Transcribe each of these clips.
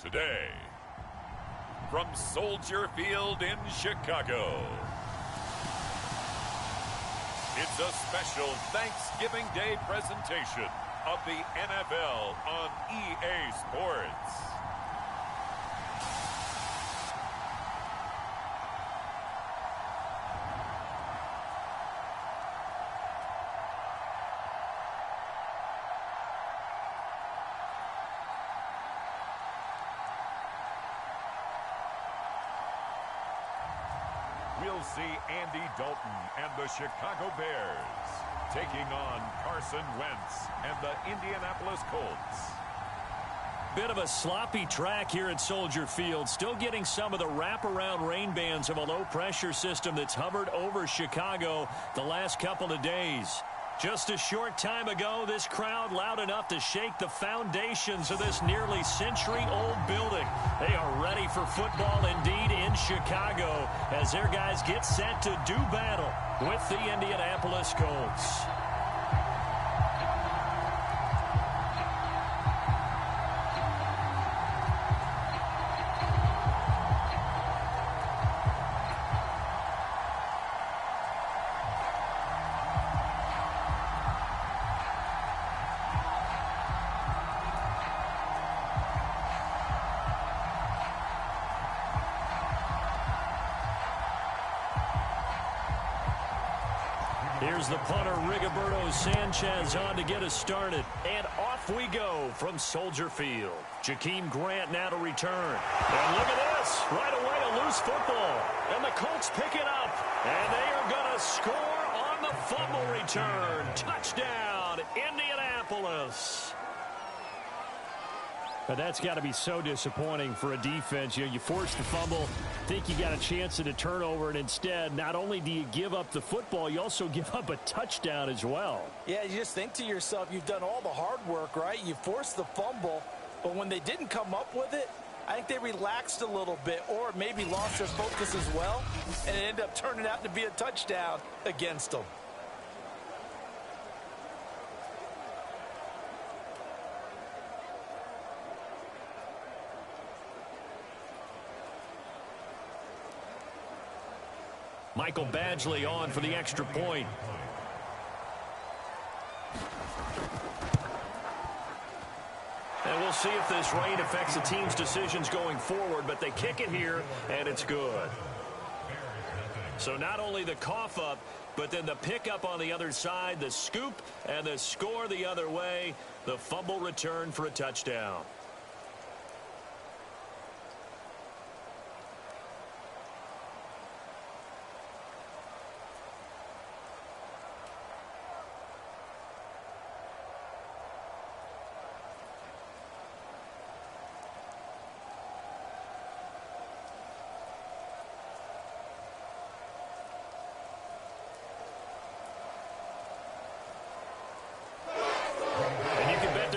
Today, from Soldier Field in Chicago, it's a special Thanksgiving Day presentation of the NFL on EA Sports. We'll see Andy Dalton and the Chicago Bears taking on Carson Wentz and the Indianapolis Colts. Bit of a sloppy track here at Soldier Field. Still getting some of the wraparound rain bands of a low-pressure system that's hovered over Chicago the last couple of days. Just a short time ago, this crowd loud enough to shake the foundations of this nearly century-old building. They are ready for football indeed in Chicago as their guys get set to do battle with the Indianapolis Colts. Here's the punter, Rigoberto Sanchez, on to get us started. And off we go from Soldier Field. Jakeem Grant now to return. And look at this. Right away, a loose football. And the Colts pick it up. And they are going to score on the fumble return. Touchdown, Indianapolis. But that's got to be so disappointing for a defense. You force the fumble, think you got a chance at a turnover, and instead, not only do you give up the football, you also give up a touchdown as well. Yeah, you just think to yourself, you've done all the hard work, right? You forced the fumble, but when they didn't come up with it, I think they relaxed a little bit or maybe lost their focus as well, and it ended up turning out to be a touchdown against them. Michael Badgley on for the extra point. And we'll see if this rain affects the team's decisions going forward, but they kick it here, and it's good. So not only the cough up, but then the pickup on the other side, the scoop, and the score the other way, the fumble return for a touchdown.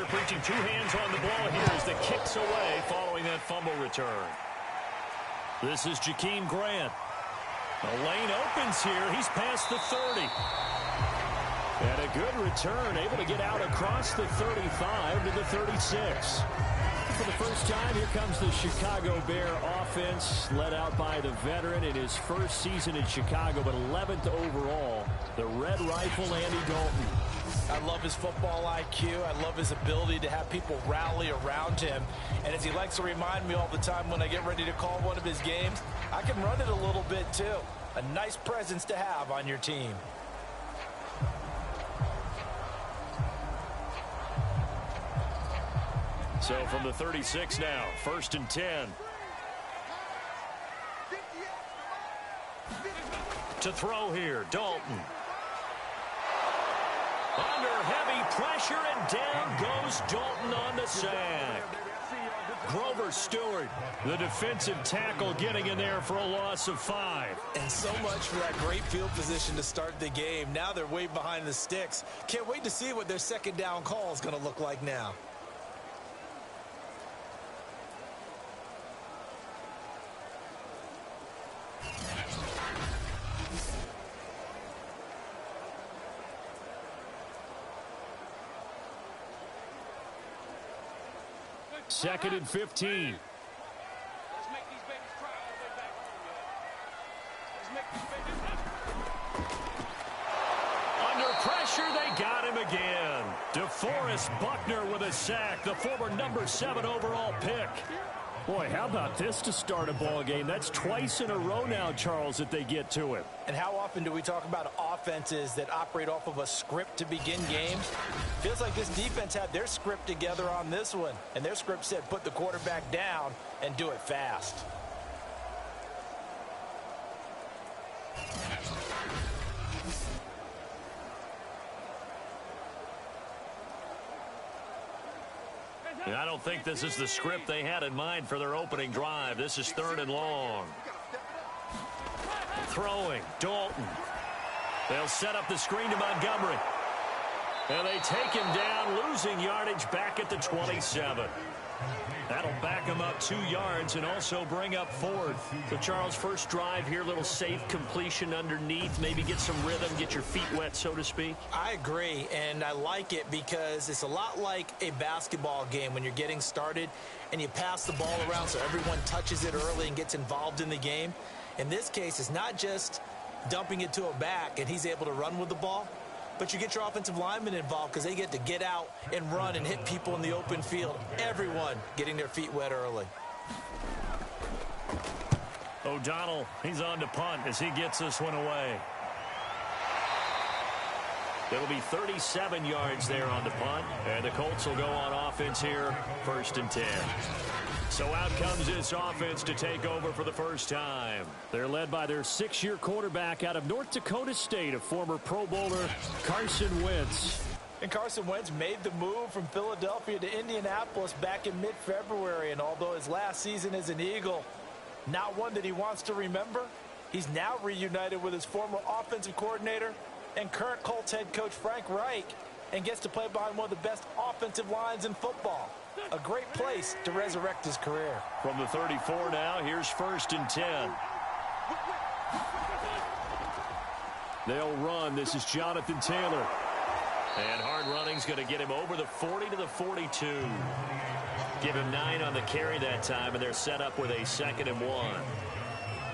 Preaching two hands on the ball here as the kicks away following that fumble return. This is Jakeem Grant. The lane opens here. He's past the 30. And a good return, able to get out across the 35 to the 36. For the first time, here comes the Chicago Bear offense, led out by the veteran in his first season in Chicago, but 11th overall, the Red Rifle, Andy Dalton. I love his football IQ. I love his ability to have people rally around him. And as he likes to remind me all the time when I get ready to call one of his games, I can run it a little bit too. A nice presence to have on your team. So from the 36 now, 1st and 10. To throw here, Dalton. Under heavy pressure, and down goes Dalton on the sack. Grover Stewart, the defensive tackle, getting in there for a loss of 5. And so much for that great field position to start the game. Now they're way behind the sticks. Can't wait to see what their second down call is going to look like now. Second and 15. DeForest Buckner with a sack, the former number 7 overall pick. Boy, how about this to start a ball game? That's twice in a row now, Charles, that they get to it. And how often do we talk about offenses that operate off of a script to begin games? Feels like this defense had their script together on this one. And their script said put the quarterback down and do it fast. I don't think this is the script they had in mind for their opening drive. This is 3rd and long. Throwing, Dalton. They'll set up the screen to Montgomery. And they take him down, losing yardage back at the 27. That'll back him up 2 yards and also bring up 4th. So, Charles, first drive here, little safe completion underneath. Maybe get some rhythm, get your feet wet, so to speak. I agree, and I like it because it's a lot like a basketball game when you're getting started and you pass the ball around so everyone touches it early and gets involved in the game. In this case, it's not just dumping it to a back and he's able to run with the ball, but you get your offensive linemen involved because they get to get out and run and hit people in the open field. Everyone getting their feet wet early. O'Donnell, he's on to punt as he gets this one away. It'll be 37 yards there on the punt, and the Colts will go on offense here, 1st and 10. So out comes this offense to take over for the first time. They're led by their 6-year quarterback out of North Dakota State, a former Pro Bowler, Carson Wentz. And Carson Wentz made the move from Philadelphia to Indianapolis back in mid-February, and although his last season as an Eagle, not one that he wants to remember, he's now reunited with his former offensive coordinator and current Colts head coach Frank Reich, and gets to play behind one of the best offensive lines in football. A great place to resurrect his career. From the 34 now, here's 1st and 10. They'll run. This is Jonathan Taylor. And hard running's going to get him over the 40 to the 42. Give him 9 on the carry that time, and they're set up with a 2nd and 1.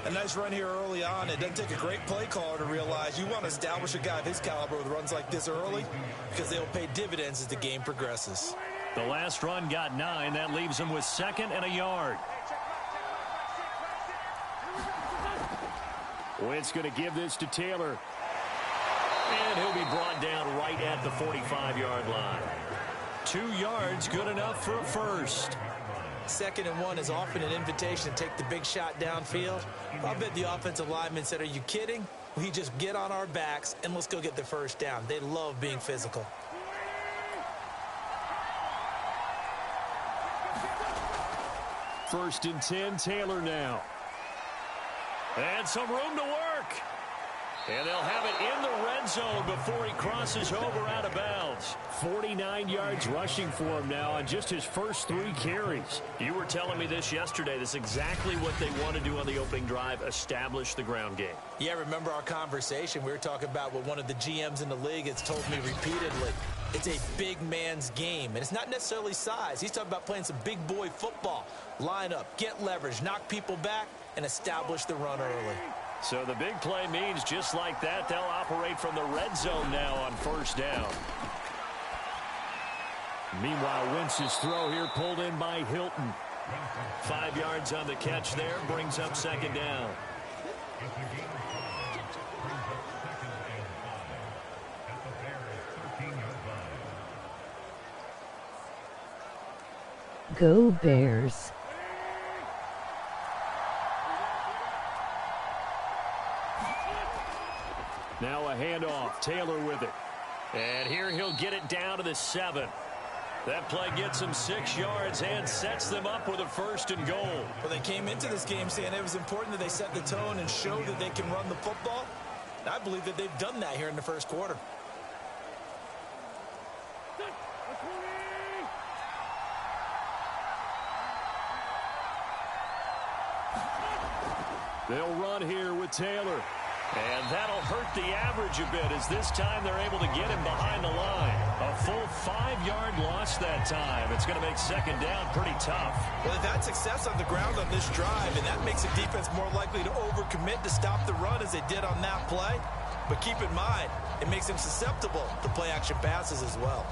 A nice run here early on. It doesn't take a great play caller to realize you want to establish a guy of his caliber with runs like this early because they'll pay dividends as the game progresses. The last run got 9. That leaves him with 2nd and a yard. Wentz going to give this to Taylor. And he'll be brought down right at the 45-yard line. 2 yards, good enough for a first. 2nd and 1 is often an invitation to take the big shot downfield. I bet the offensive lineman said, are you kidding? We just get on our backs and let's go get the first down. They love being physical. First and 10, Taylor now. And some room to work. And they'll have it in the red zone before he crosses over out of bounds. 49 yards rushing for him now on just his first 3 carries. You were telling me this yesterday. This is exactly what they want to do on the opening drive, establish the ground game. Yeah, remember our conversation. We were talking about what one of the GMs in the league has told me repeatedly. It's a big man's game, and it's not necessarily size. He's talking about playing some big boy football. Line up, get leverage, knock people back, and establish the run early. So the big play means just like that, they'll operate from the red zone now on 1st down. Meanwhile, Wentz's throw here pulled in by Hilton. 5 yards on the catch there, brings up 2nd down. Go Bears. Now a handoff. Taylor with it. And here he'll get it down to the 7. That play gets him 6 yards and sets them up with a 1st and goal. Well, they came into this game saying it was important that they set the tone and show that they can run the football. And I believe that they've done that here in the first quarter. They'll run here with Taylor. And that'll hurt the average a bit as this time they're able to get him behind the line. A full 5-yard loss that time. It's going to make 2nd down pretty tough. Well, they've had success on the ground on this drive, and that makes the defense more likely to overcommit to stop the run as they did on that play. But keep in mind, it makes them susceptible to play-action passes as well.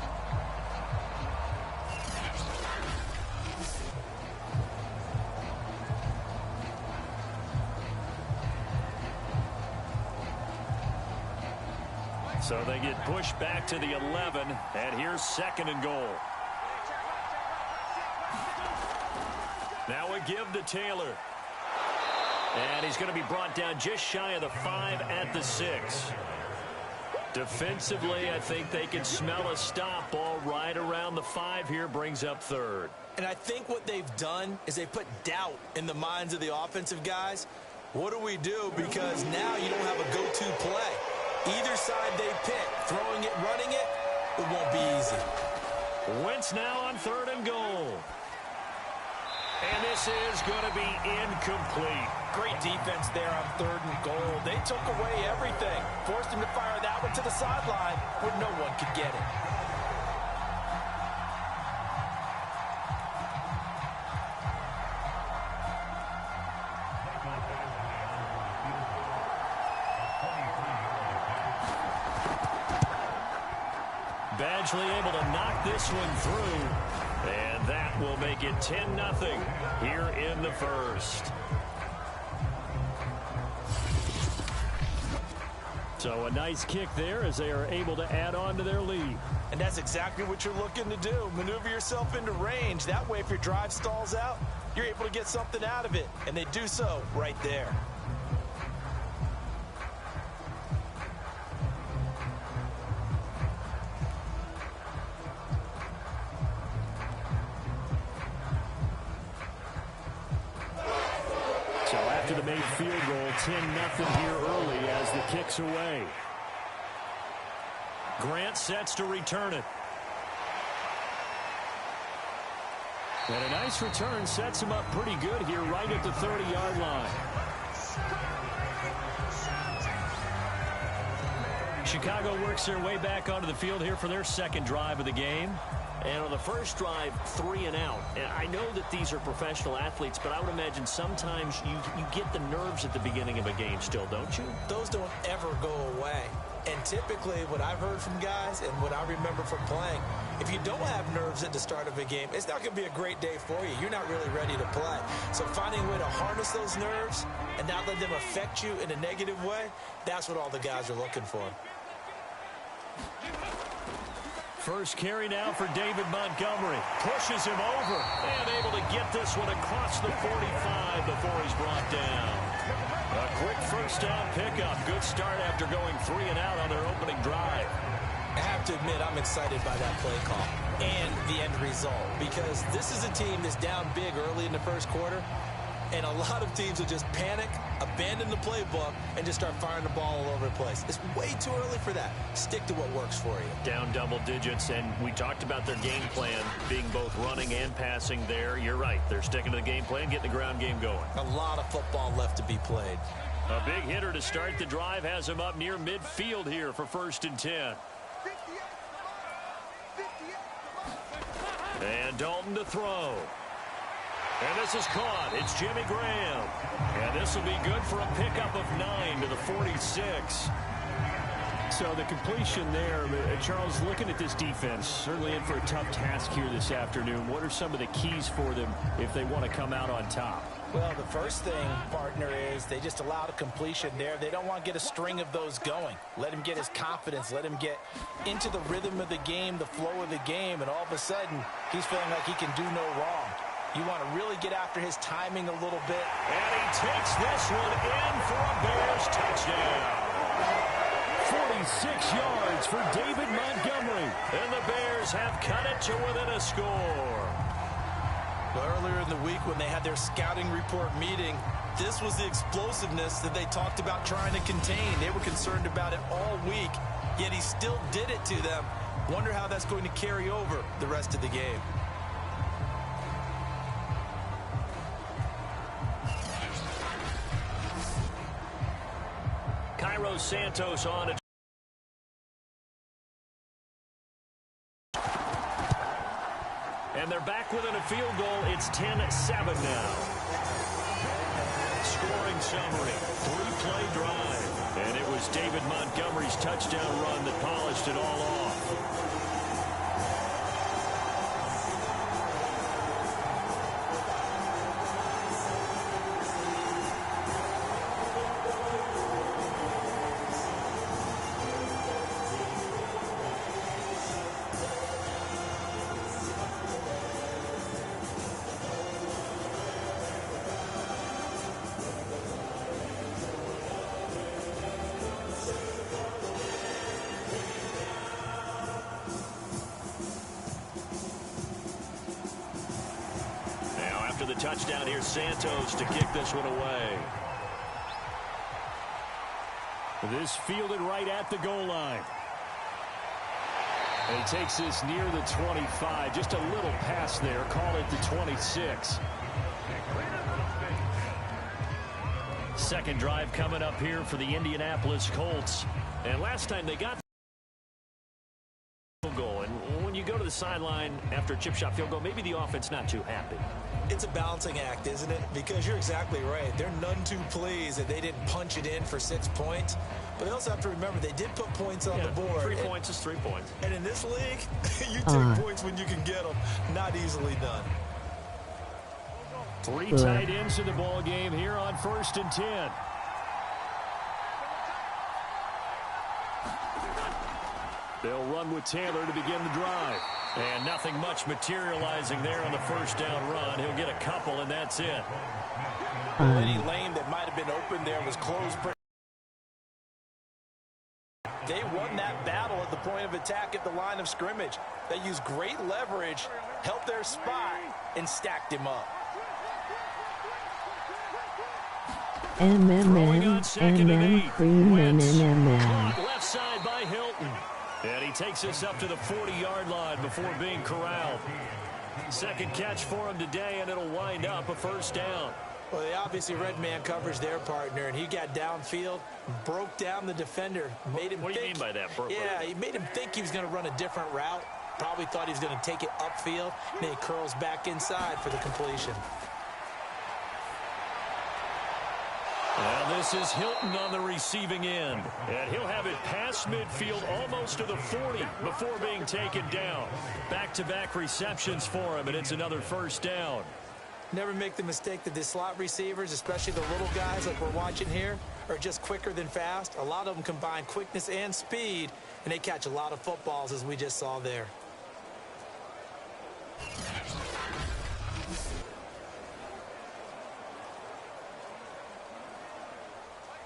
So they get pushed back to the 11, and here's 2nd and goal. Now a give to Taylor. And he's going to be brought down just shy of the 5 at the 6. Defensively, I think they can smell a stop. Ball right around the 5 here, brings up 3rd. And I think what they've done is they put doubt in the minds of the offensive guys. What do we do? Because now you don't have a go-to play. Either side they pick, throwing it, running it, it won't be easy. Wentz now on 3rd and goal. And this is going to be incomplete. Great defense there on 3rd and goal. They took away everything. Forced him to fire that one to the sideline where no one could get it. Badgley able to knock this one through. And that will make it 10-0 here in the 1st. So a nice kick there as they are able to add on to their lead. And that's exactly what you're looking to do. Maneuver yourself into range. That way, if your drive stalls out, you're able to get something out of it. And they do so right there. After the made field goal, 10-0 here early as the kick's away. Grant sets to return it. And a nice return sets him up pretty good here right at the 30-yard line. Chicago works their way back onto the field here for their 2nd drive of the game. And on the first drive, 3 and out. And I know that these are professional athletes, but I would imagine sometimes you get the nerves at the beginning of a game still, don't you? Those don't ever go away. And typically what I've heard from guys and what I remember from playing, if you don't have nerves at the start of a game, it's not going to be a great day for you. You're not really ready to play. So finding a way to harness those nerves and not let them affect you in a negative way, that's what all the guys are looking for. First carry now for David Montgomery. Pushes him over and able to get this one across the 45 before he's brought down. A quick first down pickup. Good start after going 3 and out on their opening drive. I have to admit, I'm excited by that play call and the end result because this is a team that's down big early in the first quarter. And a lot of teams will just panic, abandon the playbook, and just start firing the ball all over the place. It's way too early for that. Stick to what works for you. Down double digits, and we talked about their game plan being both running and passing there. You're right. They're sticking to the game plan, getting the ground game going. A lot of football left to be played. A big hitter to start the drive has him up near midfield here for 1st and 10. And Dalton to throw. And this is caught. It's Jimmy Graham. And this will be good for a pickup of 9 to the 46. So the completion there, Charles, looking at this defense, certainly in for a tough task here this afternoon. What are some of the keys for them if they want to come out on top? Well, the first thing, partner, is they just allowed a completion there. They don't want to get a string of those going. Let him get his confidence. Let him get into the rhythm of the game, the flow of the game, and all of a sudden, he's feeling like he can do no wrong. You want to really get after his timing a little bit. And he takes this one in for a Bears touchdown. 46 yards for David Montgomery. And the Bears have cut it to within a score. Well, earlier in the week when they had their scouting report meeting, this was the explosiveness that they talked about trying to contain. They were concerned about it all week, yet he still did it to them. Wonder how that's going to carry over the rest of the game. Cairo Santos on it. And they're back within a field goal. It's 10-7 now. Scoring summary. 3-play drive. And it was David Montgomery's touchdown run that polished it all off. after the touchdown. Here's Santos to kick this one away. This fielded right at the goal line. And he takes this near the 25. Just a little pass there. Call it the 26. Second drive coming up here for the Indianapolis Colts. And last time they got field goal. And when you go to the sideline after a chip shot field goal, maybe the offense not too happy. It's a balancing act, isn't it? Because you're exactly right. They're none too pleased that they didn't punch it in for 6 points. But they also have to remember they did put points on the board. 3 points is 3 points. And in this league, you take points when you can get them. Not easily done. 3 tight ends in the ball game here on 1st and 10. They'll run with Taylor to begin the drive. And nothing much materializing there on the first down run. He'll get a couple, and that's it. Any lane that might have been open there was closed. They won that battle at the point of attack at the line of scrimmage. They used great leverage, helped their spot, and stacked him up. Left side by Hilton. And he takes us up to the 40-yard line before being corralled. Second catch for him today, and it'll wind up a first down. Well, they obviously read man coverage their partner, and he got downfield, broke down the defender, made him What do you mean by that, Burke? Yeah, he made him think he was going to run a different route. Probably thought he was going to take it upfield, and then he curls back inside for the completion. And this is Hilton on the receiving end. And he'll have it past midfield almost to the 40 before being taken down. Back-to-back receptions for him, and it's another first down. Never make the mistake that the slot receivers, especially the little guys like we're watching here, are just quicker than fast. A lot of them combine quickness and speed, and they catch a lot of footballs, as we just saw there.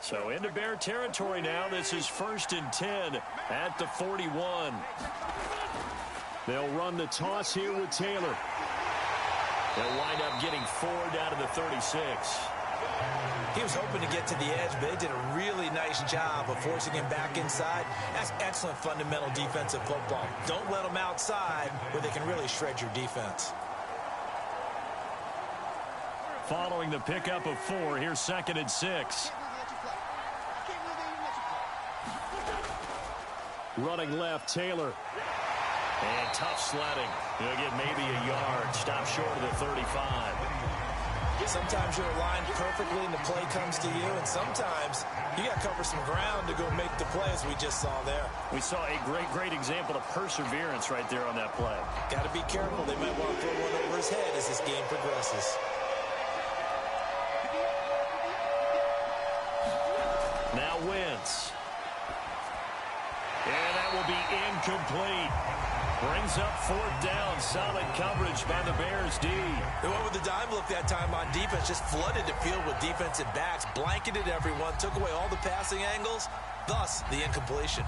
So into Bear territory now. This is 1st and 10 at the 41. They'll run the toss here with Taylor. They'll wind up getting 4 down to the 36. He was hoping to get to the edge, but they did a really nice job of forcing him back inside. That's excellent fundamental defensive football. Don't let them outside where they can really shred your defense. Following the pickup of 4, here's 2nd and 6. Running left, Taylor. And tough sledding. He'll get maybe a yard. Stop short of the 35. Sometimes you're aligned perfectly and the play comes to you, and sometimes you got to cover some ground to go make the play, as we just saw there. We saw a great example of perseverance right there on that play. Got to be careful. They might want to throw one over his head as this game progresses. Now Wentz. And that will be incomplete. Brings up 4th down. Solid coverage by the Bears D. They went with the dime look that time on defense. Just flooded the field with defensive backs. Blanketed everyone. Took away all the passing angles. Thus, the incompletion.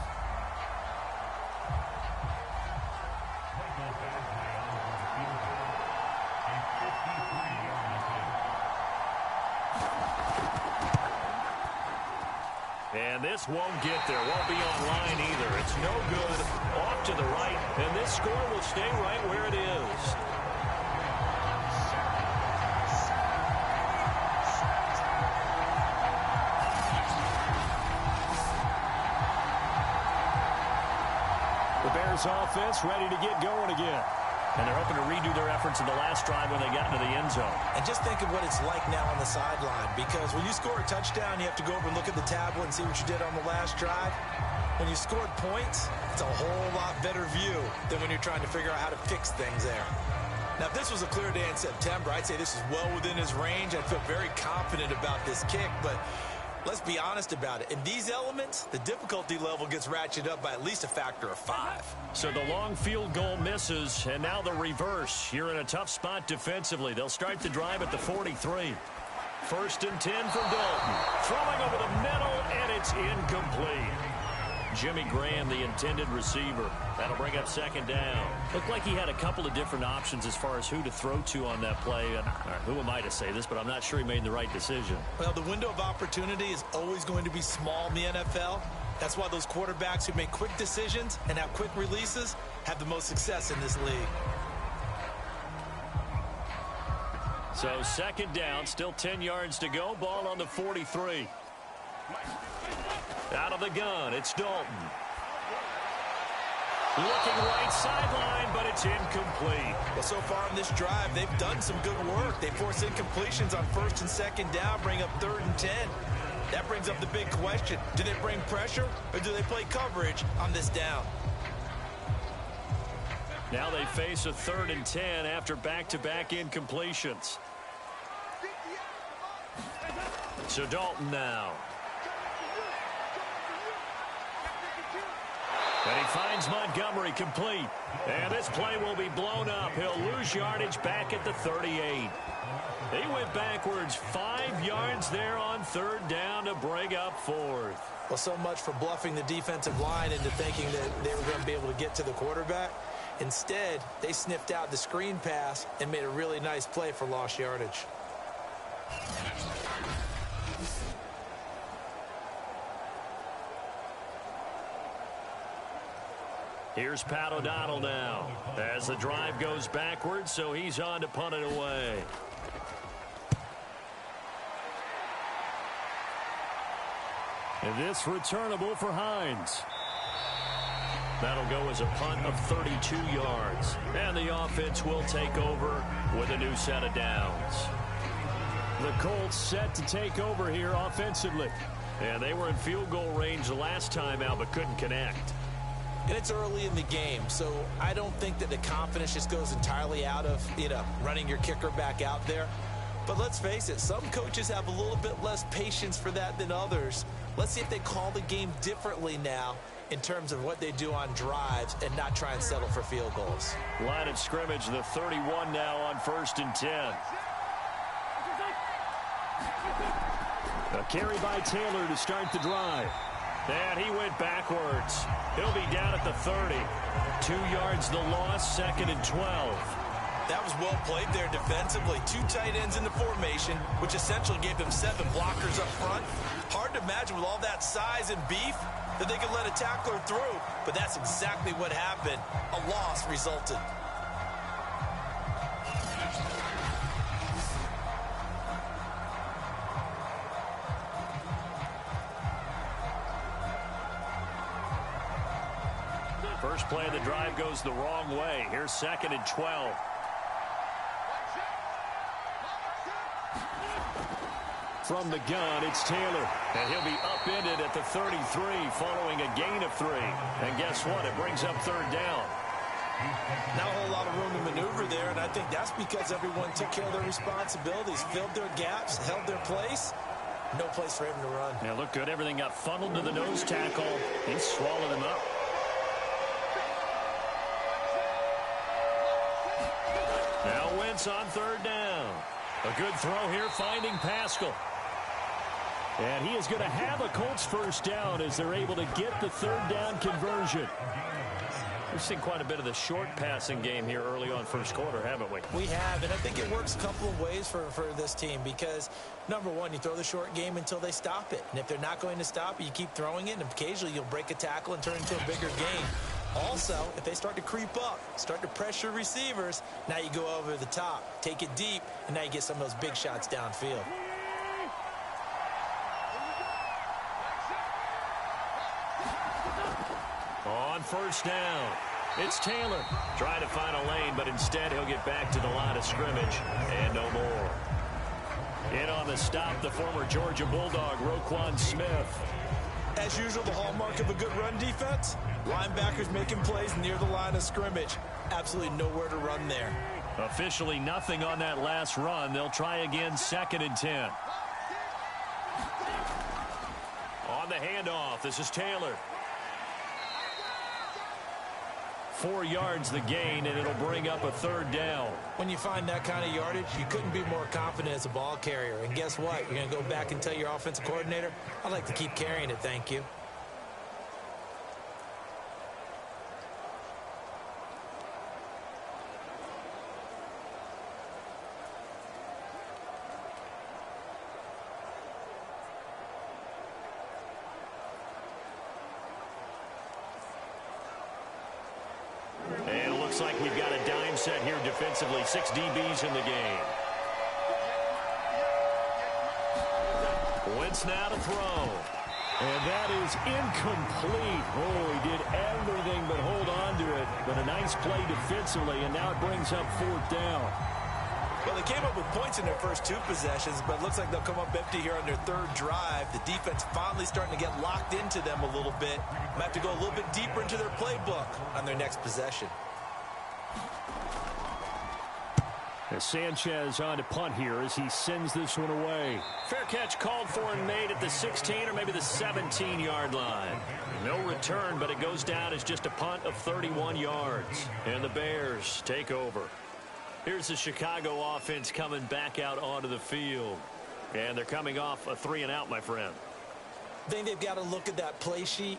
And this won't get there. Won't be online either. It's no good. Off to the right. And this score will stay right where it is. The Bears offense ready to get going again. And they're hoping to redo their efforts in the last drive when they got into the end zone. And just think of what it's like now on the sideline, because when you score a touchdown, you have to go over and look at the tablet and see what you did on the last drive. When you scored points, it's a whole lot better view than when you're trying to figure out how to fix things there. Now, if this was a clear day in September, I'd say this is well within his range. I'd feel very confident about this kick, but let's be honest about it. In these elements, the difficulty level gets ratcheted up by at least a factor of 5. So the long field goal misses, and now the reverse. You're in a tough spot defensively. They'll start the drive at the 43. 1st and 10 for Dalton. Throwing over the middle, and it's incomplete. Jimmy Graham, the intended receiver. That'll bring up second down. Looked like he had a couple of different options as far as who to throw to on that play. And who am I to say this, but I'm not sure he made the right decision. Well, the window of opportunity is always going to be small in the NFL. That's why those quarterbacks who make quick decisions and have quick releases have the most success in this league. So second down, still 10 yards to go. Ball on the 43. Out of the gun, it's Dalton. Looking right sideline, but it's incomplete. Well, so far in this drive, they've done some good work. They force incompletions on first and second down, bring up 3rd and 10. That brings up the big question. Do they bring pressure or do they play coverage on this down? Now they face a 3rd and 10 after back-to-back incompletions. So Dalton now. And he finds Montgomery complete. And this play will be blown up. He'll lose yardage back at the 38. He went backwards 5 yards there on 3rd down to bring up 4th. Well, so much for bluffing the defensive line into thinking that they were going to be able to get to the quarterback. Instead, they sniffed out the screen pass and made a really nice play for lost yardage. Here's Pat O'Donnell now as the drive goes backwards, so he's on to punt it away. And this returnable for Hines. That'll go as a punt of 32 yards. And the offense will take over with a new set of downs. The Colts set to take over here offensively. And they were in field goal range the last time out, but couldn't connect. And it's early in the game, so I don't think that the confidence just goes entirely out of, running your kicker back out there. But let's face it, some coaches have a little bit less patience for that than others. Let's see if they call the game differently now in terms of what they do on drives and not try and settle for field goals. Line of scrimmage, the 31 now on 1st and 10. A carry by Taylor to start the drive. And he went backwards. He'll be down at the 30. 2 yards the loss, 2nd and 12. That was well played there defensively. 2 tight ends in the formation, which essentially gave them 7 blockers up front. Hard to imagine with all that size and beef that they could let a tackler through, but that's exactly what happened. A loss resulted. First play of the drive goes the wrong way. Here's 2nd and 12. From the gun, it's Taylor. And he'll be upended at the 33 following a gain of 3. And guess what? It brings up 3rd down. Not a whole lot of room to maneuver there, and I think that's because everyone took care of their responsibilities, filled their gaps, held their place. No place for him to run. Yeah, looked good. Everything got funneled to the nose tackle. He swallowed him up. Now Wentz on 3rd down. A good throw here, finding Pascal. And he is going to have a Colts 1st down as they're able to get the 3rd down conversion. We've seen quite a bit of the short passing game here early on 1st quarter, haven't we? We have, and I think it works a couple of ways for this team because, number one, you throw the short game until they stop it. And if they're not going to stop it, you keep throwing it, and occasionally you'll break a tackle and turn it into a bigger game. Also, if they start to creep up, start to pressure receivers, now you go over the top, take it deep, and now you get some of those big shots downfield. On 1st down, it's Taylor. Trying to find a lane, but instead he'll get back to the line of scrimmage and no more. In on the stop, the former Georgia Bulldog, Roquan Smith. As usual, the hallmark of a good run defense, linebackers making plays near the line of scrimmage. Absolutely nowhere to run there. Officially nothing on that last run. They'll try again, 2nd and 10. On the handoff, this is Taylor. 4 yards the gain, and it'll bring up a 3rd down. When you find that kind of yardage, you couldn't be more confident as a ball carrier. And guess what? You're going to go back and tell your offensive coordinator, I'd like to keep carrying it, thank you. set here defensively. 6 DBs in the game. Wentz now to throw. And that is incomplete. Oh, he did everything but hold on to it. But a nice play defensively, and now it brings up 4th down. Well, they came up with points in their first 2 possessions, but it looks like they'll come up empty here on their 3rd drive. The defense finally starting to get locked into them a little bit. Might have to go a little bit deeper into their playbook on their next possession. As Sanchez on to punt here as he sends this one away. Fair catch called for and made at the 16 or maybe the 17-yard line. No return, but it goes down as just a punt of 31 yards. And the Bears take over. Here's the Chicago offense coming back out onto the field. And they're coming off a 3-and-out, my friend. I think they've got to look at that play sheet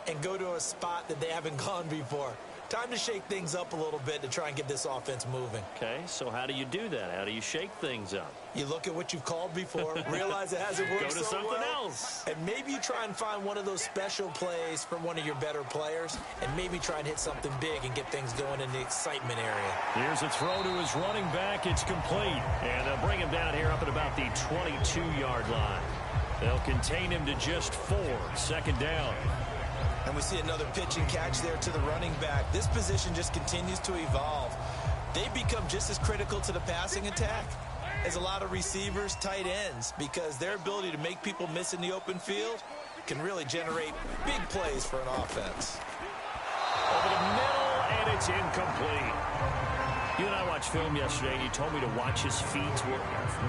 and go to a spot that they haven't gone before. Time to shake things up a little bit to try and get this offense moving. Okay, so how do you do that? How do you shake things up? You look at what you've called before, realize it hasn't worked so well. Go to something else. And maybe you try and find one of those special plays from one of your better players, and maybe try and hit something big and get things going in the excitement area. Here's a throw to his running back. It's complete. And they'll bring him down here up at about the 22-yard line. They'll contain him to just 4. 2nd down. And we see another pitch and catch there to the running back. This position just continues to evolve. They become just as critical to the passing attack as a lot of receivers, tight ends, because their ability to make people miss in the open field can really generate big plays for an offense. Over the middle, and it's incomplete. You and I watched film yesterday, and you told me to watch his feet. For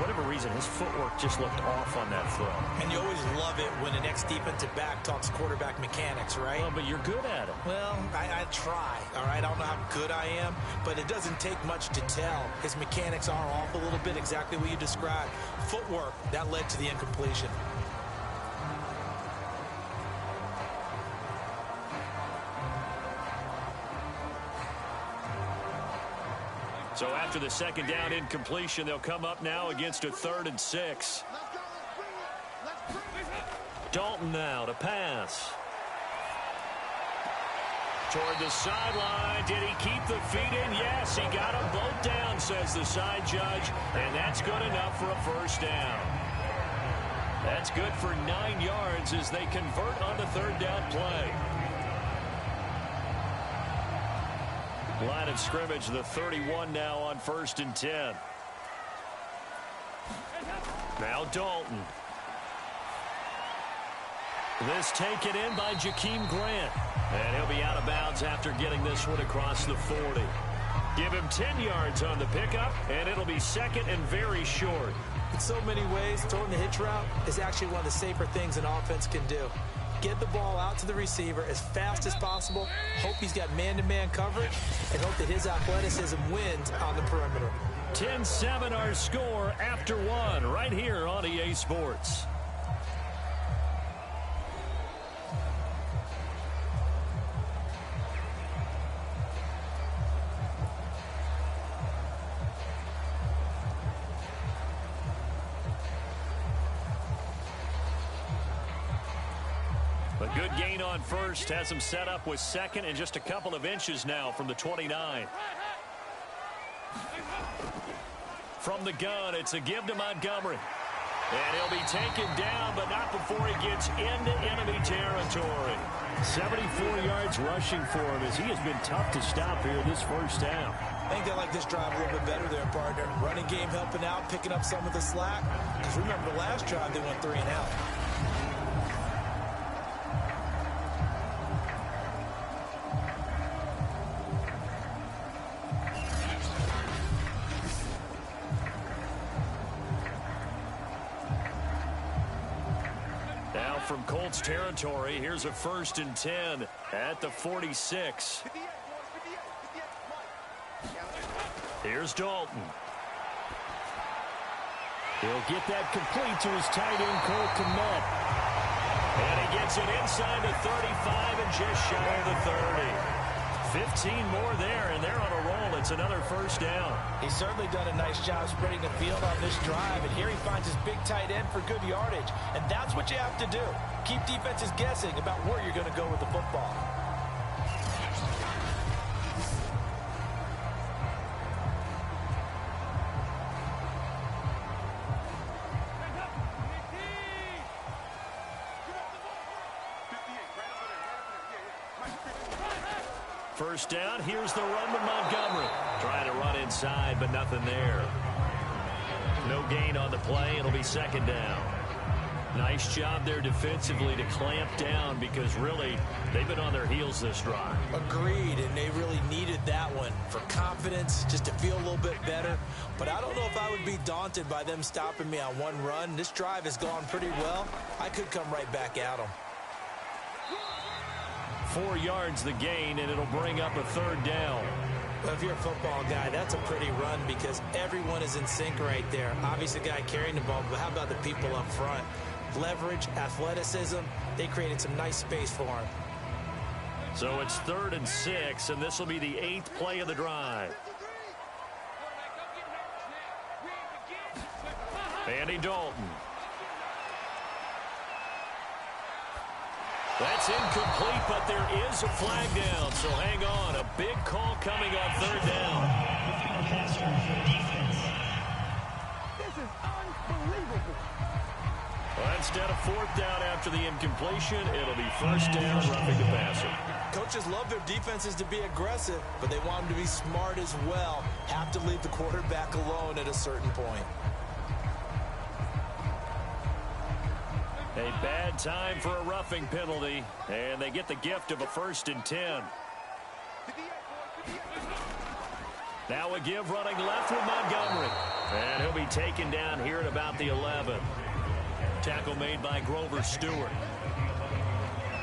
whatever reason, his footwork just looked off on that throw. And you always love it when the next defensive back talks quarterback mechanics, right? Well, but you're good at it. Well, I try, all right? I don't know how good I am, but it doesn't take much to tell. His mechanics are off a little bit, exactly what you described. Footwork, that led to the incompletion. So after the 2nd down incompletion, they'll come up now against a 3rd and 6. Dalton now to pass. Toward the sideline. Did he keep the feet in? Yes, he got them both down, says the side judge. And that's good enough for a 1st down. That's good for 9 yards as they convert on the 3rd down play. Line of scrimmage, the 31 now on 1st and 10. Now Dalton. This taken in by Jakeem Grant. And he'll be out of bounds after getting this one across the 40. Give him 10 yards on the pickup, and it'll be 2nd and very short. In so many ways, throwing the hitch route is actually one of the safer things an offense can do. Get the ball out to the receiver as fast as possible, hope he's got man-to-man coverage, and hope that his athleticism wins on the perimeter. 10-7 our score after 1 right here on EA Sports. A good gain on 1st, has him set up with 2nd and just a couple of inches now from the 29. From the gun, it's a give to Montgomery. And he'll be taken down, but not before he gets into enemy territory. 74 yards rushing for him as he has been tough to stop here this 1st down. I think they like this drive a little bit better there, partner. Running game helping out, picking up some of the slack. Because remember the last drive, they went 3 and out. From Colts territory, here's a 1st and 10 at the 46. Here's Dalton. He'll get that complete to his tight end, Cole Kmet. And he gets it inside the 35 and just shy of the 30. 15 more there, and they're on a roll. It's another 1st down. He's certainly done a nice job spreading the field on this drive, and here he finds his big tight end for good yardage. And that's what you have to do. Keep defenses guessing about where you're going to go with the football. First down, here's the run to Montgomery. Trying to run inside, but nothing there. No gain on the play. It'll be second down. Nice job there defensively to clamp down because really they've been on their heels this drive. Agreed, and they really needed that one for confidence, just to feel a little bit better. But I don't know if I would be daunted by them stopping me on one run. This drive has gone pretty well. I could come right back at them. 4 yards the gain, and it'll bring up a third down. Well, if you're a football guy, that's a pretty run because everyone is in sync right there. Obviously, the guy carrying the ball, but how about the people up front? Leverage, athleticism, they created some nice space for him. So it's 3rd and 6, and this will be the 8th play of the drive. Andy Dalton. That's incomplete, but there is a flag down, so hang on. A big call coming on 3rd down. This is unbelievable. Well, instead of 4th down after the incompletion, it'll be 1st down, roughing the passer. Coaches love their defenses to be aggressive, but they want them to be smart as well. Have to leave the quarterback alone at a certain point. A bad time for a roughing penalty, and they get the gift of a 1st and 10. Now a give running left with Montgomery. And he'll be taken down here at about the 11. Tackle made by Grover Stewart.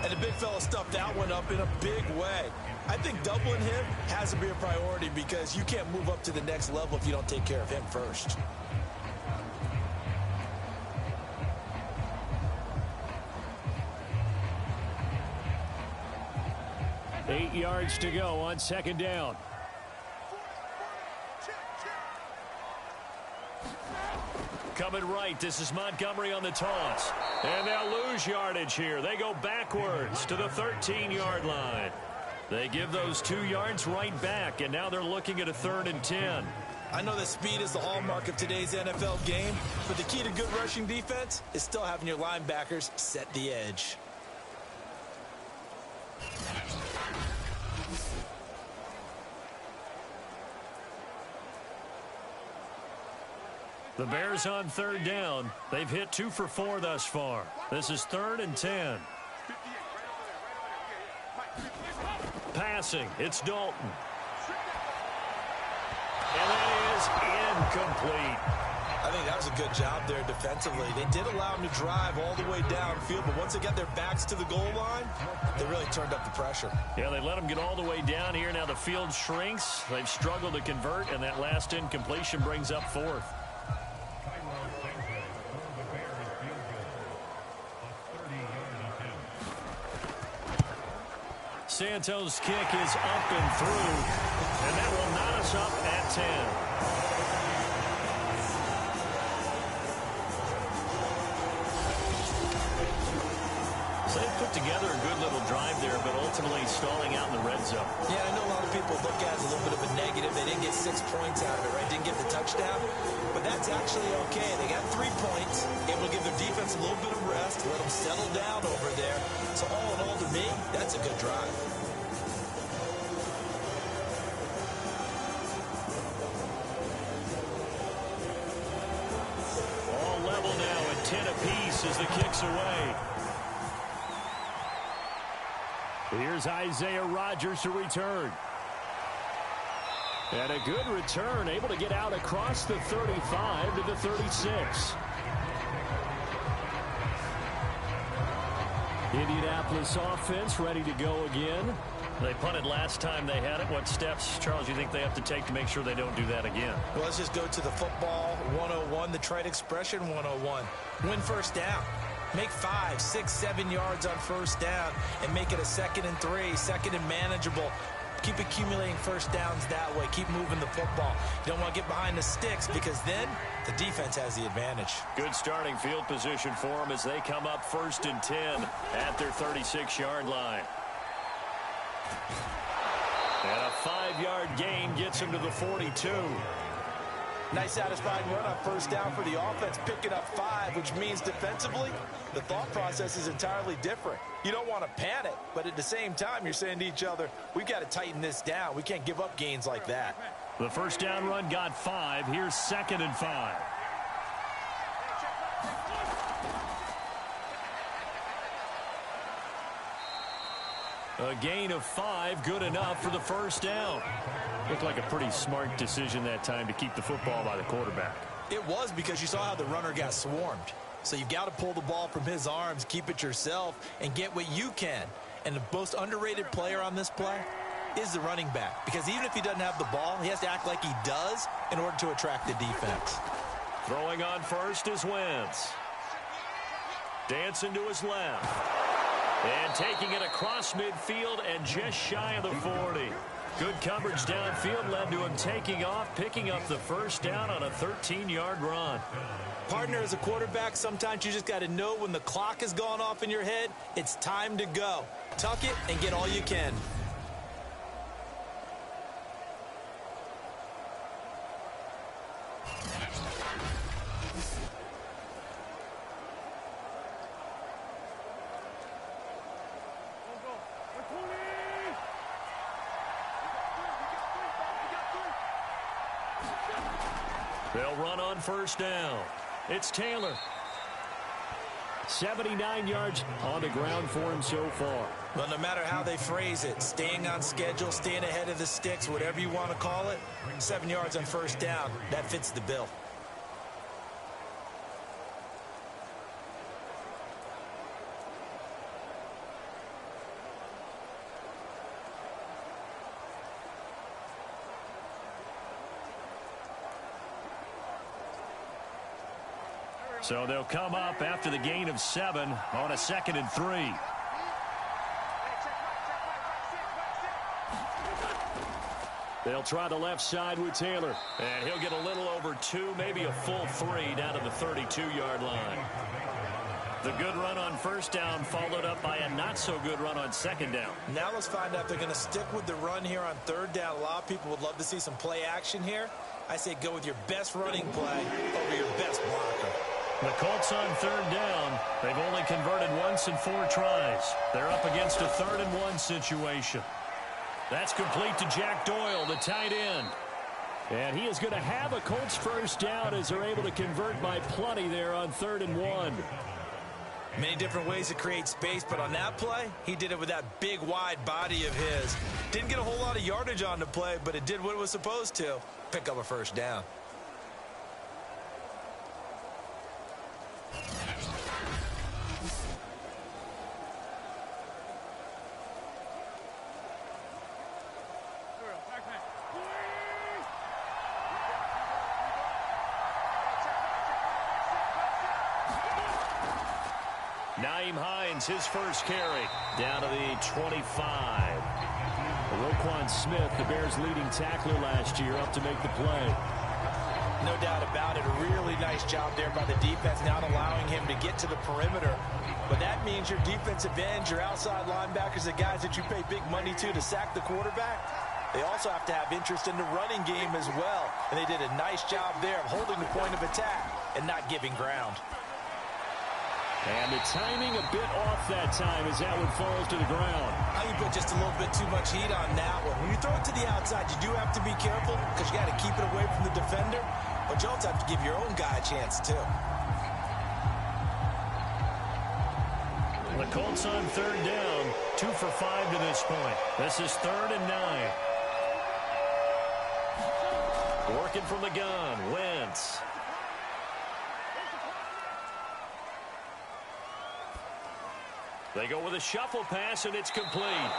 And the big fella stuffed that one up in a big way. I think doubling him has to be a priority because you can't move up to the next level if you don't take care of him first. Eight yards to go on 2nd down. Coming right, this is Montgomery on the toss. And they'll lose yardage here. They go backwards to the 13-yard line. They give those 2 yards right back, and now they're looking at a 3rd and 10. I know that speed is the hallmark of today's NFL game, but the key to good rushing defense is still having your linebackers set the edge. The Bears on 3rd down. They've hit 2 for 4 thus far. This is 3rd and 10. Passing, it's Dalton. And that is incomplete. I think that was a good job there defensively. They did allow him to drive all the way downfield, but once they got their backs to the goal line, they really turned up the pressure. Yeah, they let them get all the way down here. Now the field shrinks. They've struggled to convert, and that last incompletion brings up 4th. Santos' kick is up and through, and that will knot us up at 10. So they put together a good little drive there, but ultimately stalling out in the red zone. Yeah, I know a lot of people look at it as a little bit of a negative. They didn't get 6 points out of it, right? Didn't get the touchdown. But that's actually okay. They got 3 points, able to give their defense a little bit of rest, let them settle down over there. So all in all, to me, that's a good drive. All level now at 10 apiece as the kick's away. Here's Isaiah Rodgers to return. And a good return, able to get out across the 35 to the 36. Indianapolis offense ready to go again. They punted last time they had it. What steps, Charles, you think they have to take to make sure they don't do that again? Well, let's just go to the football 101, the trite expression 101. Win first down. Make 5, 6, 7 yards on first down and make it a 2nd and 3, 2nd and manageable. Keep accumulating first downs that way. Keep moving the football. You don't want to get behind the sticks because then the defense has the advantage. Good starting field position for them as they come up 1st and 10 at their 36-yard line. And a 5-yard gain gets them to the 42. Nice satisfying run on first down for the offense, picking up 5, which means defensively, the thought process is entirely different. You don't want to panic, but at the same time, you're saying to each other, we've got to tighten this down. We can't give up gains like that. The first down run got 5. Here's 2nd and 5. A gain of 5, good enough for the first down. Looked like a pretty smart decision that time to keep the football by the quarterback. It was, because you saw how the runner got swarmed. So you've got to pull the ball from his arms, keep it yourself, and get what you can. And the most underrated player on this play is the running back. Because even if he doesn't have the ball, he has to act like he does in order to attract the defense. Throwing on first is Wentz. Dancing to his left. And taking it across midfield and just shy of the 40. Good coverage downfield led to him taking off, picking up the first down on a 13-yard run. Partner, as a quarterback, sometimes you just got to know when the clock has gone off in your head, it's time to go. Tuck it and get all you can. They'll run on first down. It's Taylor. 79 yards on the ground for him so far. Well, no matter how they phrase it, staying on schedule, staying ahead of the sticks, whatever you want to call it, 7 yards on first down, that fits the bill. So they'll come up after the gain of 7 on a 2nd and 3. They'll try the left side with Taylor. And he'll get a little over 2, maybe a full 3 down to the 32-yard line. The good run on first down followed up by a not-so-good run on 2nd down. Now let's find out if they're going to stick with the run here on 3rd down. A lot of people would love to see some play action here. I say go with your best running play over your best blocker. The Colts on 3rd down. They've only converted once in 4 tries. They're up against a 3rd and 1 situation. That's complete to Jack Doyle, the tight end. And he is going to have a Colts first down as they're able to convert by plenty there on 3rd and 1. Many different ways to create space, but on that play, he did it with that big, wide body of his. Didn't get a whole lot of yardage on the play, but it did what it was supposed to. Pick up a first down. Nyheim Hines, his first carry, down to the 25. Roquan Smith, the Bears' leading tackler last year, up to make the play. No doubt about it. A really nice job there by the defense, not allowing him to get to the perimeter. But that means your defensive ends, your outside linebackers, the guys that you pay big money to sack the quarterback, they also have to have interest in the running game as well. And they did a nice job there of holding the point of attack and not giving ground. And the timing a bit off that time as that one falls to the ground. I think you put just a little bit too much heat on that one. When you throw it to the outside, you do have to be careful because you got to keep it away from the defender. But you also have to give your own guy a chance, too. The Colts on 3rd down, 2 for 5 to this point. This is 3rd and 9. Working from the gun, Wentz. They go with a shuffle pass, and it's complete.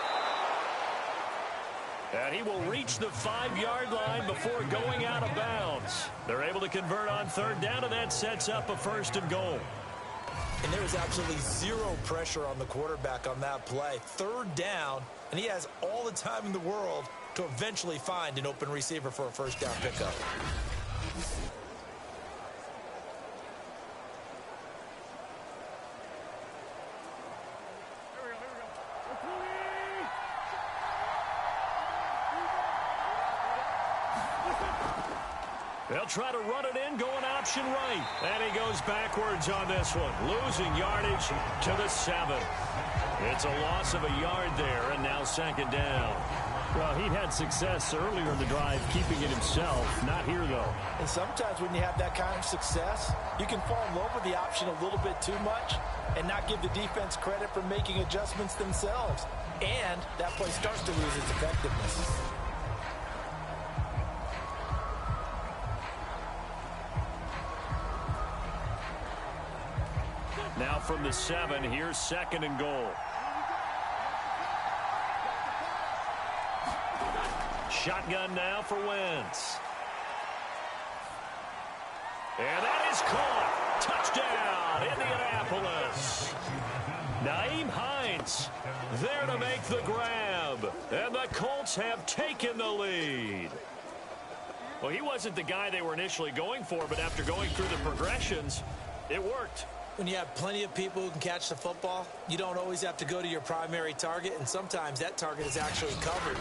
And he will reach the 5-yard line before going out of bounds. They're able to convert on 3rd down, and that sets up a 1st and goal. And there was absolutely zero pressure on the quarterback on that play. 3rd down, and he has all the time in the world to eventually find an open receiver for a first down pickup. They'll They'll try to run it in, going option right. And he goes backwards on this one, losing yardage to the 7. It's a loss of a yard there, and now second down. Well, he'd had success earlier in the drive keeping it himself. Not here, though. And sometimes when you have that kind of success, you can fall in love with the option a little bit too much and not give the defense credit for making adjustments themselves. And that play starts to lose its effectiveness. Now from the 7, here's second and goal. Shotgun now for Wentz. And that is caught. Touchdown, Indianapolis. Nyheim Hines there to make the grab. And the Colts have taken the lead. Well, he wasn't the guy they were initially going for, but after going through the progressions, it worked. When you have plenty of people who can catch the football, you don't always have to go to your primary target, and sometimes that target is actually covered.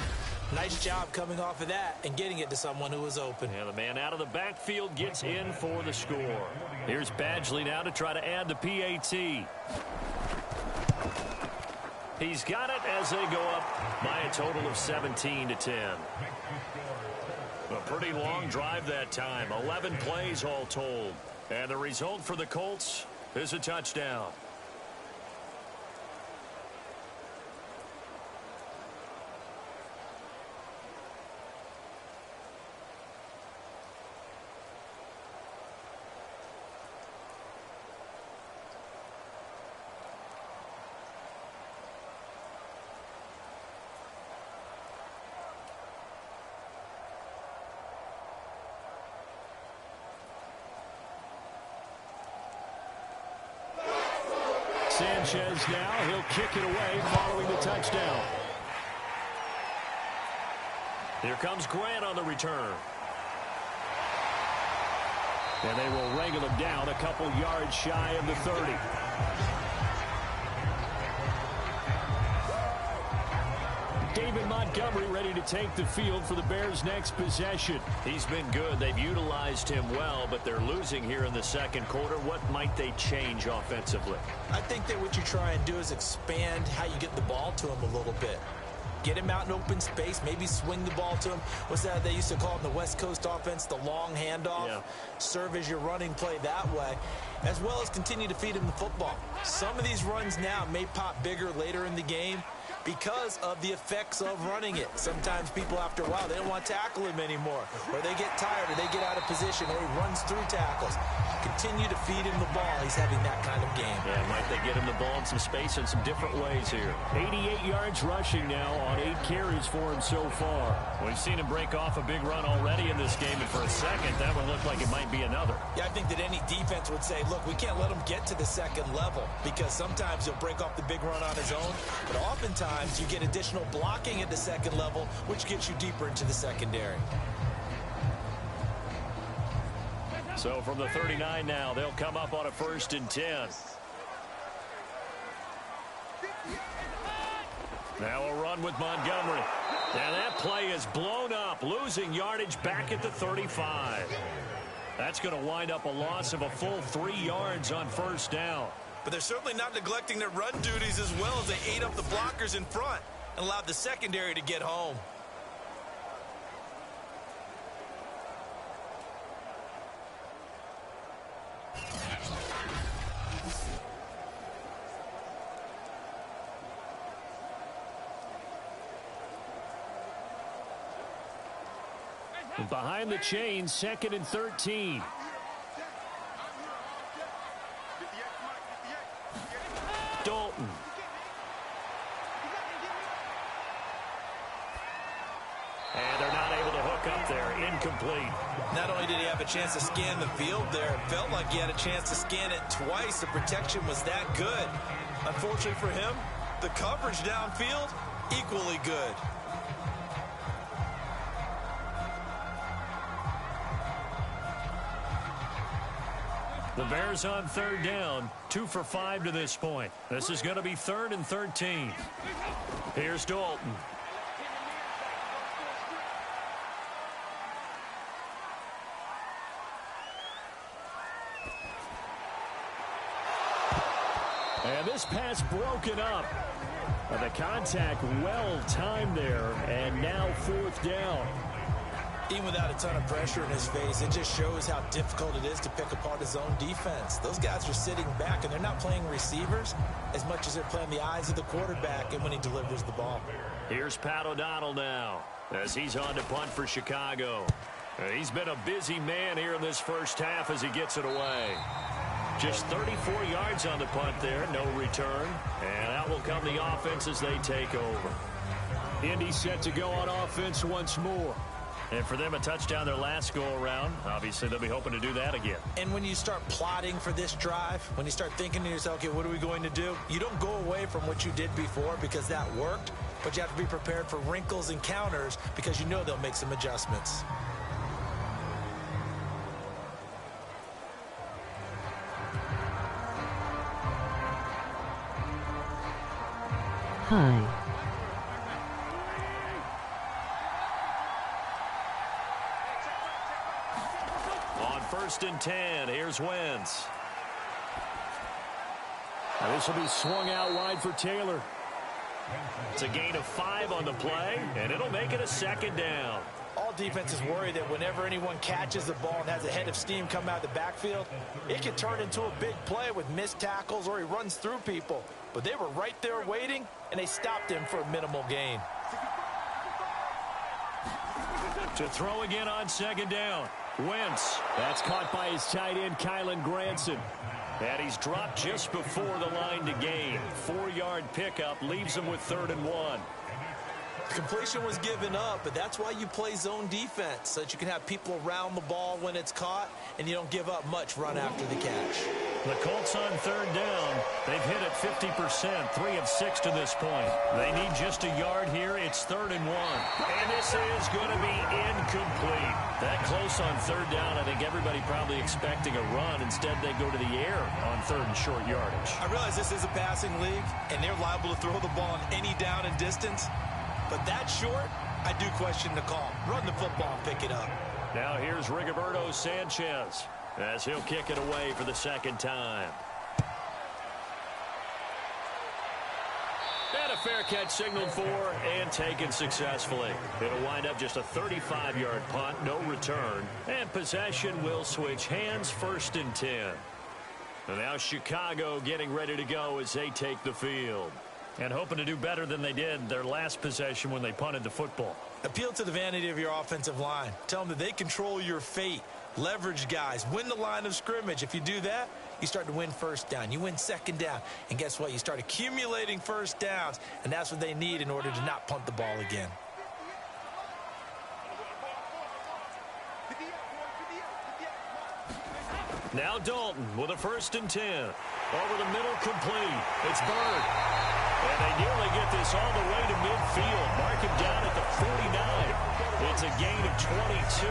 Nice job coming off of that and getting it to someone who was open. And the man out of the backfield gets in for the score. Here's Badgley now to try to add the PAT. He's got it as they go up by a total of 17-10. A pretty long drive that time. 11 plays all told. And the result for the Colts is a touchdown. Sanchez now, he'll kick it away following the touchdown. Here comes Grant on the return. And they will wrangle him down a couple yards shy of the 30. David Montgomery ready to take the field for the Bears' next possession. He's been good. They've utilized him well, but they're losing here in the second quarter. What might they change offensively? I think that what you try and do is expand how you get the ball to him a little bit. Get him out in open space, maybe swing the ball to him. What's that they used to call in the West Coast offense, the long handoff? Yeah. Serve as your running play that way, as well as continue to feed him the football. Some of these runs now may pop bigger later in the game because of the effects of running it. Sometimes people, after a while, they don't want to tackle him anymore, or they get tired, or they get out of position, or he runs through tackles. Continue to feed him the ball. He's having that kind of game. Yeah, might they get him the ball in some space in some different ways here. 88 yards rushing now on 8 carries for him so far. We've seen him break off a big run already in this game, and for a second, that one looked like it might be another. Yeah, I think that any defense would say, look, we can't let him get to the second level, because sometimes he'll break off the big run on his own, but oftentimes you get additional blocking at the second level, which gets you deeper into the secondary. So from the 39 now, they'll come up on a 1st and 10. Now a run with Montgomery. And that play is blown up, losing yardage back at the 35. That's going to wind up a loss of a full 3 yards on 1st down. But they're certainly not neglecting their run duties as well as they ate up the blockers in front and allowed the secondary to get home. Behind the chains, 2nd and 13. Dalton. And they're not able to hook up there. Incomplete. Not only did he have a chance to scan the field there, it felt like he had a chance to scan it twice. The protection was that good. Unfortunately for him, the coverage downfield, equally good. The Bears on 3rd down, 2 for 5 to this point. This is going to be 3rd and 13. Here's Dalton. And this pass broken up. The contact well timed there, and now 4th down. Even without a ton of pressure in his face, it just shows how difficult it is to pick apart his own defense. Those guys are sitting back, and they're not playing receivers as much as they're playing the eyes of the quarterback and when he delivers the ball. Here's Pat O'Donnell now as he's on to punt for Chicago. He's been a busy man here in this first half as he gets it away. Just 34 yards on the punt there, no return. And out will come the offense as they take over. Indy set to go on offense once more. And for them, a touchdown their last go-around. Obviously, they'll be hoping to do that again. And when you start plotting for this drive, when you start thinking to yourself, okay, what are we going to do? You don't go away from what you did before because that worked, but you have to be prepared for wrinkles and counters because you know they'll make some adjustments. Hi. On 1st and 10, here's Wentz. Now this will be swung out wide for Taylor. It's a gain of 5 on the play, and it'll make it a 2nd down. All defenses worry that whenever anyone catches the ball and has a head of steam come out of the backfield, it can turn into a big play with missed tackles or he runs through people. But they were right there waiting, and they stopped him for a minimal gain. To throw again on 2nd down. Wentz. That's caught by his tight end, Kylen Granson. And he's dropped just before the line to gain. 4-yard pickup leaves him with 3rd and 1. Completion was given up, but that's why you play zone defense, so that you can have people around the ball when it's caught, and you don't give up much run after the catch. The Colts on 3rd down. They've hit it 50%, 3 of 6 to this point. They need just a yard here. It's 3rd and 1. And this is going to be incomplete. That close on 3rd down, I think everybody probably expecting a run. Instead, they go to the air on 3rd and short yardage. I realize this is a passing league, and they're liable to throw the ball on any down and distance. But that short, I do question the call. Run the football and pick it up. Now here's Rigoberto Sanchez as he'll kick it away for the 2nd time. And a fair catch signaled for and taken successfully. It'll wind up just a 35-yard punt, no return. And possession will switch hands, 1st and 10. And now Chicago getting ready to go as they take the field. And hoping to do better than they did their last possession when they punted the football. Appeal to the vanity of your offensive line. Tell them that they control your fate. Leverage guys. Win the line of scrimmage. If you do that, you start to win 1st down. You win 2nd down. And guess what? You start accumulating 1st downs. And that's what they need in order to not punt the ball again. Now Dalton with a 1st and 10. Over the middle, complete. It's Bird. And they nearly get this all the way to midfield. Mark him down at the 49. It's a gain of 22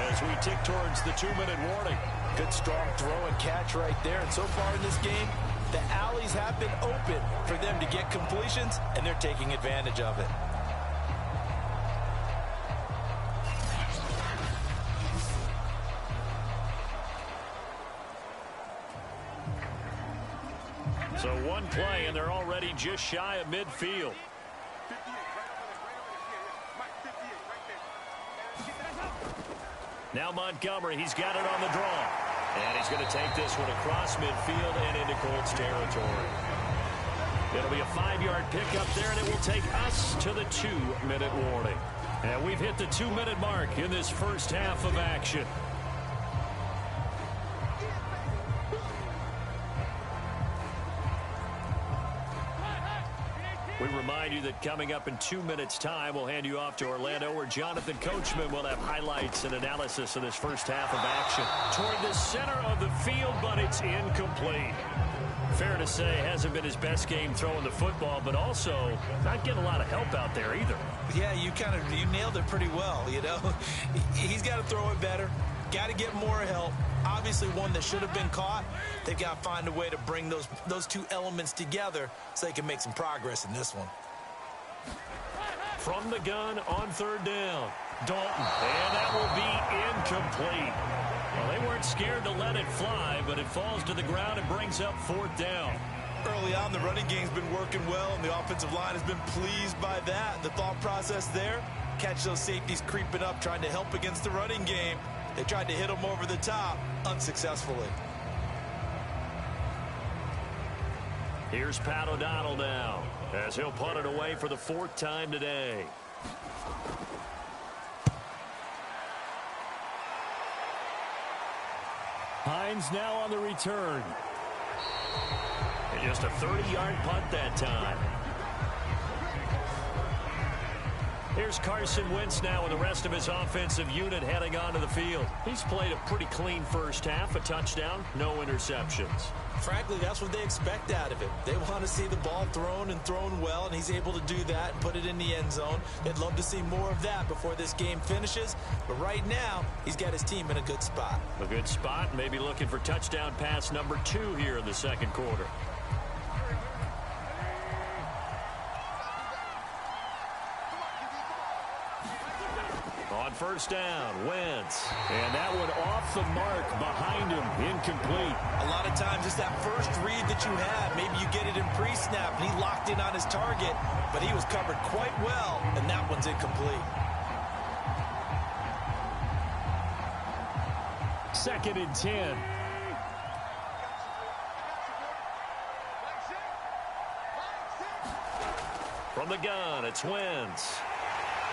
as we tick towards the 2-minute warning. Good strong throw and catch right there. And so far in this game, the alleys have been open for them to get completions, and they're taking advantage of it. So one play, and they're already just shy of midfield. Now Montgomery, he's got it on the draw. And he's going to take this one across midfield and into Colts territory. It'll be a 5-yard pickup there, and it will take us to the 2-minute warning. And we've hit the 2-minute mark in this first half of action. We remind you that coming up in 2 minutes' time, we'll hand you off to Orlando, where Jonathan Coachman will have highlights and analysis of this first half of action. Toward the center of the field, but it's incomplete. Fair to say, hasn't been his best game throwing the football, but also not getting a lot of help out there either. Yeah, you nailed it pretty well, you know. He's got to throw it better. Got to get more help. Obviously one that should have been caught. They've got to find a way to bring those two elements together so they can make some progress in this one. From the gun on 3rd down, Dalton. And that will be incomplete. Well, they weren't scared to let it fly, but it falls to the ground and brings up 4th down. Early on, the running game's been working well, and the offensive line has been pleased by that. The thought process there, catch those safeties creeping up, trying to help against the running game. They tried to hit them over the top, unsuccessfully. Here's Pat O'Donnell now, as he'll punt it away for the 4th time today. Hines now on the return. And just a 30-yard punt that time. Here's Carson Wentz now with the rest of his offensive unit heading onto the field. He's played a pretty clean first half, a touchdown, no interceptions. Frankly, that's what they expect out of him. They want to see the ball thrown and thrown well, and he's able to do that and put it in the end zone. They'd love to see more of that before this game finishes, but right now, he's got his team in a good spot. A good spot, maybe looking for touchdown pass number 2 here in the second quarter. On first down, Wentz. And that one off the mark behind him, incomplete. A lot of times it's that first read that you have. Maybe you get it in pre-snap, and he locked in on his target, but he was covered quite well, and that one's incomplete. 2nd and 10. From the gun, it's Wentz.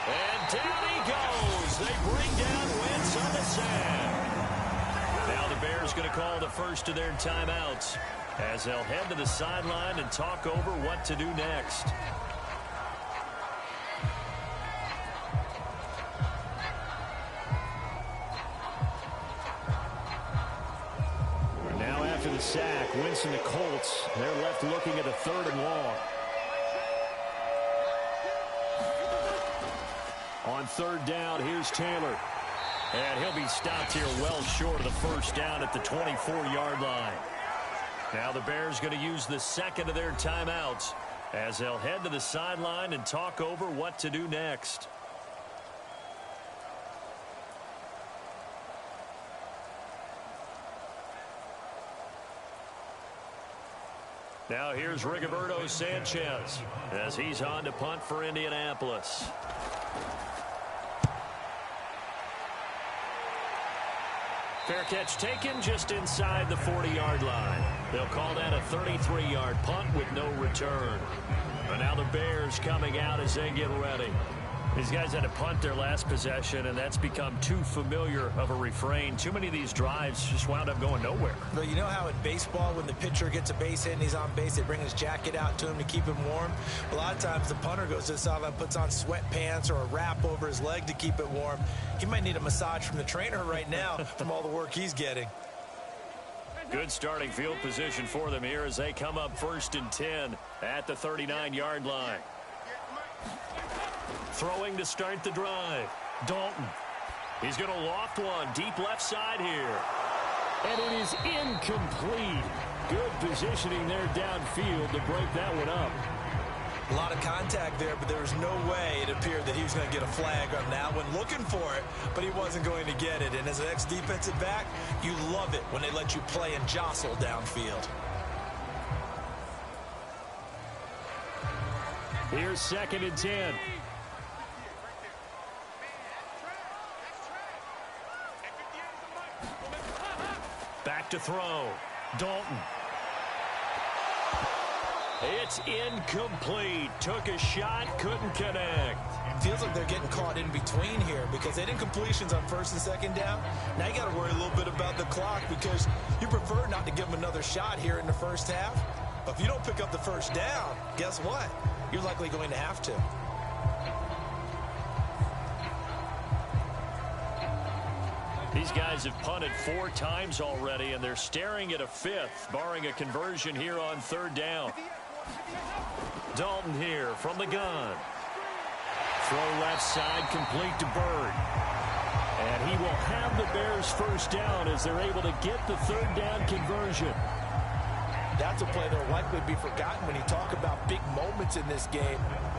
And down he goes. They bring down Wentz on the sack. Now the Bears going to call the first of their timeouts as they'll head to the sideline and talk over what to do next. Now after the sack, Wentz and the Colts, they're left looking at a 3rd and long. On 3rd down, here's Taylor. And he'll be stopped here well short of the first down at the 24-yard line. Now the Bears going to use the 2nd of their timeouts as they'll head to the sideline and talk over what to do next. Now here's Rigoberto Sanchez as he's on to punt for Indianapolis. Fair catch taken just inside the 40-yard line. They'll call that a 33-yard punt with no return. But now the Bears coming out as they get ready. These guys had to punt their last possession, and that's become too familiar of a refrain. Too many of these drives just wound up going nowhere. But you know how in baseball, when the pitcher gets a base hit and he's on base, they bring his jacket out to him to keep him warm? A lot of times the punter goes to the sideline, puts on sweatpants or a wrap over his leg to keep it warm. He might need a massage from the trainer right now from all the work he's getting. Good starting field position for them here as they come up 1st and 10 at the 39-yard line. Throwing to start the drive. Dalton. He's going to loft one deep left side here. And it is incomplete. Good positioning there downfield to break that one up. A lot of contact there, but there was no way it appeared that he was going to get a flag on that one. Looking for it, but he wasn't going to get it. And as an ex-defensive back, you love it when they let you play and jostle downfield. Here's 2nd and 10. Back to throw. Dalton. It's incomplete. Took a shot, couldn't connect. Feels like they're getting caught in between here because they didn't completions on 1st and 2nd down. Now you got to worry a little bit about the clock because you prefer not to give them another shot here in the first half. But if you don't pick up the first down, guess what? You're likely going to have to. These guys have punted 4 times already, and they're staring at a 5th, barring a conversion here on 3rd down. Dalton here from the gun. Throw left side, complete to Bird. And he will have the Bears first down as they're able to get the 3rd down conversion. That's a play that will likely be forgotten when you talk about big moments in this game.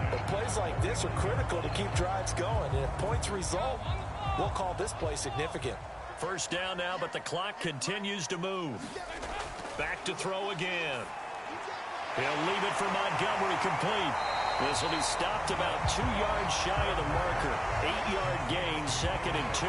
But plays like this are critical to keep drives going. And if points result, we'll call this play significant. First down now, but the clock continues to move. Back to throw again. He'll leave it for Montgomery, complete. This will be stopped about 2 yards shy of the marker. 8-yard gain, 2nd and 2.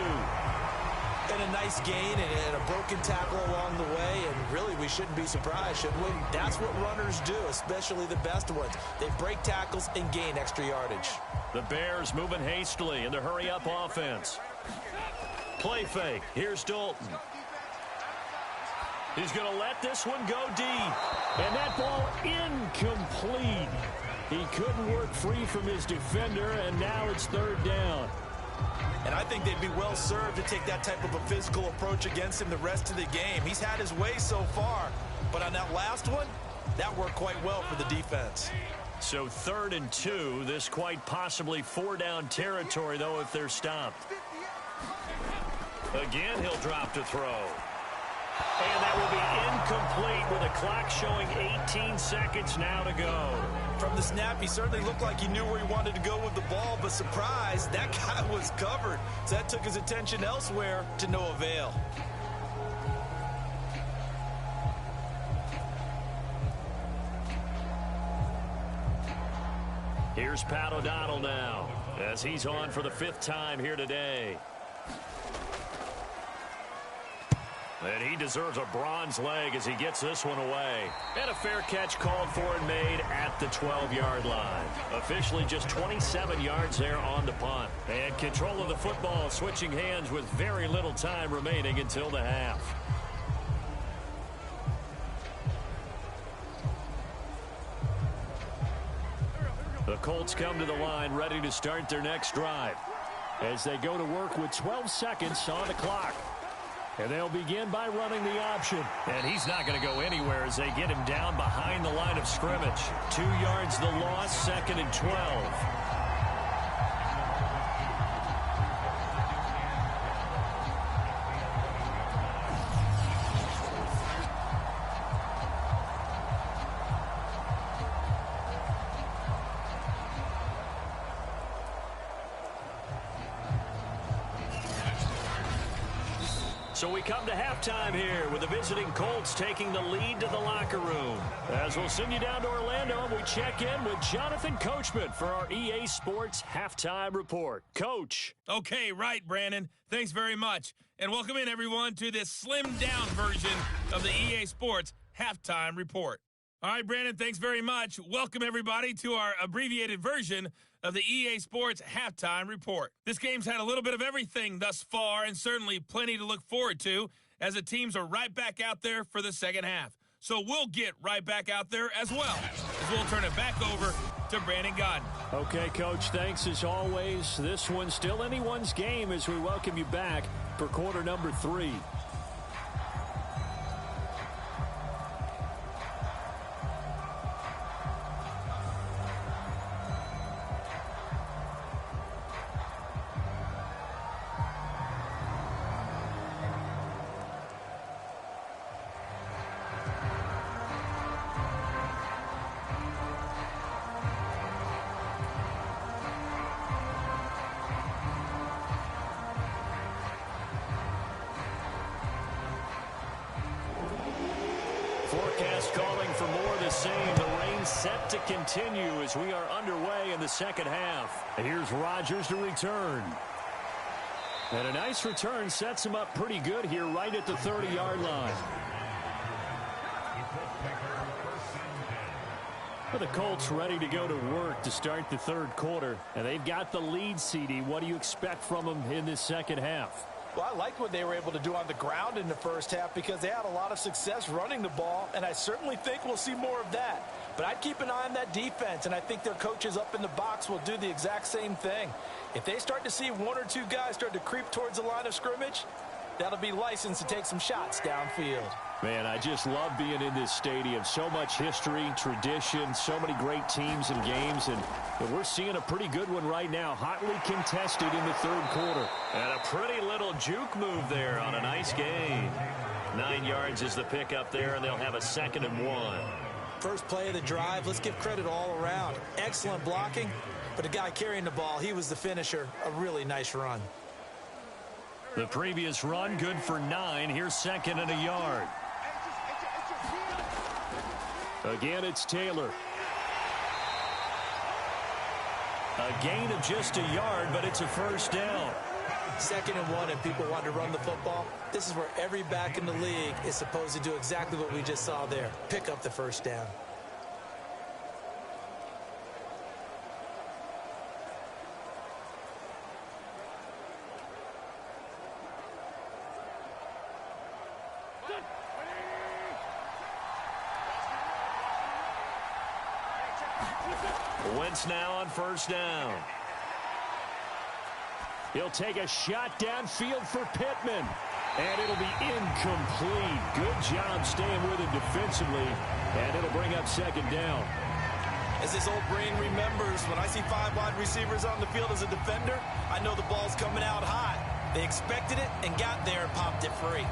And a nice gain and a broken tackle along the way, and really we shouldn't be surprised, should we? That's what runners do, especially the best ones. They break tackles and gain extra yardage. The Bears moving hastily in the hurry-up offense. Play fake. Here's Dalton. He's going to let this one go deep. And that ball incomplete. He couldn't work free from his defender, and now it's 3rd down. And I think they'd be well served to take that type of a physical approach against him the rest of the game. He's had his way so far, but on that last one, that worked quite well for the defense. So 3rd and 2, this quite possibly 4-down territory, though, if they're stopped. Again, he'll drop to throw. And that will be incomplete with a clock showing 18 seconds now to go. From the snap, he certainly looked like he knew where he wanted to go with the ball, but surprise, that guy was covered. So that took his attention elsewhere to no avail. Here's Pat O'Donnell now, as he's on for the 5th time here today. And he deserves a bronze leg as he gets this one away. And a fair catch called for and made at the 12-yard line. Officially just 27 yards there on the punt. And control of the football switching hands with very little time remaining until the half. The Colts come to the line ready to start their next drive as they go to work with 12 seconds on the clock. And they'll begin by running the option. And he's not going to go anywhere as they get him down behind the line of scrimmage. 2 yards the loss, 2nd and 12. So we come to halftime here with the visiting Colts taking the lead to the locker room. As we'll send you down to Orlando, we check in with Jonathan Coachman for our EA Sports Halftime Report. Coach. Okay, right, Brandon. Thanks very much. And welcome in, everyone, to this slimmed-down version of the EA Sports Halftime Report. All right, Brandon, thanks very much. Welcome, everybody, to our abbreviated version of the EA Sports Halftime Report. This game's had a little bit of everything thus far, and certainly plenty to look forward to, as the teams are right back out there for the second half. So we'll get right back out there as well, as we'll turn it back over to Brandon Gaudin. Okay, Coach, thanks as always. This one's still anyone's game as we welcome you back for quarter number 3. Forecast calling for more of the same. The rain set to continue as we are underway in the second half. And here's Rodgers to return. And a nice return sets him up pretty good here right at the 30-yard line. For the Colts ready to go to work to start the third quarter. And they've got the lead, CD. What do you expect from them in this second half? Well, I liked what they were able to do on the ground in the first half because they had a lot of success running the ball, and I certainly think we'll see more of that. But I'd keep an eye on that defense, and I think their coaches up in the box will do the exact same thing. If they start to see 1 or 2 guys start to creep towards the line of scrimmage, that'll be licensed to take some shots downfield. Man, I just love being in this stadium. So much history, tradition, so many great teams and games, and we're seeing a pretty good one right now, hotly contested in the third quarter. And a pretty little juke move there on a nice gain. 9 yards is the pickup there, and they'll have a 2nd and 1. First play of the drive, let's give credit all around. Excellent blocking, but the guy carrying the ball, he was the finisher. A really nice run. The previous run good for 9. Here's 2nd and a yard. Again, it's Taylor. A gain of just a yard, but it's a first down. 2nd and 1, and people want to run the football. This is where every back in the league is supposed to do exactly what we just saw there. Pick up the first down. Wentz now on first down. He'll take a shot downfield for Pittman. And it'll be incomplete. Good job staying with him defensively. And it'll bring up 2nd down. As this old brain remembers, when I see 5 wide receivers on the field as a defender, I know the ball's coming out hot. They expected it and got there and popped it free.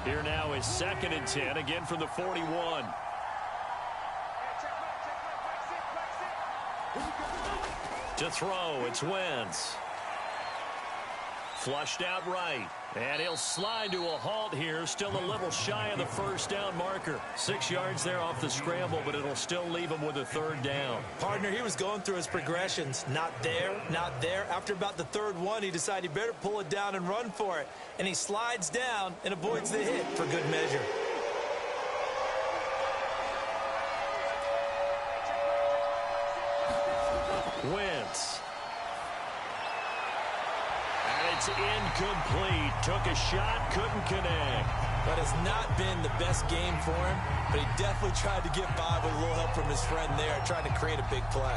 Here now is 2nd and 10, again from the 41. To throw, it's Wentz. Flushed out right. And he'll slide to a halt here. Still a little shy of the first down marker. 6 yards there off the scramble, but it'll still leave him with a 3rd down. Partner, he was going through his progressions. Not there, not there. After about the 3rd one, he decided he better pull it down and run for it. And he slides down and avoids the hit for good measure. Wentz. And it's incomplete. Took a shot, couldn't connect. That has not been the best game for him, but he definitely tried to get by with a little help from his friend there, trying to create a big play.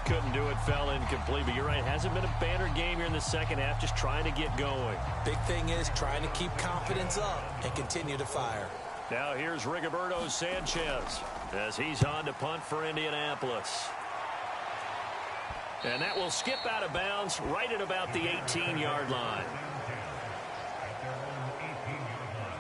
Couldn't do it, fell incomplete. But you're right, hasn't been a banner game here in the second half, just trying to get going. Big thing is trying to keep confidence up and continue to fire. Now here's Rigoberto Sanchez as he's on to punt for Indianapolis. And that will skip out of bounds right at about the 18-yard line.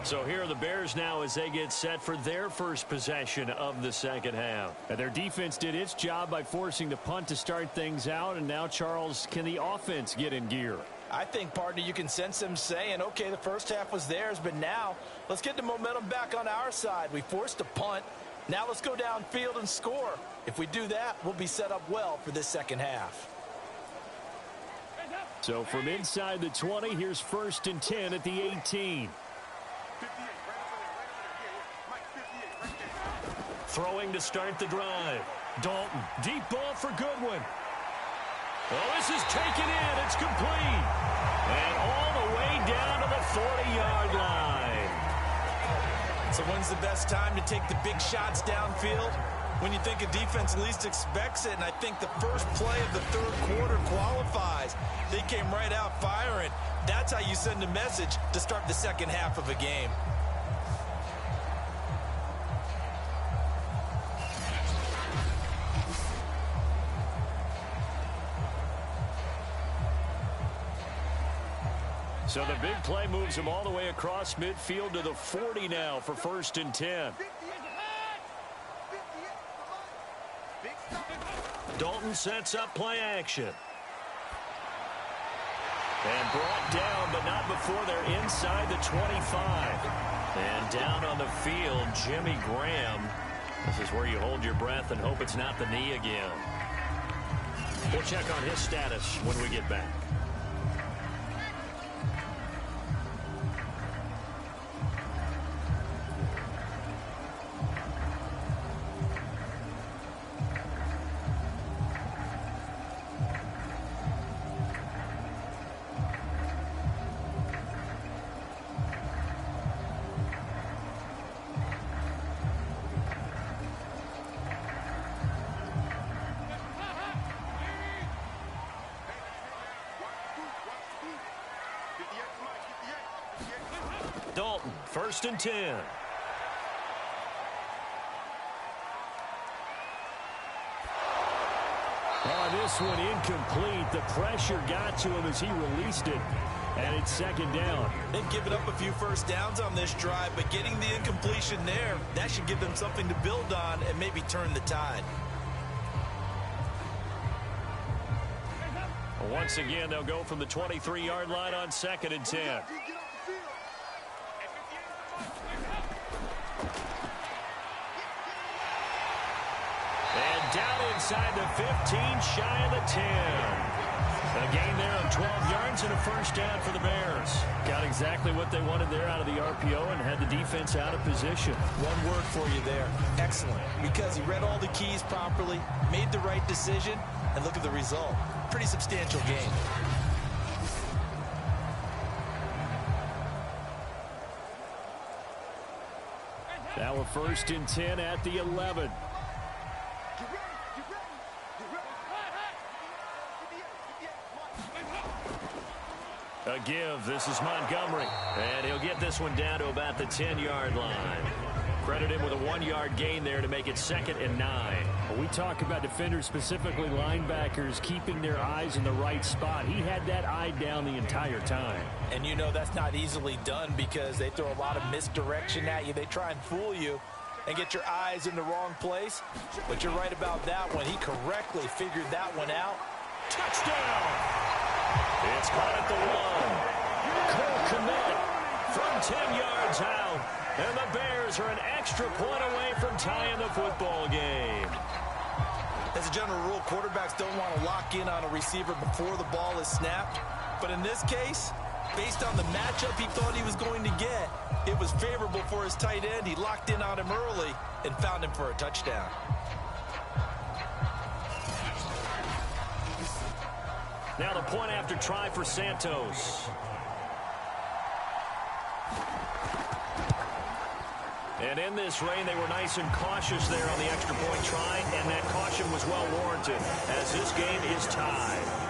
So here are the Bears now as they get set for their first possession of the second half. And their defense did its job by forcing the punt to start things out. And now, Charles, can the offense get in gear? I think, partner, you can sense them saying, okay, the first half was theirs, but now let's get the momentum back on our side. We forced a punt. Now let's go downfield and score. If we do that, we'll be set up well for this second half. So from inside the 20, here's 1st and 10 at the 18. Throwing to start the drive. Dalton, deep ball for Goodwin. Oh, this is taken in. It's complete. And all the way down to the 40-yard line. So when's the best time to take the big shots downfield? When you think a defense least expects it, and I think the first play of the 3rd quarter qualifies. They came right out firing. That's how you send a message to start the second half of a game. So the big play moves him all the way across midfield to the 40 now for 1st and 10. Dalton sets up play action. And brought down, but not before they're inside the 25. And down on the field, Jimmy Graham. This is where you hold your breath and hope it's not the knee again. We'll check on his status when we get back. Dalton, 1st and 10. This one incomplete. The pressure got to him as he released it. And it's 2nd down. They've given up a few first downs on this drive, but getting the incompletion there, that should give them something to build on and maybe turn the tide. Once again, they'll go from the 23-yard line on 2nd and 10. inside the 15, shy of the 10. A gain there of 12 yards and a first down for the Bears. Got exactly what they wanted there out of the RPO and had the defense out of position. One word for you there. Excellent. Because he read all the keys properly, made the right decision, and look at the result. Pretty substantial game. Now a 1st and 10 at the 11. A give. This is Montgomery. And he'll get this one down to about the 10-yard line. Credit him with a 1-yard gain there to make it 2nd and 9. We talk about defenders, specifically linebackers, keeping their eyes in the right spot. He had that eye down the entire time. And you know that's not easily done because they throw a lot of misdirection at you. They try and fool you and get your eyes in the wrong place. But you're right about that one. He correctly figured that one out. Touchdown! It's caught at the 1. Cole Kmet from 10 yards out. And the Bears are an extra point away from tying the football game. As a general rule, quarterbacks don't want to lock in on a receiver before the ball is snapped. But in this case, based on the matchup he thought he was going to get, it was favorable for his tight end. He locked in on him early and found him for a touchdown. Now the point after try for Santos. And in this rain, they were nice and cautious there on the extra point try, and that caution was well warranted as this game is tied.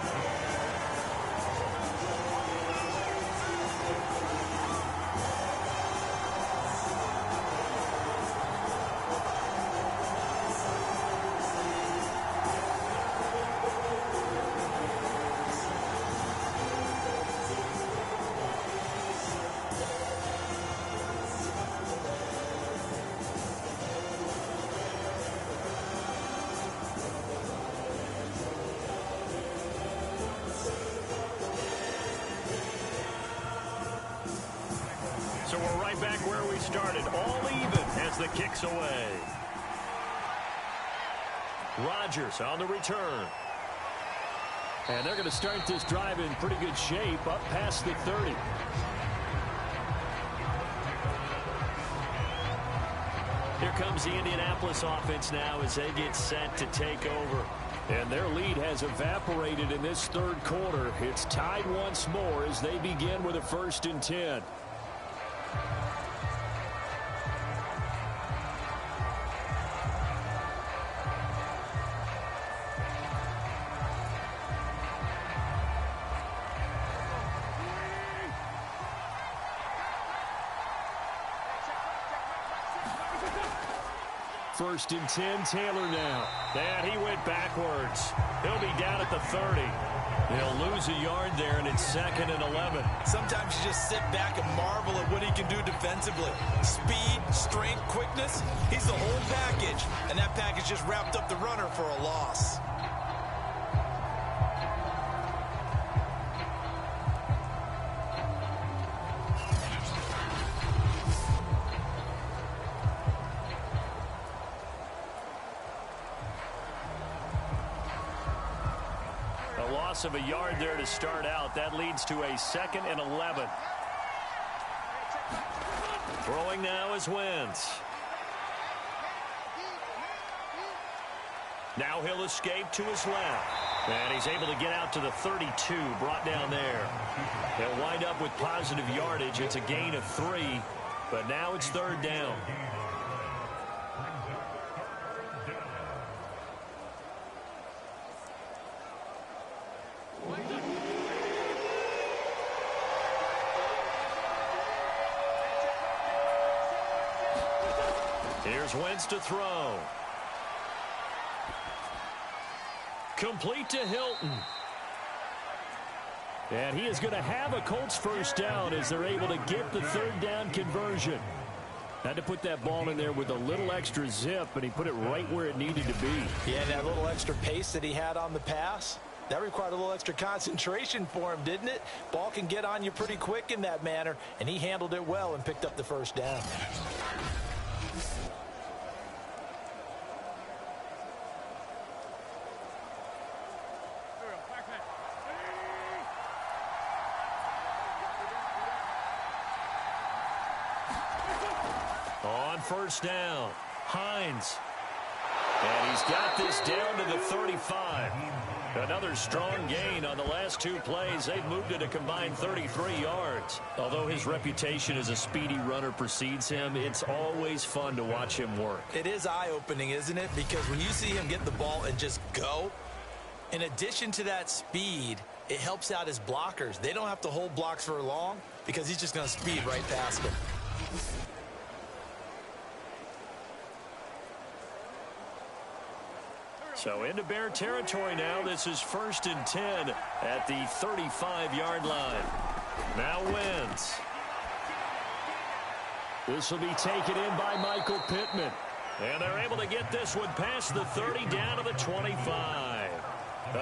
So we're right back where we started, all even as the kick's away. Rodgers on the return. And they're going to start this drive in pretty good shape up past the 30. Here comes the Indianapolis offense now as they get set to take over. And their lead has evaporated in this 3rd quarter. It's tied once more as they begin with a 1st and 10. First and 10, Taylor now. And he went backwards. He'll be down at the 30. They'll lose a yard there, and it's 2nd and 11. Sometimes you just sit back and marvel at what he can do defensively. Speed, strength, quickness. He's the whole package, and that package just wrapped up the runner for a loss. Loss of a yard there to start out. That leads to a 2nd and 11. Throwing now is Wentz. Now he'll escape to his left. And he's able to get out to the 32, brought down there. He'll wind up with positive yardage. It's a gain of 3, but now it's 3rd down. Here's Wentz to throw. Complete to Hilton. And he is going to have a Colts 1st down as they're able to get the 3rd down conversion. Had to put that ball in there with a little extra zip, and he put it right where it needed to be. Yeah, that little extra pace that he had on the pass, that required a little extra concentration for him, didn't it? Ball can get on you pretty quick in that manner, and he handled it well and picked up the 1st down. On first down, Hines. And he's got this down to the 35. Another strong gain on the last two plays. They've moved it a combined 33 yards. Although his reputation as a speedy runner precedes him, it's always fun to watch him work. It is eye-opening, isn't it? Because when you see him get the ball and just go, in addition to that speed, it helps out his blockers. They don't have to hold blocks for long because he's just going to speed right past them. So into Bear territory now. This is 1st and 10 at the 35-yard line. Now Wentz. This will be taken in by Michael Pittman. And they're able to get this one past the 30 down to the 25.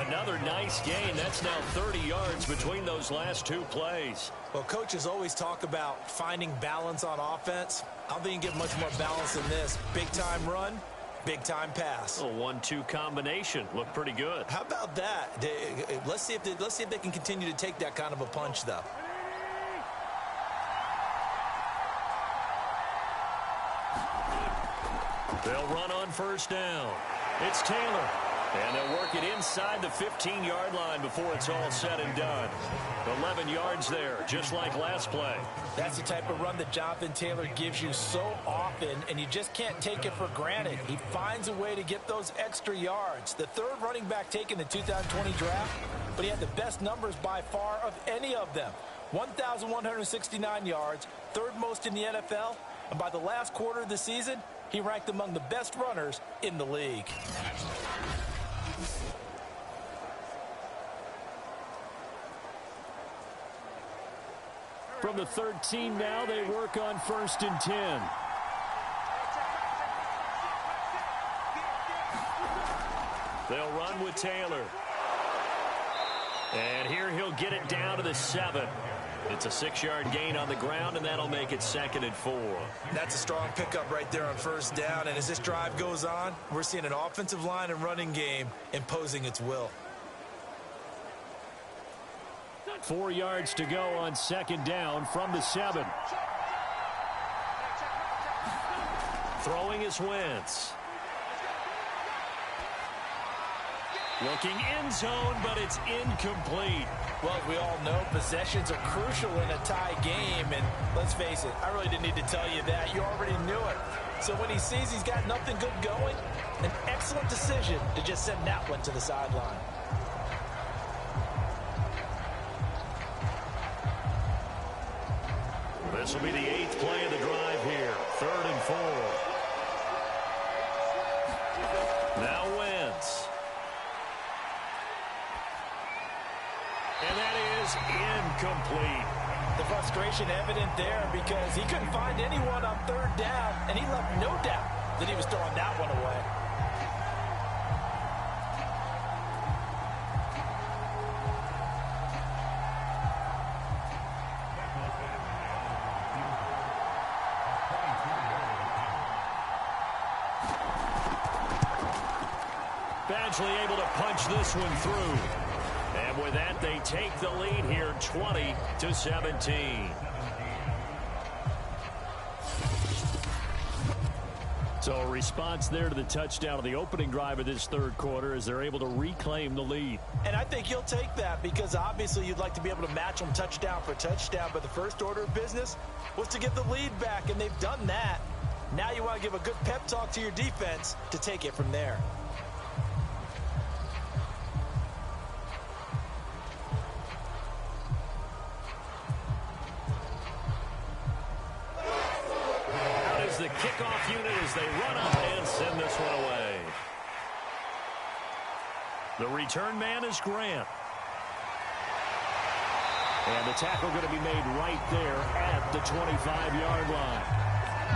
Another nice gain. That's now 30 yards between those last two plays. Well, coaches always talk about finding balance on offense. I don't think you can get much more balance than this. Big-time run. Big-time pass. A 1-2 combination. Looked pretty good. How about that? Let's see if they can continue to take that kind of a punch, though. They'll run on first down. It's Taylor. And they'll work it inside the 15-yard line before it's all said and done. 11 yards there, just like last play. That's the type of run that Jonathan Taylor gives you so often, and you just can't take it for granted. He finds a way to get those extra yards. The third running back taken in the 2020 draft, but he had the best numbers by far of any of them. 1,169 yards, third most in the NFL, and by the last quarter of the season, he ranked among the best runners in the league. From the 13 now, they work on 1st and 10. They'll run with Taylor. And here he'll get it down to the 7. It's a 6-yard gain on the ground, and that'll make it 2nd and 4. That's a strong pickup right there on first down. And as this drive goes on, we're seeing an offensive line and running game imposing its will. 4 yards to go on 2nd down from the 7. Throwing is Wentz. Looking end zone, but it's incomplete. Well, we all know possessions are crucial in a tie game, and let's face it, I really didn't need to tell you that. You already knew it. So when he sees he's got nothing good going, an excellent decision to just send that one to the sideline. This will be the 8th play of the drive here. 3rd and 4. Now Wentz. And that is incomplete. The frustration evident there because he couldn't find anyone on 3rd down, and he left no doubt that he was throwing that one away. Badgley able to punch this one through. And with that, they take the lead here 20-17. So a response there to the touchdown of the opening drive of this 3rd quarter as they're able to reclaim the lead. And I think you'll take that because obviously you'd like to be able to match them touchdown for touchdown, but the first order of business was to get the lead back, and they've done that. Now you want to give a good pep talk to your defense to take it from there. The kickoff unit as they run up and send this one away. The return man is Grant. And the tackle going to be made right there at the 25-yard line.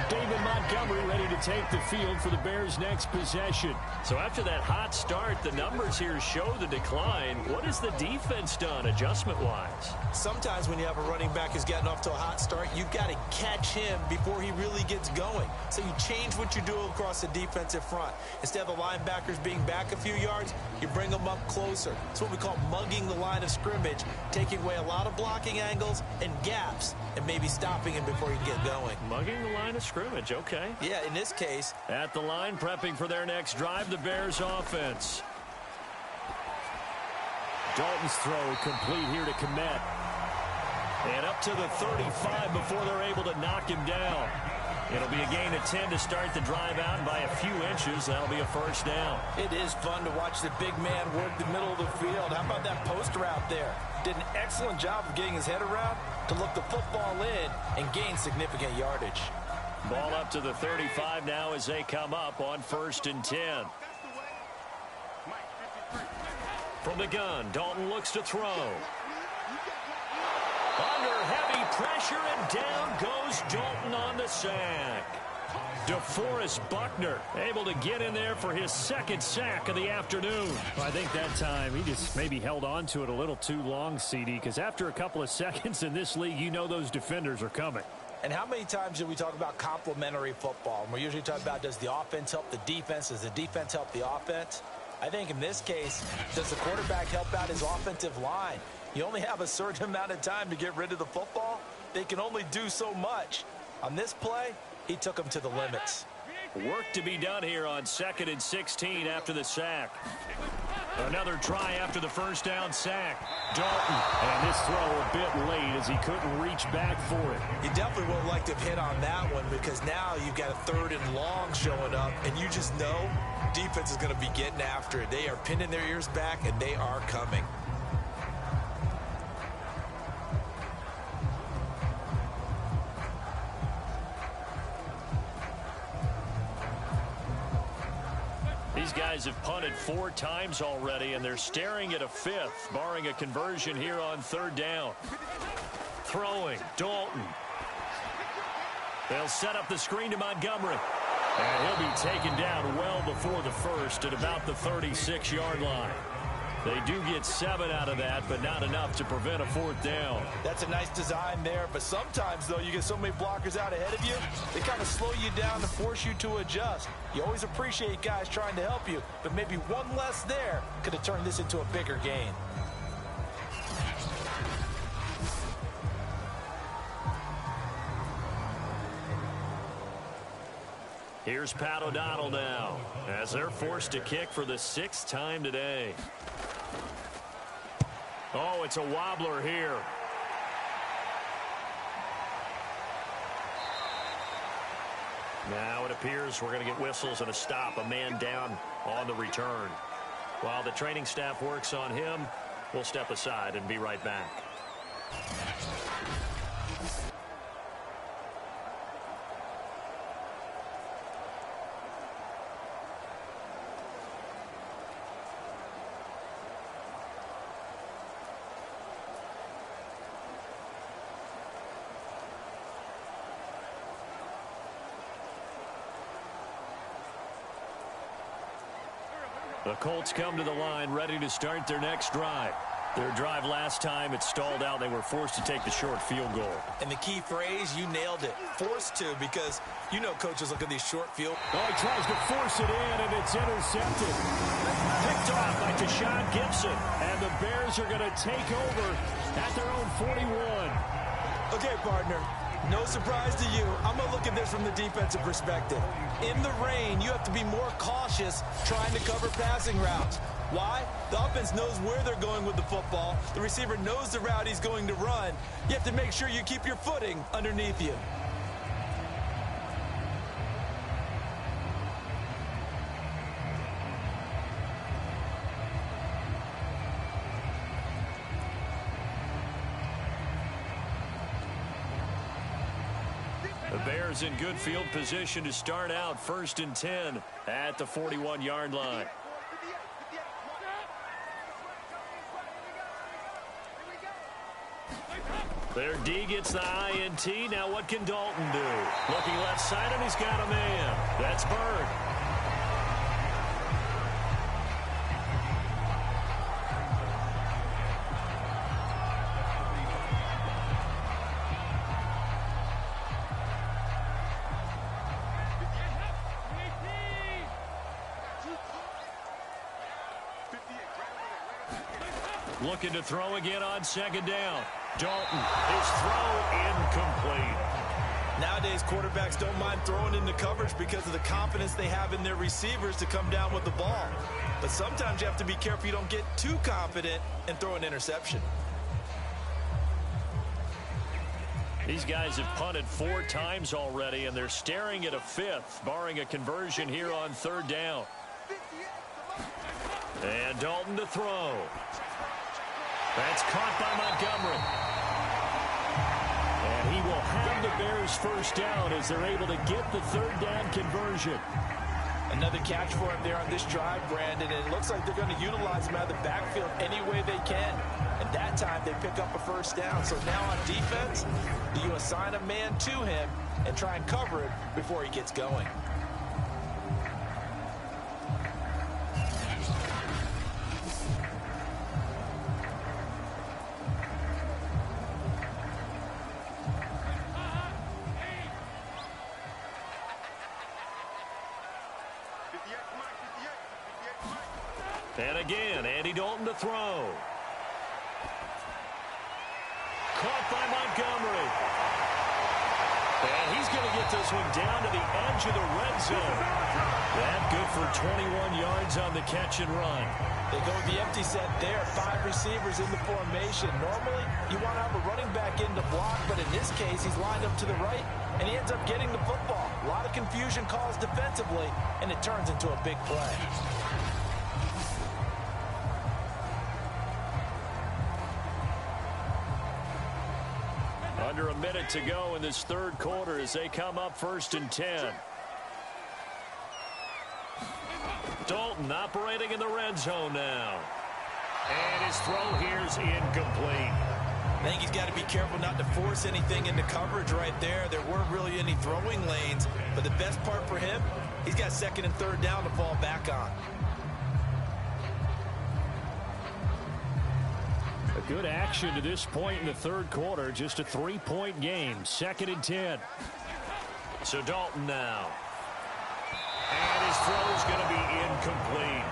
David Montgomery ready to take the field for the Bears' next possession. So after that hot start, the numbers here show the decline. What has the defense done adjustment-wise? Sometimes when you have a running back who's gotten off to a hot start, you've got to catch him before he really gets going. So you change what you do across the defensive front. Instead of the linebackers being back a few yards, you bring them up closer. It's what we call mugging the line of scrimmage, taking away a lot of blocking angles and gaps and maybe stopping him before he get going. Mugging the line of of scrimmage. Okay. Yeah, in this case. At the line, prepping for their next drive, the Bears offense. Dalton's throw complete here to Kmet. And up to the 35 before they're able to knock him down. It'll be a gain of 10 to start the drive out, and by a few inches, that'll be a first down. It is fun to watch the big man work the middle of the field. How about that post route there? Did an excellent job of getting his head around to look the football in and gain significant yardage. Ball up to the 35 now as they come up on 1st and 10. From the gun, Dalton looks to throw. Under heavy pressure, and down goes Dalton on the sack. DeForest Buckner able to get in there for his second sack of the afternoon. Well, I think that time he just maybe held on to it a little too long, CD, because after a couple of seconds in this league, you know those defenders are coming. And how many times do we talk about complementary football? And we're usually talking about, does the offense help the defense? Does the defense help the offense? I think in this case, does the quarterback help out his offensive line? You only have a certain amount of time to get rid of the football. They can only do so much. On this play, he took them to the limits. Work to be done here on 2nd and 16 after the sack. Another try after the first down sack. Dalton. And this throw a bit late as he couldn't reach back for it. You definitely would have liked to have hit on that one, because now you've got a 3rd and long showing up, and you just know defense is going to be getting after it. They are pinning their ears back, and they are coming. These guys have punted 4 times already, and they're staring at a 5th, barring a conversion here on 3rd down. Throwing, Dalton. They'll set up the screen to Montgomery. And he'll be taken down well before the first at about the 36-yard line. They do get 7 out of that, but not enough to prevent a 4th down. That's a nice design there, but sometimes, though, you get so many blockers out ahead of you, they kind of slow you down to force you to adjust. You always appreciate guys trying to help you, but maybe one less there could have turned this into a bigger gain. Here's Pat O'Donnell now, as they're forced to kick for the 6th time today. Oh, it's a wobbler here. Now it appears we're going to get whistles and a stop, a man down on the return. While the training staff works on him, we'll step aside and be right back. The Colts come to the line ready to start their next drive. Their drive last time, it stalled out. They were forced to take the short field goal. And the key phrase, you nailed it. Forced to, because you know coaches look at these short field. Oh, he tries to force it in, and it's intercepted. Picked off by Tashawn Gibson. And the Bears are going to take over at their own 41. Okay, partner. No surprise to you. I'm going to look at this from the defensive perspective. In the rain, you have to be more cautious trying to cover passing routes. Why? The offense knows where they're going with the football. The receiver knows the route he's going to run. You have to make sure you keep your footing underneath you. The Bears in good field position to start out 1st and 10 at the 41-yard line. Their D gets the INT. Now what can Dalton do? Looking left side, and he's got a man. That's Bird. Looking to throw again on 2nd down. Dalton, his throw incomplete. Nowadays, quarterbacks don't mind throwing into coverage because of the confidence they have in their receivers to come down with the ball. But sometimes you have to be careful you don't get too confident and throw an interception. These guys have punted 4 times already, and they're staring at a 5th, barring a conversion here on 3rd down. And Dalton to throw. That's caught by Montgomery. And he will have the Bears first down as they're able to get the 3rd down conversion. Another catch for him there on this drive, Brandon, and it looks like they're going to utilize him out of the backfield any way they can. And that time they pick up a first down. So now on defense, you assign a man to him and try and cover it before he gets going. And again, Andy Dalton to throw. Caught by Montgomery. And he's going to get this one down to the edge of the red zone. That good for 21 yards on the catch and run. They go with the empty set there. 5 receivers in the formation. Normally, you want to have a running back in to block, but in this case, he's lined up to the right, and he ends up getting the football. A lot of confusion calls defensively, and it turns into a big play. Under a minute to go in this 3rd quarter as they come up 1st and 10. Dalton operating in the red zone now. And his throw here's incomplete. I think he's got to be careful not to force anything into coverage right there. There weren't really any throwing lanes, but the best part for him, he's got 2nd and 3rd down to fall back on. A good action to this point in the 3rd quarter. Just a 3-point game. 2nd and 10. So Dalton now. And his throw is going to be incomplete.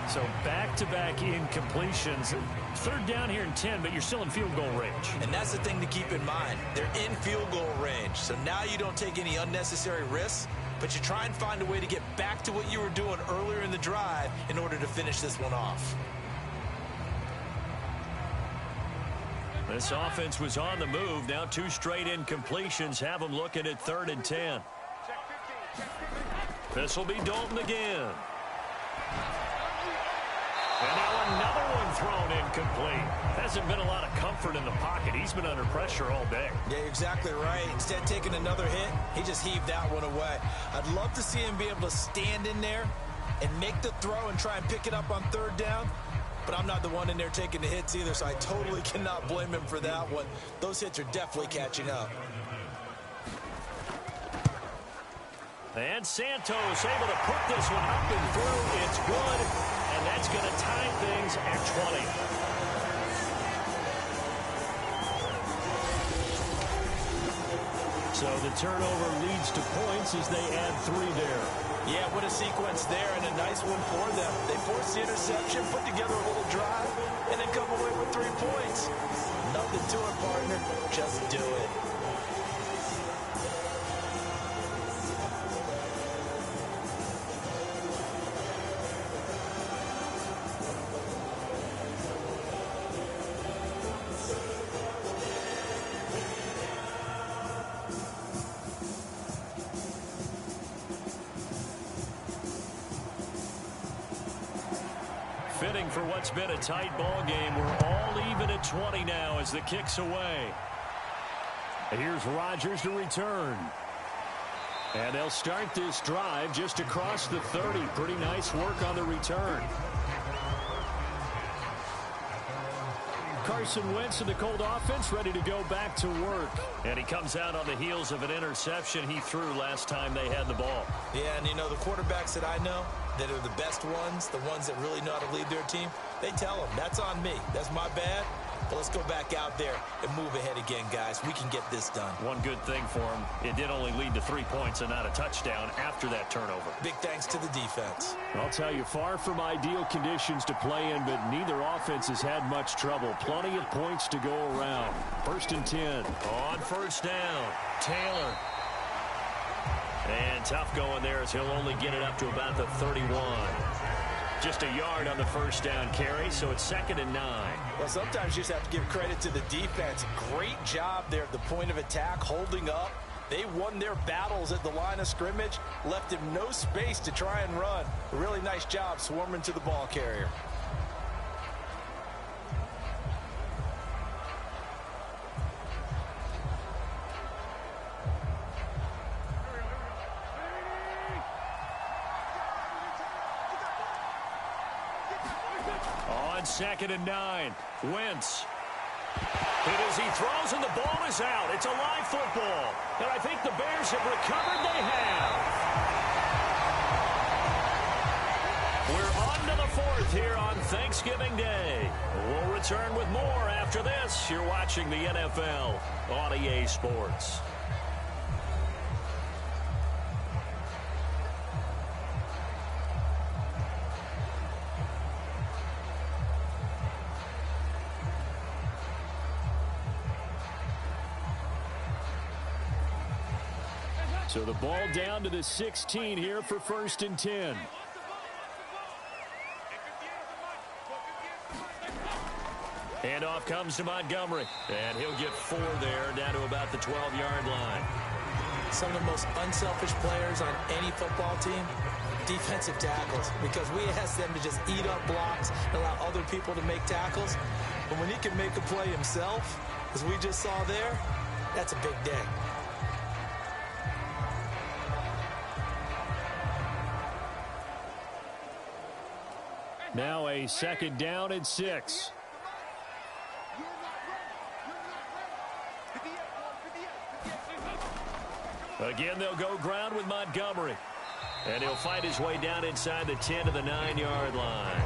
So back-to-back incompletions. 3rd down here in 10, but you're still in field goal range. And that's the thing to keep in mind. They're in field goal range. So now you don't take any unnecessary risks, but you try and find a way to get back to what you were doing earlier in the drive in order to finish this one off. This offense was on the move. Now 2 straight incompletions have them looking at 3rd and 10. This will be Dalton again. And now another one thrown incomplete. Hasn't been a lot of comfort in the pocket. He's been under pressure all day. Yeah, you're exactly right. Instead of taking another hit, he just heaved that one away. I'd love to see him be able to stand in there and make the throw and try and pick it up on 3rd down. But I'm not the one in there taking the hits either, so I totally cannot blame him for that one. Those hits are definitely catching up. And Santos able to put this one up and through. It's good, and that's going to tie things at 20. So the turnover leads to points as they add 3 there. Yeah, what a sequence there, and a nice one for them. They forced the interception, put together a little drive, and then come away with 3 points. Nothing to it, partner. Just do it. Fitting for what's been a tight ball game. We're all even at 20 now as the kick's away. And here's Rodgers to return. And they'll start this drive just across the 30. Pretty nice work on the return. Carson Wentz and the Colt offense ready to go back to work. And he comes out on the heels of an interception he threw last time they had the ball. Yeah, and you know, the quarterbacks that I know that are the best ones, the ones that really know how to lead their team, they tell them, that's on me. That's my bad. But let's go back out there and move ahead again, guys. We can get this done. One good thing for him, it did only lead to 3 points and not a touchdown after that turnover. Big thanks to the defense. I'll tell you, far from ideal conditions to play in, but neither offense has had much trouble. Plenty of points to go around. 1st and 10. On 1st down, Taylor. And tough going there as he'll only get it up to about the 31. Just a yard on the 1st down carry, so it's 2nd and 9. Well, sometimes you just have to give credit to the defense. Great job there at the point of attack, holding up. They won their battles at the line of scrimmage, left him no space to try and run. A really nice job swarming to the ball carrier. On 2nd and 9, Wentz. Hit as he throws, and the ball is out. It's a live football. And I think the Bears have recovered. They have. We're on to the 4th here on Thanksgiving Day. We'll return with more after this. You're watching the NFL on EA Sports. So the ball down to the 16 here for 1st and 10. Handoff comes to Montgomery, and he'll get 4 there, down to about the 12-yard line. Some of the most unselfish players on any football team, defensive tackles, because we ask them to just eat up blocks and allow other people to make tackles. But when he can make a play himself, as we just saw there, that's a big day. Now a 2nd down and 6. Again, they'll go ground with Montgomery. And he'll fight his way down inside the 10 to the 9-yard line.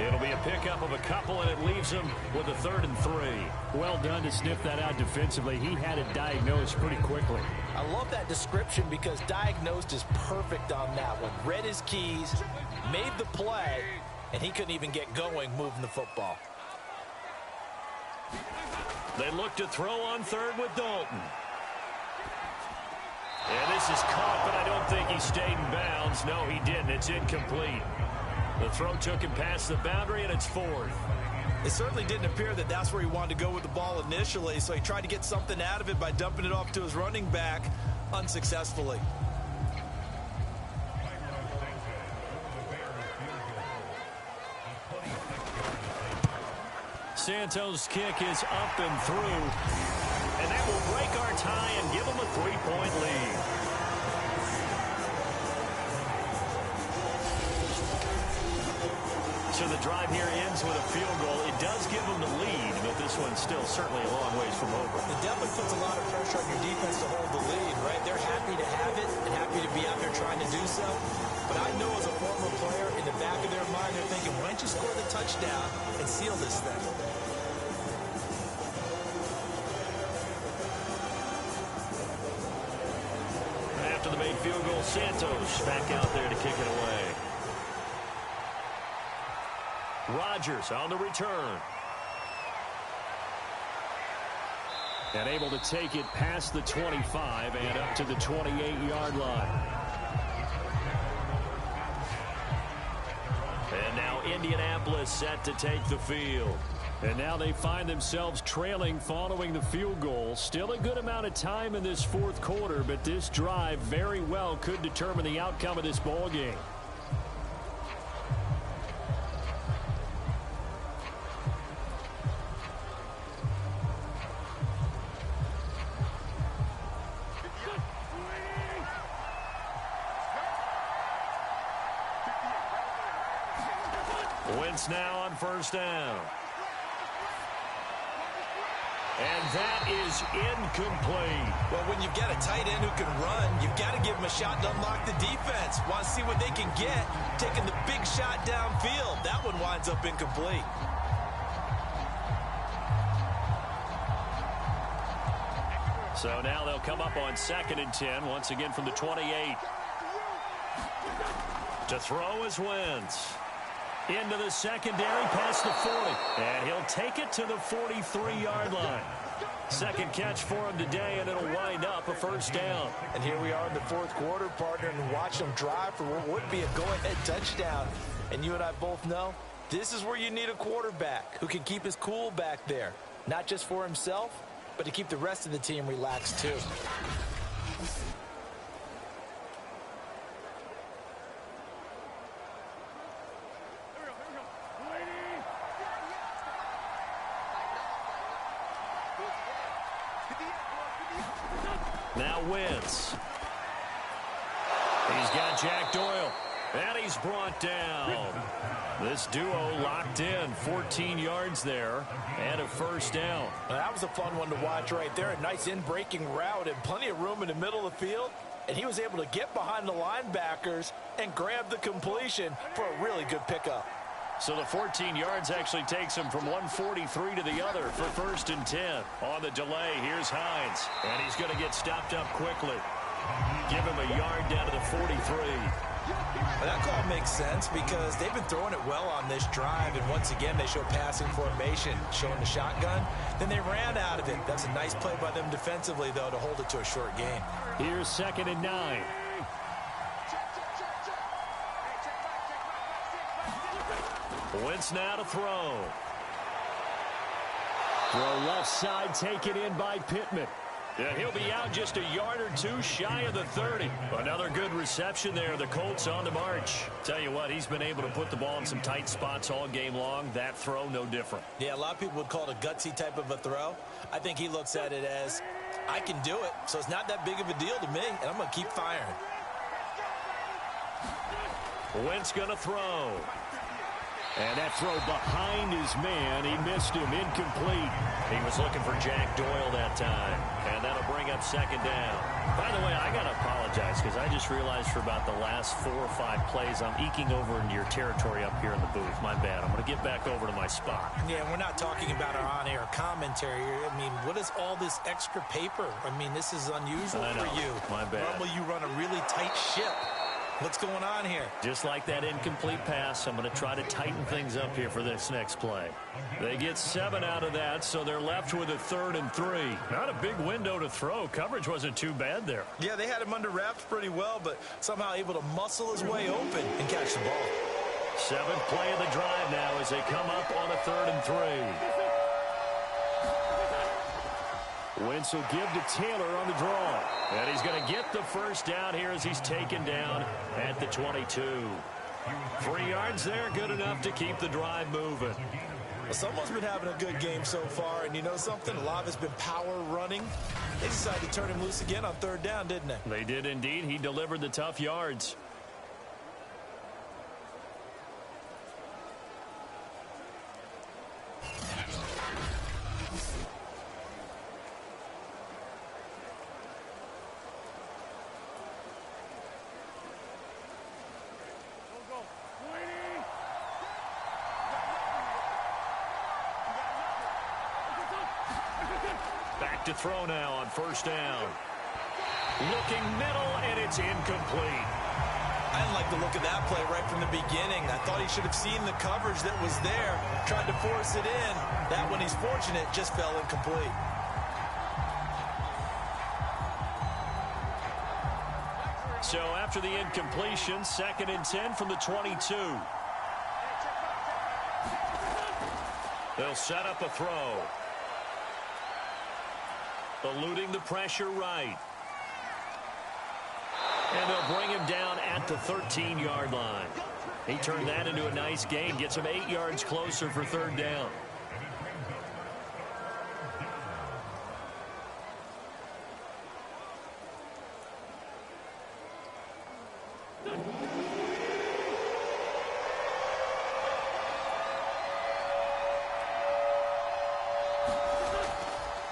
It'll be a pickup of a couple, and it leaves him with a 3rd and 3. Well done to sniff that out defensively. He had it diagnosed pretty quickly. I love that description because diagnosed is perfect on that one. Read his keys, made the play, and he couldn't even get going moving the football. They look to throw on 3rd with Dalton. And this is caught, but I don't think he stayed in bounds. No, he didn't. It's incomplete. The throw took him past the boundary, and it's 4th. It certainly didn't appear that that's where he wanted to go with the ball initially, so he tried to get something out of it by dumping it off to his running back unsuccessfully. Santos' kick is up and through. And that will break our tie and give them a 3-point lead. So the drive here ends with a field goal. It does give them the lead, but this one's still certainly a long ways from over. It definitely puts a lot of pressure on your defense to hold the lead, right? They're happy to have it and happy to be out there trying to do so. But I know as a former player, in the back of their mind, they're thinking, why don't you score the touchdown and seal this thing? After the made field goal, Santos back out there to kick it away. Rodgers on the return. And able to take it past the 25 and up to the 28-yard line. And now Indianapolis set to take the field. And now they find themselves trailing following the field goal. Still a good amount of time in this 4th quarter, but this drive very well could determine the outcome of this ball game. Wentz now on 1st down. And that is incomplete. Well, when you've got a tight end who can run, you've got to give him a shot to unlock the defense. Want to see what they can get, taking the big shot downfield. That one winds up incomplete. So now they'll come up on 2nd and 10, once again from the 28. To throw is Wentz. Into the secondary, past the 40. And he'll take it to the 43-yard line. Second catch for him today, and it'll wind up a first down. And here we are in the fourth quarter, partner, and watch them drive for what would be a go-ahead touchdown. And you and I both know this is where you need a quarterback who can keep his cool back there. Not just for himself, but to keep the rest of the team relaxed too. Now Wentz. He's got Jack Doyle. And he's brought down. This duo locked in. 14 yards there and a first down. Now, that was a fun one to watch right there. A nice in-breaking route and plenty of room in the middle of the field. And he was able to get behind the linebackers and grab the completion for a really good pickup. So the 14 yards actually takes him from 143 to the other for 1st and 10. On the delay, here's Hines. And he's going to get stopped up quickly. Give him a yard down to the 43. Well, that call makes sense because they've been throwing it well on this drive. And once again, they show passing formation, showing the shotgun. Then they ran out of it. That's a nice play by them defensively, though, to hold it to a short gain. Here's 2nd and 9. Wentz now to throw. Throw left side taken in by Pittman. And he'll be out just a yard or two shy of the 30. Another good reception there. The Colts on the march. Tell you what, he's been able to put the ball in some tight spots all game long. That throw, no different. Yeah, a lot of people would call it a gutsy type of a throw. I think he looks at it as, I can do it, so it's not that big of a deal to me, and I'm going to keep firing. Wentz going to throw. And that throw behind his man. He missed him. Incomplete. He was looking for Jack Doyle that time. And that'll bring up 2nd down. By the way, I got to apologize because I just realized for about the last 4 or 5 plays, I'm eking over into your territory up here in the booth. My bad. I'm going to get back over to my spot. Yeah, we're not talking about our on-air commentary here. I mean, what is all this extra paper? I mean, this is unusual for you. My bad. Normally you run a really tight ship. What's going on here? Just like that incomplete pass, I'm going to try to tighten things up here for this next play. They get 7 out of that, so they're left with a 3rd and 3. Not a big window to throw. Coverage wasn't too bad there. Yeah, they had him under wraps pretty well, but somehow able to muscle his way open and catch the ball. 7th play of the drive now as they come up on a 3rd and 3. Wentz will give to Taylor on the draw. And he's going to get the first down here as he's taken down at the 22. 3 yards there, good enough to keep the drive moving. Well, someone's been having a good game so far, and you know something? A lot of it's been power running. They decided to turn him loose again on 3rd down, didn't they? They did indeed. He delivered the tough yards. To throw now on 1st down. Looking middle, and it's incomplete. I didn't like the look of that play right from the beginning. I thought he should have seen the coverage that was there, tried to force it in. That one, he's fortunate, just fell incomplete. So after the incompletion, 2nd and 10 from the 22. They'll set up a throw. Eluding the pressure right. And they'll bring him down at the 13-yard line. He turned that into a nice gain. Gets him 8 yards closer for 3rd down.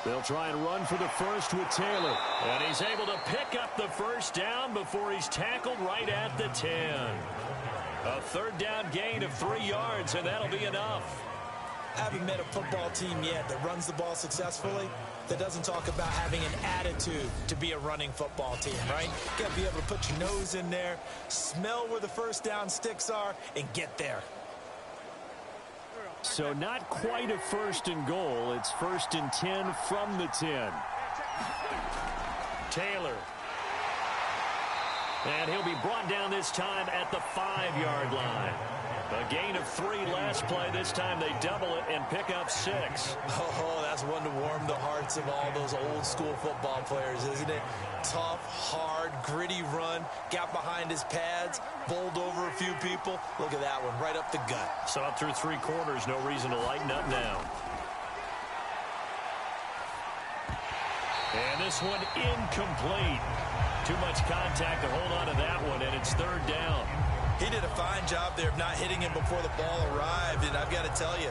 They'll try and run for the first with Taylor. And he's able to pick up the first down before he's tackled right at the 10. A 3rd down gain of 3 yards, and that'll be enough. I haven't met a football team yet that runs the ball successfully that doesn't talk about having an attitude to be a running football team, right? You got to be able to put your nose in there, smell where the first down sticks are, and get there. So not quite a first and goal. It's 1st and 10 from the 10. Taylor. And he'll be brought down this time at the 5-yard line. A gain of 3 last play. This time they double it and pick up 6. Oh, that's one to warm the hearts of all those old school football players, isn't it? Tough, hard, gritty run. Got behind his pads, bowled over a few people. Look at that one, right up the gut. Saw it through 3 quarters. No reason to lighten up now. And this one incomplete. Too much contact to hold on to that one, and it's 3rd down. He did a fine job there of not hitting him before the ball arrived, and I've got to tell you,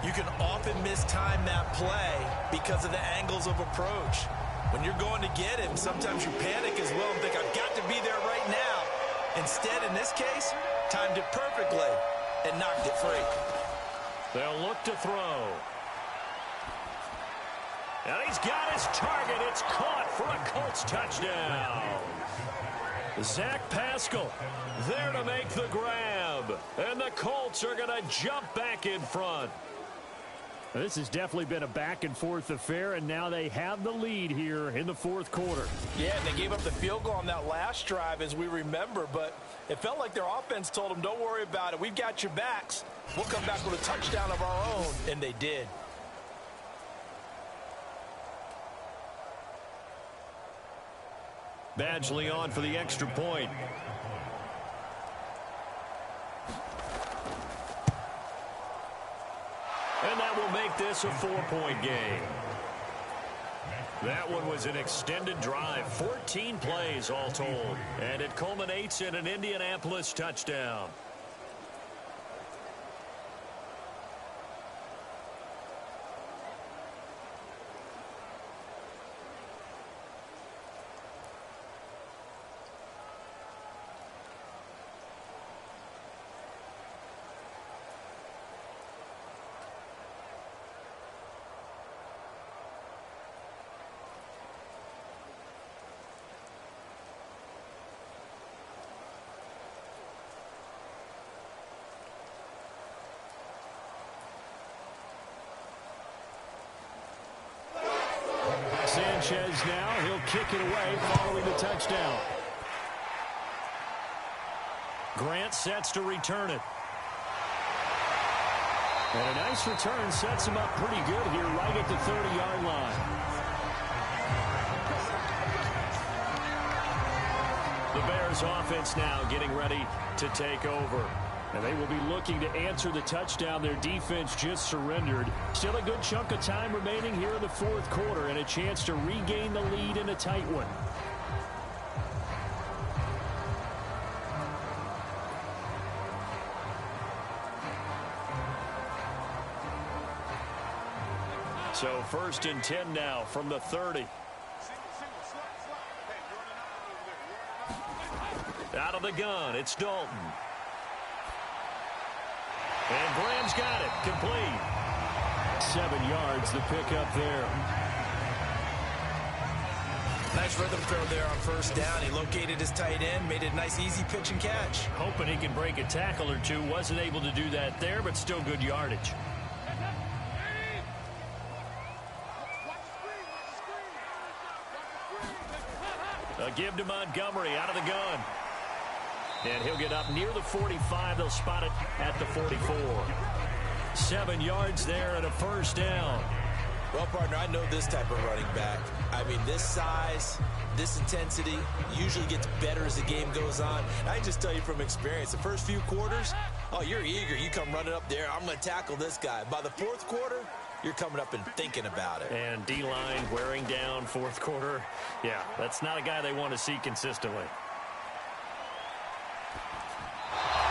you can often mistime that play because of the angles of approach. When you're going to get him, sometimes you panic as well and think, I've got to be there right now. Instead, in this case, timed it perfectly and knocked it free. They'll look to throw. And he's got his target. It's caught for a Colts touchdown. Zach Pascal there to make the grab. And the Colts are going to jump back in front. This has definitely been a back-and-forth affair, and now they have the lead here in the 4th quarter. Yeah, and they gave up the field goal on that last drive, as we remember, but it felt like their offense told them, don't worry about it. We've got your backs. We'll come back with a touchdown of our own, and they did. Badgley on for the extra point. And that will make this a 4-point game. That one was an extended drive, 14 plays all told. And it culminates in an Indianapolis touchdown. Sanchez now, he'll kick it away following the touchdown. Grant sets to return it. And a nice return sets him up pretty good here right at the 30-yard line. The Bears offense now getting ready to take over. And they will be looking to answer the touchdown their defense just surrendered. Still a good chunk of time remaining here in the 4th quarter and a chance to regain the lead in a tight one. So 1st and 10 now from the 30. Out of the gun, it's Dalton. And Graham's got it, complete. 7 yards, the pickup there. Nice rhythm throw there on 1st down. He located his tight end, made it a nice easy pitch and catch. Hoping he can break a tackle or two. Wasn't able to do that there, but still good yardage. A give to Montgomery out of the gun. And he'll get up near the 45. They'll spot it at the 44. 7 yards there and a 1st down. Well, partner, I know this type of running back. I mean, this size, this intensity usually gets better as the game goes on. I can just tell you from experience, the first few quarters, oh, you're eager. You come running up there, I'm going to tackle this guy. By the 4th quarter, you're coming up and thinking about it. And D-line wearing down 4th quarter. Yeah, that's not a guy they want to see consistently.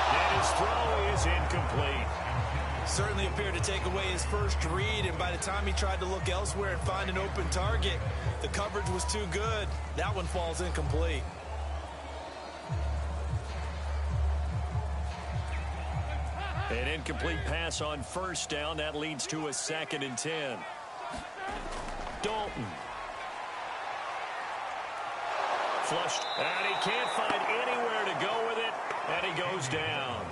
And his throw is incomplete. Certainly appeared to take away his first read, and by the time he tried to look elsewhere and find an open target, the coverage was too good. That one falls incomplete. An incomplete pass on first down. That leads to a 2nd and 10. Dalton. Flushed. And he can't find anywhere to go with it. And he goes down.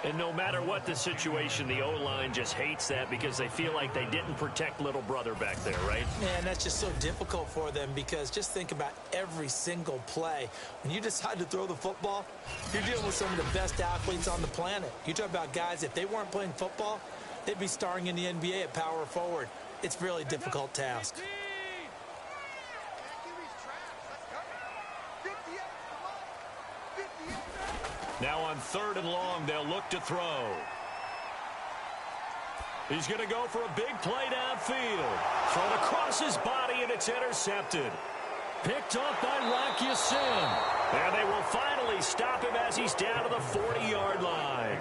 And no matter what the situation, the O-line just hates that because they feel like they didn't protect little brother back there, right? Man, that's just so difficult for them because just think about every single play. When you decide to throw the football, you're dealing with some of the best athletes on the planet. You talk about guys, if they weren't playing football, they'd be starring in the NBA at power forward. It's a really difficult task. Now on 3rd and long, they'll look to throw. He's going to go for a big play downfield. Thrown across his body, and it's intercepted. Picked off by Rock Ya-Sin. And they will finally stop him as he's down to the 40-yard line.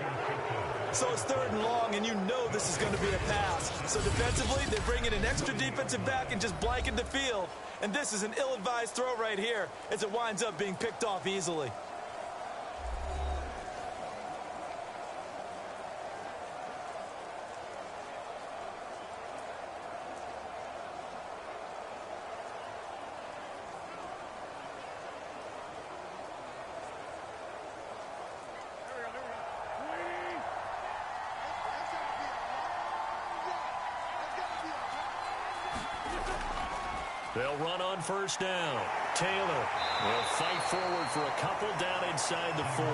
So it's 3rd and long, and you know this is going to be a pass. So defensively, they bring in an extra defensive back and just blanket the field. And this is an ill-advised throw right here as it winds up being picked off easily. They'll run on first down. Taylor will fight forward for a couple down inside the 40.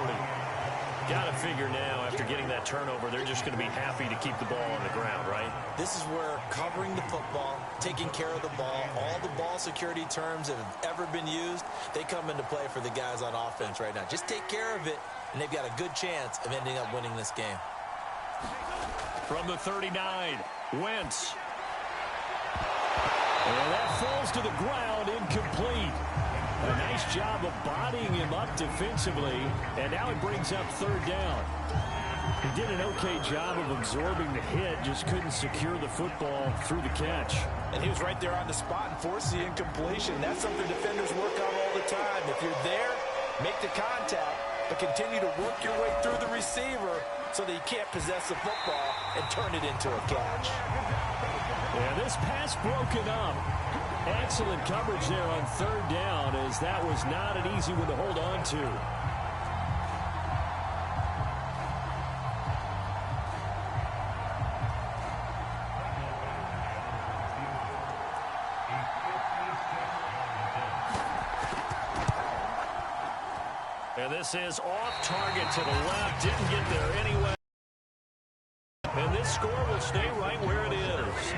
Got to figure now, after getting that turnover, they're just going to be happy to keep the ball on the ground, right? This is where covering the football, taking care of the ball, all the ball security terms that have ever been used, they come into play for the guys on offense right now. Just take care of it, and they've got a good chance of ending up winning this game. From the 39, Wentz. And that falls to the ground, incomplete. A nice job of bodying him up defensively, and now it brings up 3rd down. He did an okay job of absorbing the hit, just couldn't secure the football through the catch. And he was right there on the spot and forced the incompletion. That's something defenders work on all the time. If you're there, make the contact, but continue to work your way through the receiver so that you can't possess the football and turn it into a catch. And this pass broken up. Excellent coverage there on 3rd down, as that was not an easy one to hold on to. And this is off target to the left. Didn't get there anyway. And this score will stay right where it is.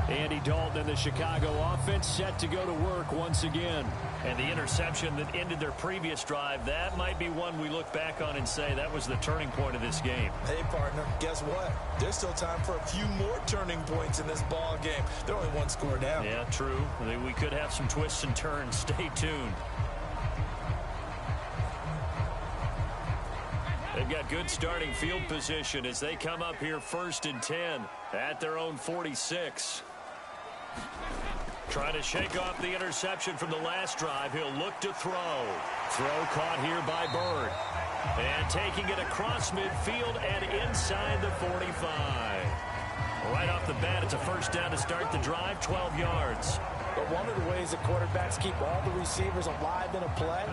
Andy Dalton and the Chicago offense set to go to work once again. And the interception that ended their previous drive, that might be one we look back on and say that was the turning point of this game. Hey, partner, guess what? There's still time for a few more turning points in this ball game. They're only one score down. Yeah, true. We could have some twists and turns. Stay tuned. They've got good starting field position as they come up here 1st and 10 at their own 46. Trying to shake off the interception from the last drive. He'll look to throw. Throw caught here by Bird. And taking it across midfield and inside the 45. Right off the bat, it's a 1st down to start the drive, 12 yards. But one of the ways that quarterbacks keep all the receivers alive in a play,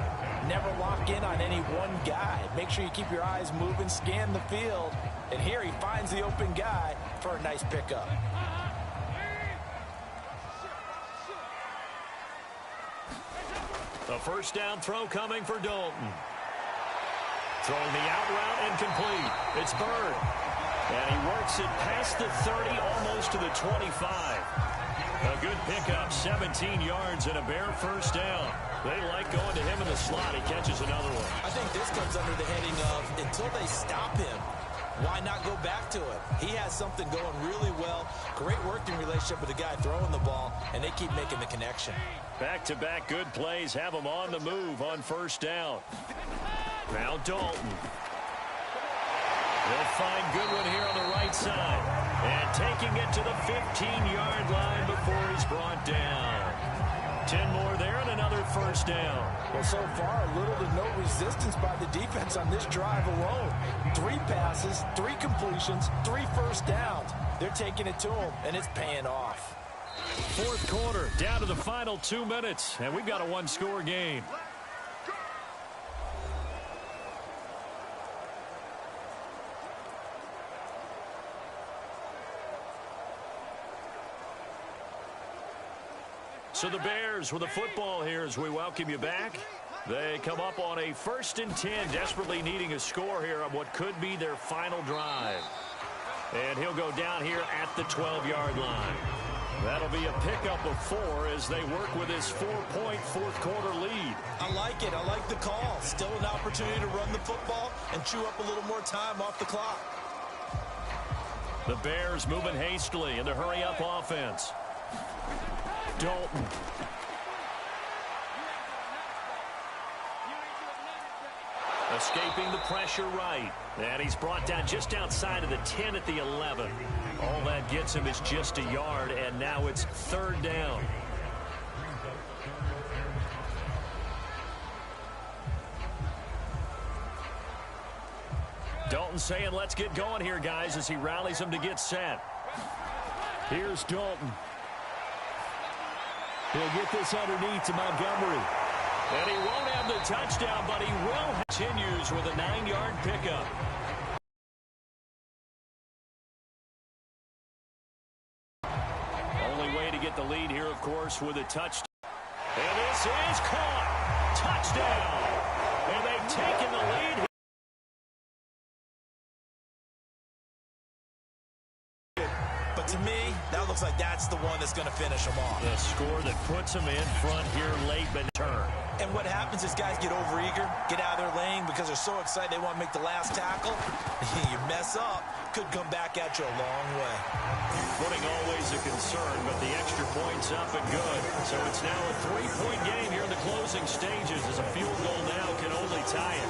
never lock in on any one guy. Make sure you keep your eyes moving, scan the field. And here he finds the open guy for a nice pickup. A 1st down throw coming for Dalton. Throwing the out route incomplete. It's Bird. And he works it past the 30, almost to the 25. A good pickup, 17 yards and a bare 1st down. They like going to him in the slot. He catches another one. I think this comes under the heading of until they stop him, why not go back to it? He has something going really well. Great working relationship with the guy throwing the ball, and they keep making the connection. Back-to-back good plays have him on the move on 1st down. Now Dalton. They'll find Goodwin here on the right side. And taking it to the 15-yard line before he's brought down. 10 more there and another first down. Well, so far, little to no resistance by the defense on this drive alone. 3 passes, 3 completions, 3 first downs. They're taking it to him, and it's paying off. Fourth quarter, down to the final 2 minutes, and we've got a one-score game. So the Bears with the football here as we welcome you back. They come up on a 1st and 10, desperately needing a score here on what could be their final drive. And he'll go down here at the 12-yard line. That'll be a pickup of 4 as they work with his 4-point fourth-quarter lead. I like it. I like the call. Still an opportunity to run the football and chew up a little more time off the clock. The Bears moving hastily in the hurry-up offense. Dalton. Escaping the pressure right. And he's brought down just outside of the 10 at the 11. All that gets him is just a yard, and now it's 3rd down. Dalton saying, let's get going here, guys, as he rallies them to get set. Here's Dalton. He'll get this underneath to Montgomery. And he won't have the touchdown, but he will. Continues with a 9-yard pickup. Only way to get the lead here, of course, with a touchdown. And this is caught. Touchdown. And they've taken the lead. But to me, that looks like that's the one that's going to finish them off. The score that puts them in front here late, but turn. And what happens is guys get overeager, get out of their lane because they're so excited they want to make the last tackle. You mess up, could come back at you a long way. Footing always a concern, but the extra point's up and good. So it's now a 3-point game here in the closing stages as a field goal now can only tie it.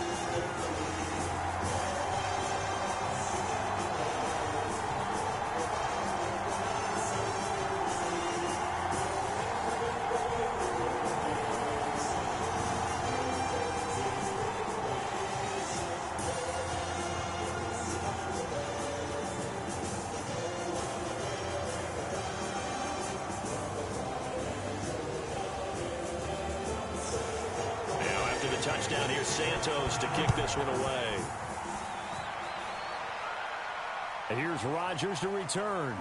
Touchdown here, Santos to kick this one away. And here's Rodgers to return.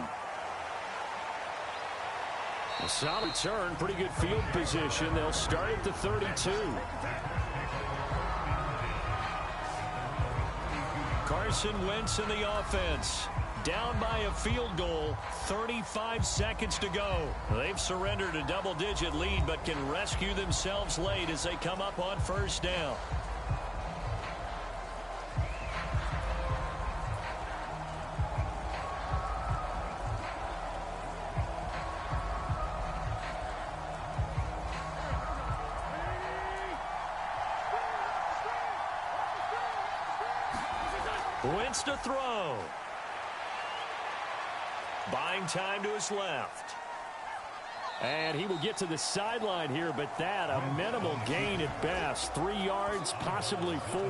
A solid turn, pretty good field position. They'll start at the 32. Carson Wentz in the offense. Down by a field goal, 35 seconds to go. They've surrendered a double-digit lead, but can rescue themselves late as they come up on 1st down. Wentz to throw. Buying time to his left. And he will get to the sideline here, but that a minimal gain at best. 3 yards, possibly 4.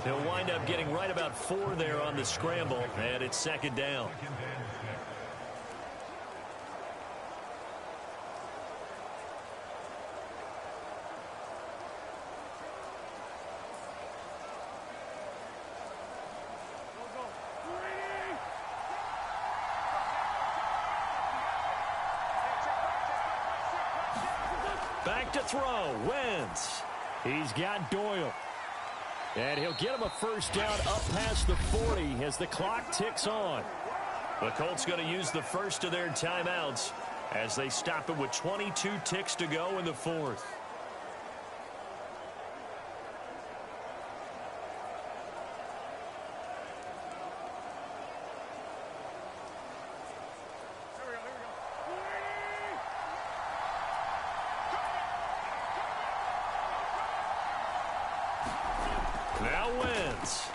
He'll wind up getting right about 4 there on the scramble, and it's 2nd down. Back to throw, Wentz. He's got Doyle. And he'll get him a 1st down up past the 40 as the clock ticks on. The Colts going to use the first of their timeouts as they stop it with 22 ticks to go in the 4th. Now Wentz.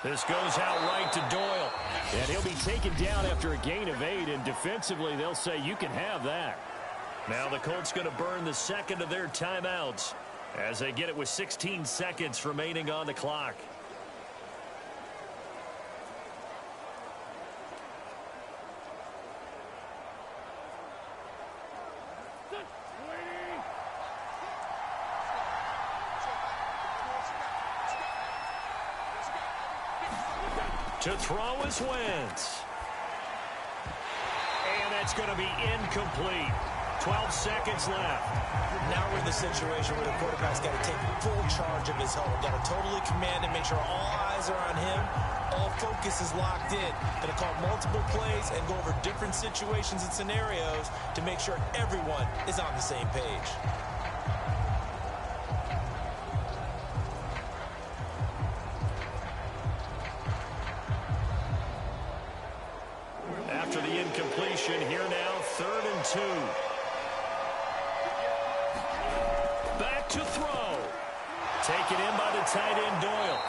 This goes out right to Doyle. And he'll be taken down after a gain of 8, and defensively they'll say you can have that. Now the Colts going to burn the second of their timeouts as they get it with 16 seconds remaining on the clock. To throw is Wentz. And that's going to be incomplete. 12 seconds left. Now we're in the situation where the quarterback's got to take full charge of his home. Got to totally command it, make sure all eyes are on him. All focus is locked in. Going to call multiple plays and go over different situations and scenarios to make sure everyone is on the same page. After the incompletion, here now, 3rd and 2. Back to throw. Taken in by the tight end, Doyle.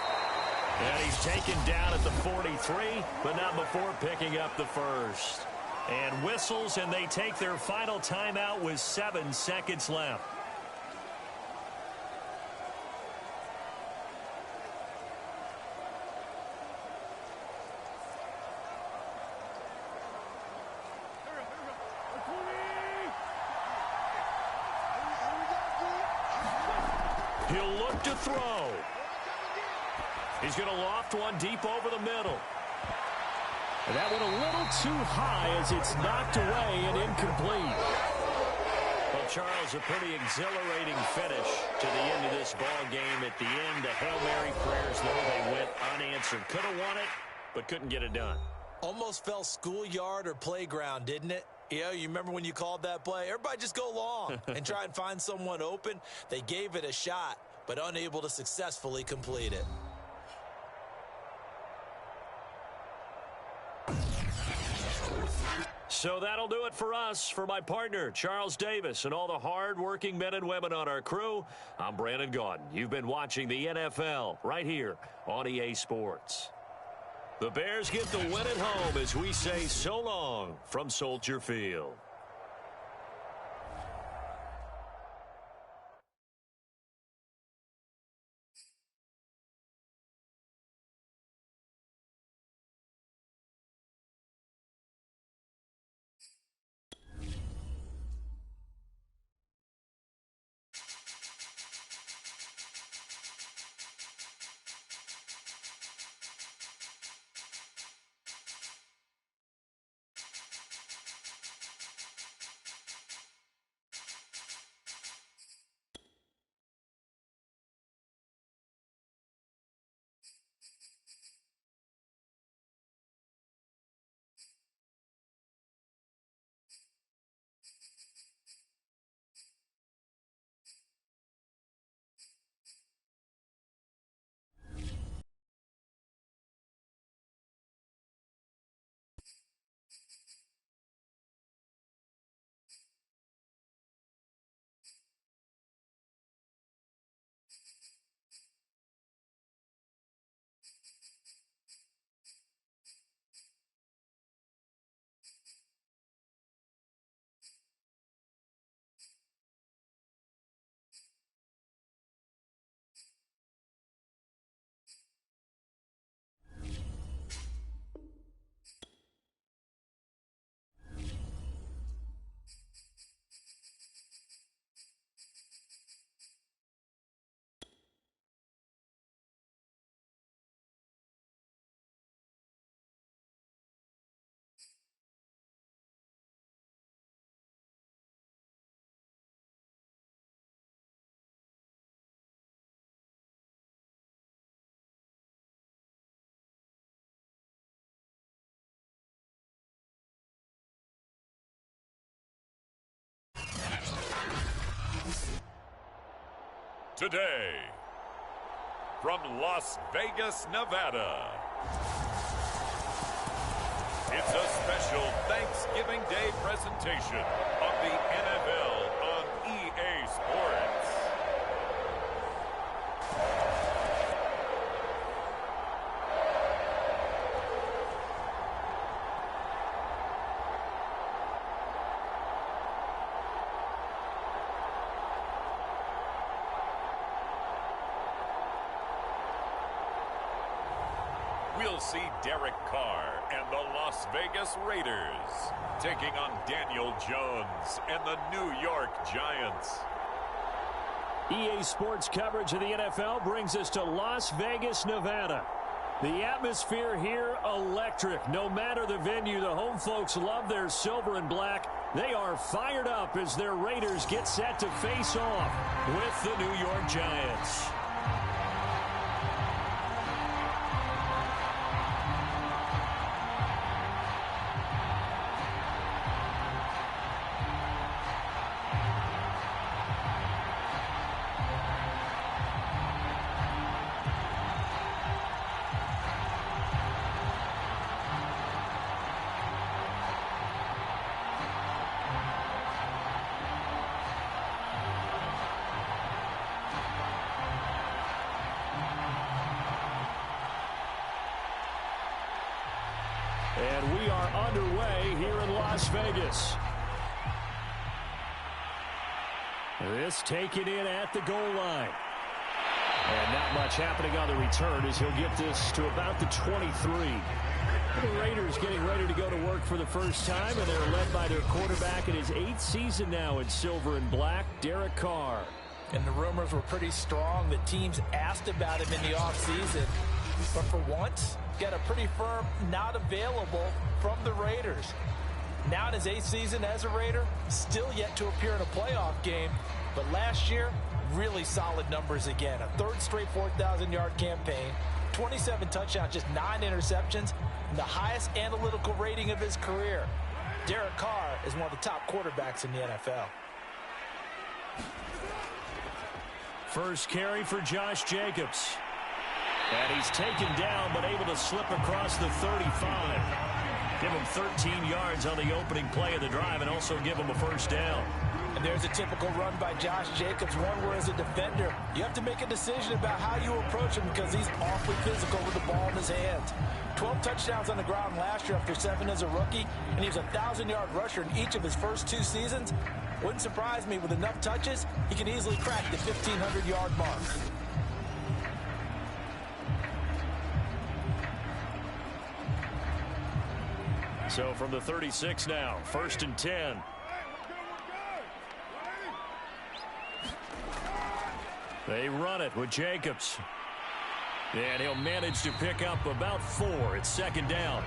And he's taken down at the 43, but not before picking up the first. And whistles, and they take their final timeout with 7 seconds left. He'll look to throw. He's going to loft one deep over the middle. And that one a little too high as it's knocked away and incomplete. Well, Charles, a pretty exhilarating finish to the end of this ball game. At the end, the Hail Mary prayers, though, they went unanswered. Could have won it, but couldn't get it done. Almost felt schoolyard or playground, didn't it? Yeah, you remember when you called that play? Everybody just go long and try and find someone open. They gave it a shot, but unable to successfully complete it. So that'll do it for us. For my partner, Charles Davis, and all the hard-working men and women on our crew, I'm Brandon Gaudin. You've been watching the NFL right here on EA Sports. The Bears get the win at home as we say so long from Soldier Field. Today, from Las Vegas, Nevada, it's a special Thanksgiving Day presentation of the NFL on EA Sports. we'll see Derek Carr and the Las Vegas Raiders taking on Daniel Jones and the New York Giants. EA Sports coverage of the NFL brings us to Las Vegas, Nevada. The atmosphere here, electric. No matter the venue, the home folks love their silver and black. They are fired up as their Raiders get set to face off with the New York Giants. And we are underway here in Las Vegas. This taken in at the goal line. And not much happening on the return as he'll get this to about the 23. The Raiders getting ready to go to work for the first time, and they're led by their quarterback in his 8th season now in silver and black, Derek Carr. And the rumors were pretty strong that teams asked about him in the offseason. But for once, got a pretty firm not available from the Raiders. Now in his 8th season as a Raider, still yet to appear in a playoff game. But last year, really solid numbers again. A 3rd straight 4,000-yard campaign, 27 touchdowns, just 9 interceptions, and the highest analytical rating of his career. Derek Carr is one of the top quarterbacks in the NFL. First carry for Josh Jacobs. And he's taken down, but able to slip across the 35. Give him 13 yards on the opening play of the drive and also give him a first down. And there's a typical run by Josh Jacobs, one where as a defender, you have to make a decision about how you approach him because he's awfully physical with the ball in his hands. 12 touchdowns on the ground last year after 7 as a rookie, and he was a 1,000-yard rusher in each of his first 2 seasons. Wouldn't surprise me, with enough touches, he can easily crack the 1,500-yard mark. So from the 36 now, 1st and 10. They run it with Jacobs. And he'll manage to pick up about 4. It's 2nd down.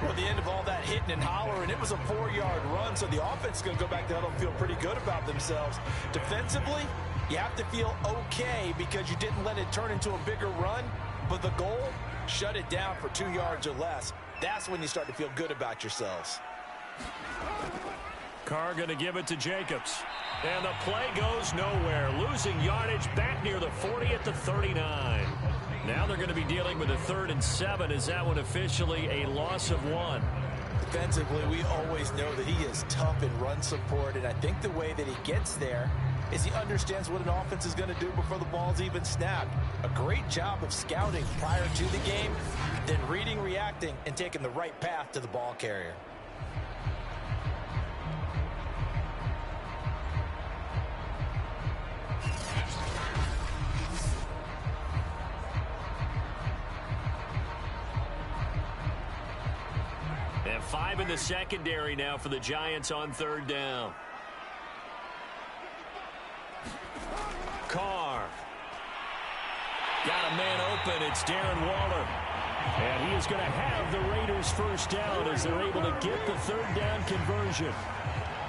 Well, at the end of all that hitting and hollering, it was a 4-yard run, so the offense is going to go back to huddle and feel pretty good about themselves. Defensively, you have to feel okay because you didn't let it turn into a bigger run, but the goal, shut it down for 2 yards or less. That's when you start to feel good about yourselves. Carr going to give it to Jacobs. And the play goes nowhere. Losing yardage back near the 40 at the 39. Now they're going to be dealing with a 3rd and 7. Is that one officially a loss of 1? Defensively, we always know that he is tough in run support, and I think the way that he gets there is he understands what an offense is going to do before the ball's even snapped. A great job of scouting prior to the game, then reading, reacting, and taking the right path to the ball carrier. And 5 in the secondary now for the Giants on 3rd down. Carr. Got a man open. It's Darren Waller. And he is going to have the Raiders first down as they're able to get the 3rd down conversion.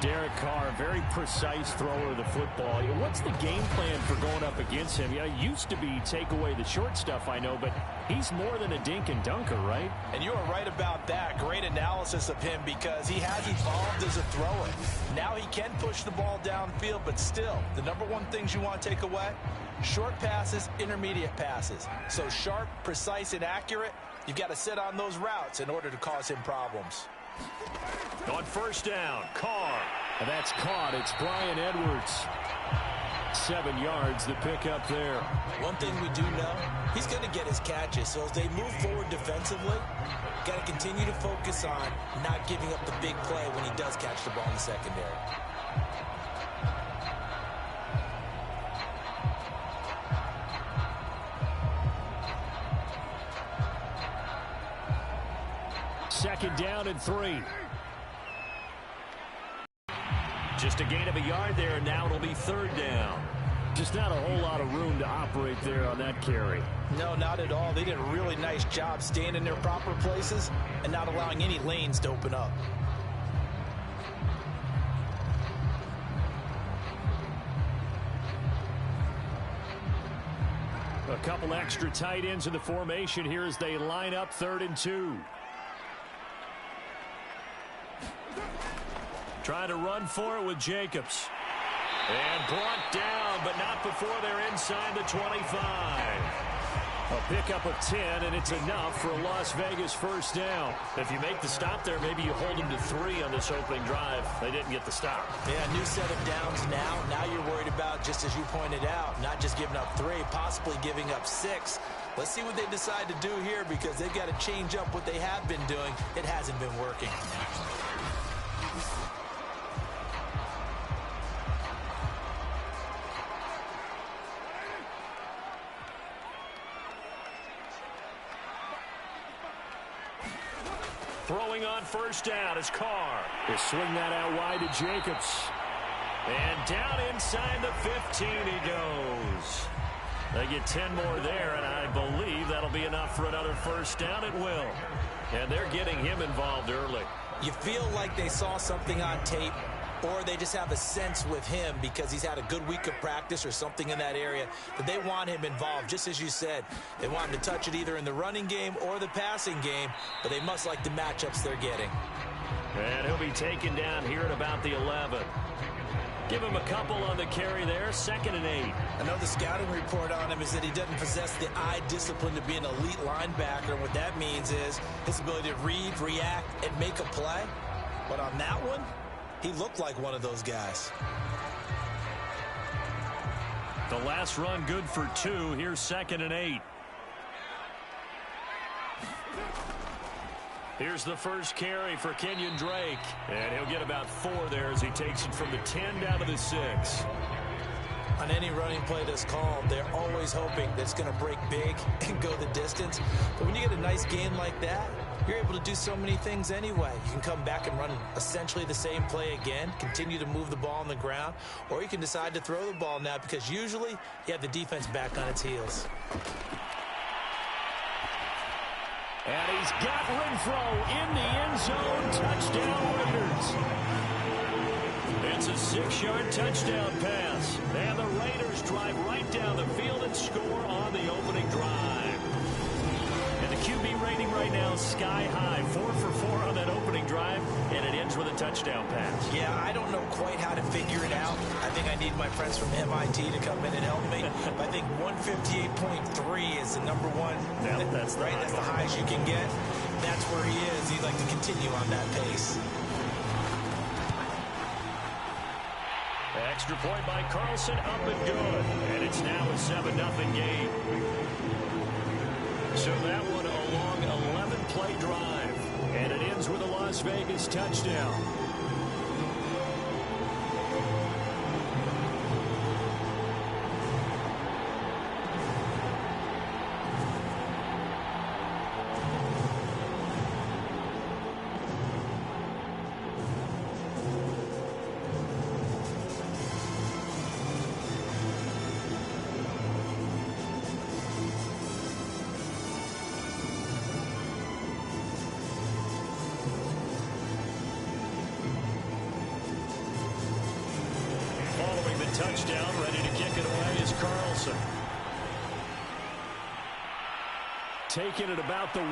Derek Carr, very precise thrower of the football. What's the game plan for going up against him? It used to be take away the short stuff, I know, but he's more than a dink and dunker, right? And you are right about that. Great analysis of him because he has evolved as a thrower. Now he can push the ball downfield, but still, the number one things you want to take away, short passes, intermediate passes. So sharp, precise, and accurate, you've got to sit on those routes in order to cause him problems. On 1st down, Carr. And that's caught. It's Brian Edwards. 7 yards, the pickup there. One thing we do know, he's going to get his catches. So as they move forward defensively, got to continue to focus on not giving up the big play when he does catch the ball in the secondary. second down and 3. Just a gain of a yard there, and now it'll be third down. Just not a whole lot of room to operate there on that carry. No, not at all. They did a really nice job staying in their proper places and not allowing any lanes to open up. A couple extra tight ends in the formation here as they line up 3rd and 2. Trying to run for it with Jacobs. And brought down, but not before they're inside the 25. A pickup of 10, and it's enough for a Las Vegas first down. If you make the stop there, maybe you hold them to 3 on this opening drive. They didn't get the stop. Yeah, new set of downs now. Now you're worried about, just as you pointed out, not just giving up 3, possibly giving up 6. Let's see what they decide to do here because they've got to change up what they have been doing. It hasn't been working. Throwing on first down is Carr. They swing that out wide to Jacobs. And down inside the 15 he goes. They get 10 more there, and I believe that'll be enough for another first down. It will. And they're getting him involved early. You feel like they saw something on tape, or they just have a sense with him because he's had a good week of practice or something in that area that they want him involved. Just as you said, they want him to touch it either in the running game or the passing game, but they must like the matchups they're getting. And he'll be taken down here at about the 11. Give him a couple on the carry there, 2nd and 8. I know the scouting report on him is that he doesn't possess the eye discipline to be an elite linebacker. What that means is his ability to read, react, and make a play. But on that one, he looked like one of those guys. The last run good for 2. Here's 2nd and 8. Here's the first carry for Kenyon Drake. And he'll get about 4 there as he takes it from the 10 down to the 6. On any running play that's called, they're always hoping that it's going to break big and go the distance. But when you get a nice game like that, you're able to do so many things anyway. You can come back and run essentially the same play again, continue to move the ball on the ground, or you can decide to throw the ball now because usually you have the defense back on its heels. And he's got Renfro in the end zone. Touchdown, Raiders. It's a 6-yard touchdown pass. And the Raiders drive right down the field and score on the opening drive. And the QB rating right now is sky high. 4 for 4 on that opening drive, and it ends with a touchdown pass. Yeah, I don't know quite how to figure it out. I think I need my friends from MIT to come in and help me. I think 158.3 is the number one. Yep, that's right. That's the highest you can get. That's where he is. He'd like to continue on that pace. Extra point by Carlson, up and good. And it's now a 7-0 game. So that one a long 11-play drive. And it ends with a Las Vegas touchdown. Touchdown, ready to kick it away is Carlson. Taking it about the 1.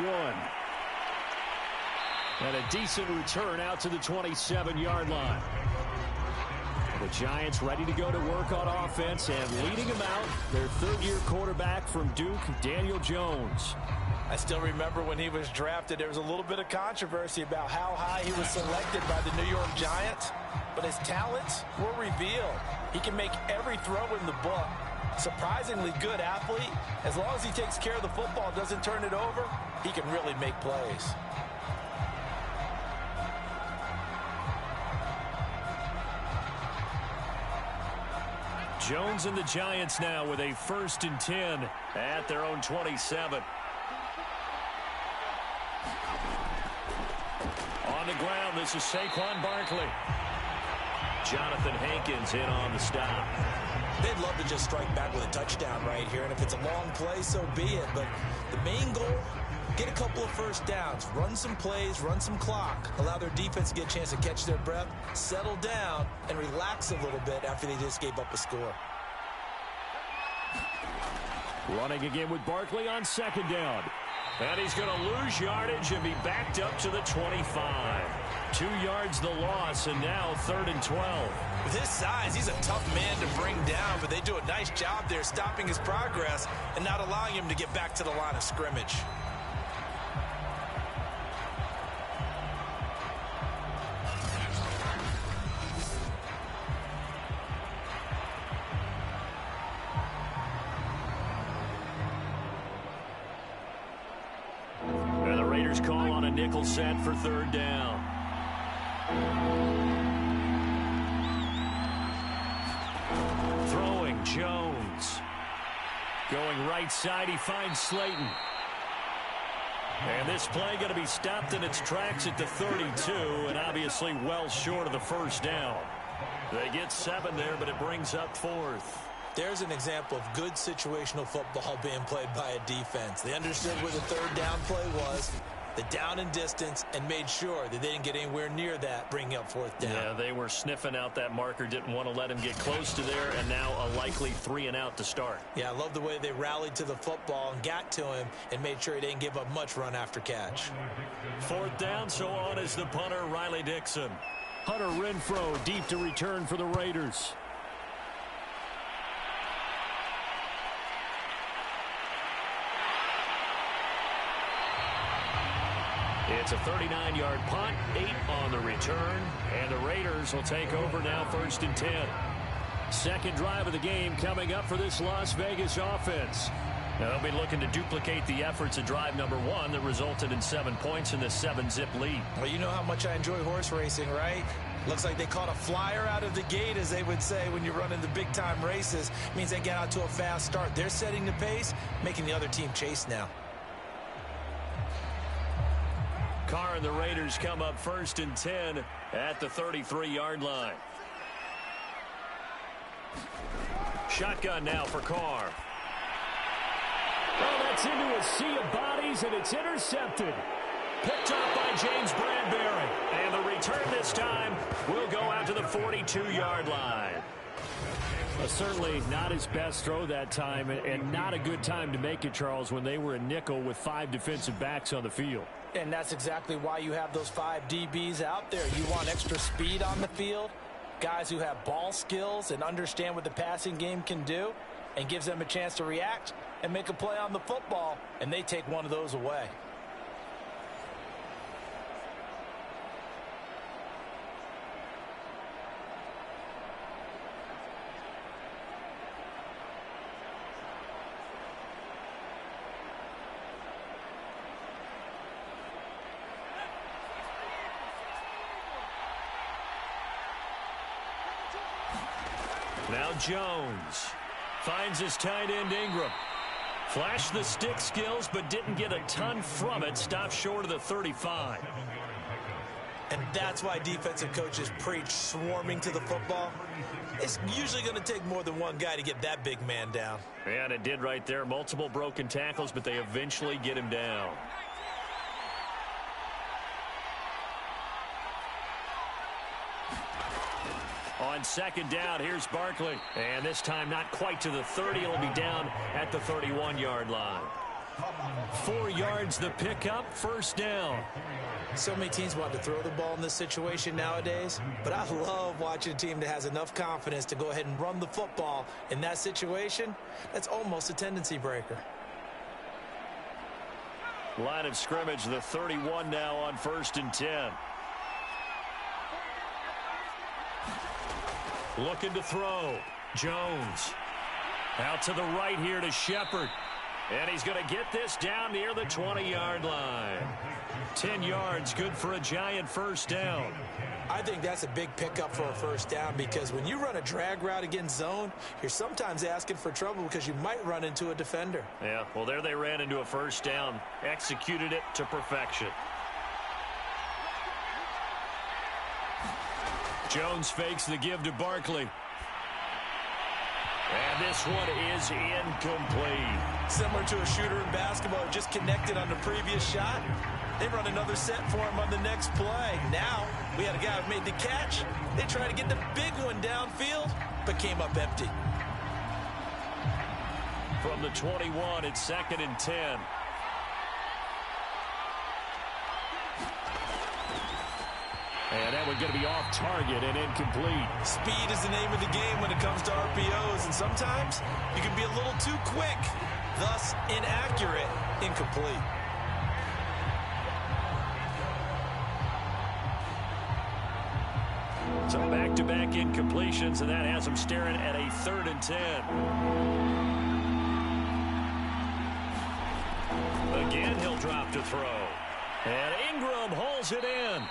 And a decent return out to the 27-yard line. The Giants ready to go to work on offense and leading them out, their 3rd-year quarterback from Duke, Daniel Jones. I still remember when he was drafted, there was a little bit of controversy about how high he was selected by the New York Giants, but his talents were revealed. He can make every throw in the book. Surprisingly good athlete. As long as he takes care of the football, doesn't turn it over, he can really make plays. Jones and the Giants now with a 1st and 10 at their own 27. the ground. This is Saquon Barkley. Jonathan Hankins in on the stop. They'd love to just strike back with a touchdown right here, and if it's a long play, so be it. But the main goal, get a couple of first downs, run some plays, run some clock, allow their defense to get a chance to catch their breath, settle down, and relax a little bit after they just gave up a score. Running again with Barkley on second down. And he's going to lose yardage and be backed up to the 25. 2 yards the loss, and now 3rd and 12. With his size, he's a tough man to bring down, but they do a nice job there stopping his progress and not allowing him to get back to the line of scrimmage. Call on a nickel set for 3rd down. Throwing Jones. Going right side, he finds Slayton. And this play going to be stopped in its tracks at the 32, and obviously well short of the 1st down. They get 7 there, but it brings up 4th. There's an example of good situational football being played by a defense. They understood where the 3rd down play was, the down and distance, and made sure that they didn't get anywhere near that, bringing up 4th down. Yeah, they were sniffing out that marker, didn't want to let him get close to there, and now a likely 3 and out to start. Yeah, I love the way they rallied to the football and got to him and made sure he didn't give up much run after catch. 4th down, so on is the punter, Riley Dixon. Hunter Renfrow deep to return for the Raiders. It's a 39-yard punt, 8 on the return, and the Raiders will take over now 1st and 10. Second drive of the game coming up for this Las Vegas offense. Now they'll be looking to duplicate the efforts of drive number 1 that resulted in 7 points in the 7-zip lead. Well, you know how much I enjoy horse racing, right? Looks like they caught a flyer out of the gate, as they would say when you're running the big-time races. It means they get out to a fast start. They're setting the pace, making the other team chase now. Carr and the Raiders come up 1st and 10 at the 33-yard line. Shotgun now for Carr. Well, that's into a sea of bodies, and it's intercepted. Picked up by James Bradbury. And the return this time will go out to the 42-yard line. Certainly not his best throw that time, and not a good time to make it, Charles, when they were a nickel with 5 defensive backs on the field. And that's exactly why you have those 5 DBs out there. You want extra speed on the field, guys who have ball skills and understand what the passing game can do, and gives them a chance to react and make a play on the football, and they take one of those away. Now Jones finds his tight end Ingram. Flashed the stick skills, but didn't get a ton from it. Stopped short of the 35. And that's why defensive coaches preach swarming to the football. It's usually going to take more than one guy to get that big man down. And it did right there. Multiple broken tackles, but they eventually get him down. On second down, here's Barkley. And this time not quite to the 30. It'll be down at the 31-yard line. 4 yards the pickup, 1st down. So many teams want to throw the ball in this situation nowadays, but I love watching a team that has enough confidence to go ahead and run the football in that situation. That's almost a tendency breaker. Line of scrimmage, the 31 now on 1st and 10. Looking to throw. Jones. Out to the right here to Shepard. And he's going to get this down near the 20-yard line. 10 yards, good for a giant 1st down. I think that's a big pickup for a 1st down, because when you run a drag route against zone, you're sometimes asking for trouble because you might run into a defender. Yeah, well, there they ran into a 1st down. Executed it to perfection. Jones fakes the give to Barkley. And this one is incomplete. Similar to a shooter in basketball who just connected on the previous shot. They run another set for him on the next play. Now, we had a guy who made the catch. They tried to get the big one downfield, but came up empty. From the 21, it's 2nd and 10. And that one going to be off target and incomplete. Speed is the name of the game when it comes to RPOs, and sometimes you can be a little too quick, thus inaccurate, incomplete. So back-to-back incompletions, and that has him staring at a 3rd and 10. Again, he'll drop to throw. And Ingram hauls it in.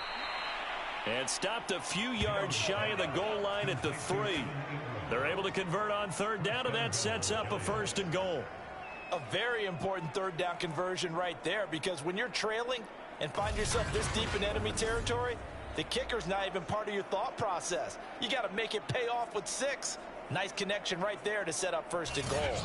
And stopped a few yards shy of the goal line at the 3. They're able to convert on 3rd down, and that sets up a 1st and goal. A very important 3rd down conversion right there, because when you're trailing and find yourself this deep in enemy territory, the kicker's not even part of your thought process. You got to make it pay off with 6. Nice connection right there to set up 1st and goal.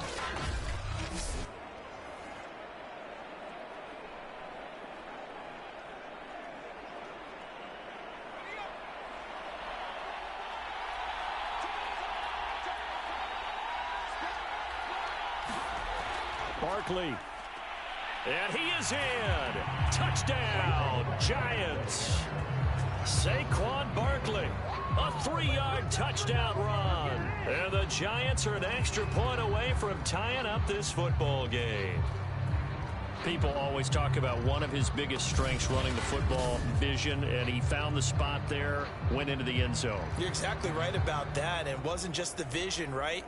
Barkley. And he is in. Touchdown, Giants. Saquon Barkley. A 3-yard touchdown run. And the Giants are an extra point away from tying up this football game. People always talk about one of his biggest strengths running the football, vision, and he found the spot there, went into the end zone. You're exactly right about that. And it wasn't just the vision, right?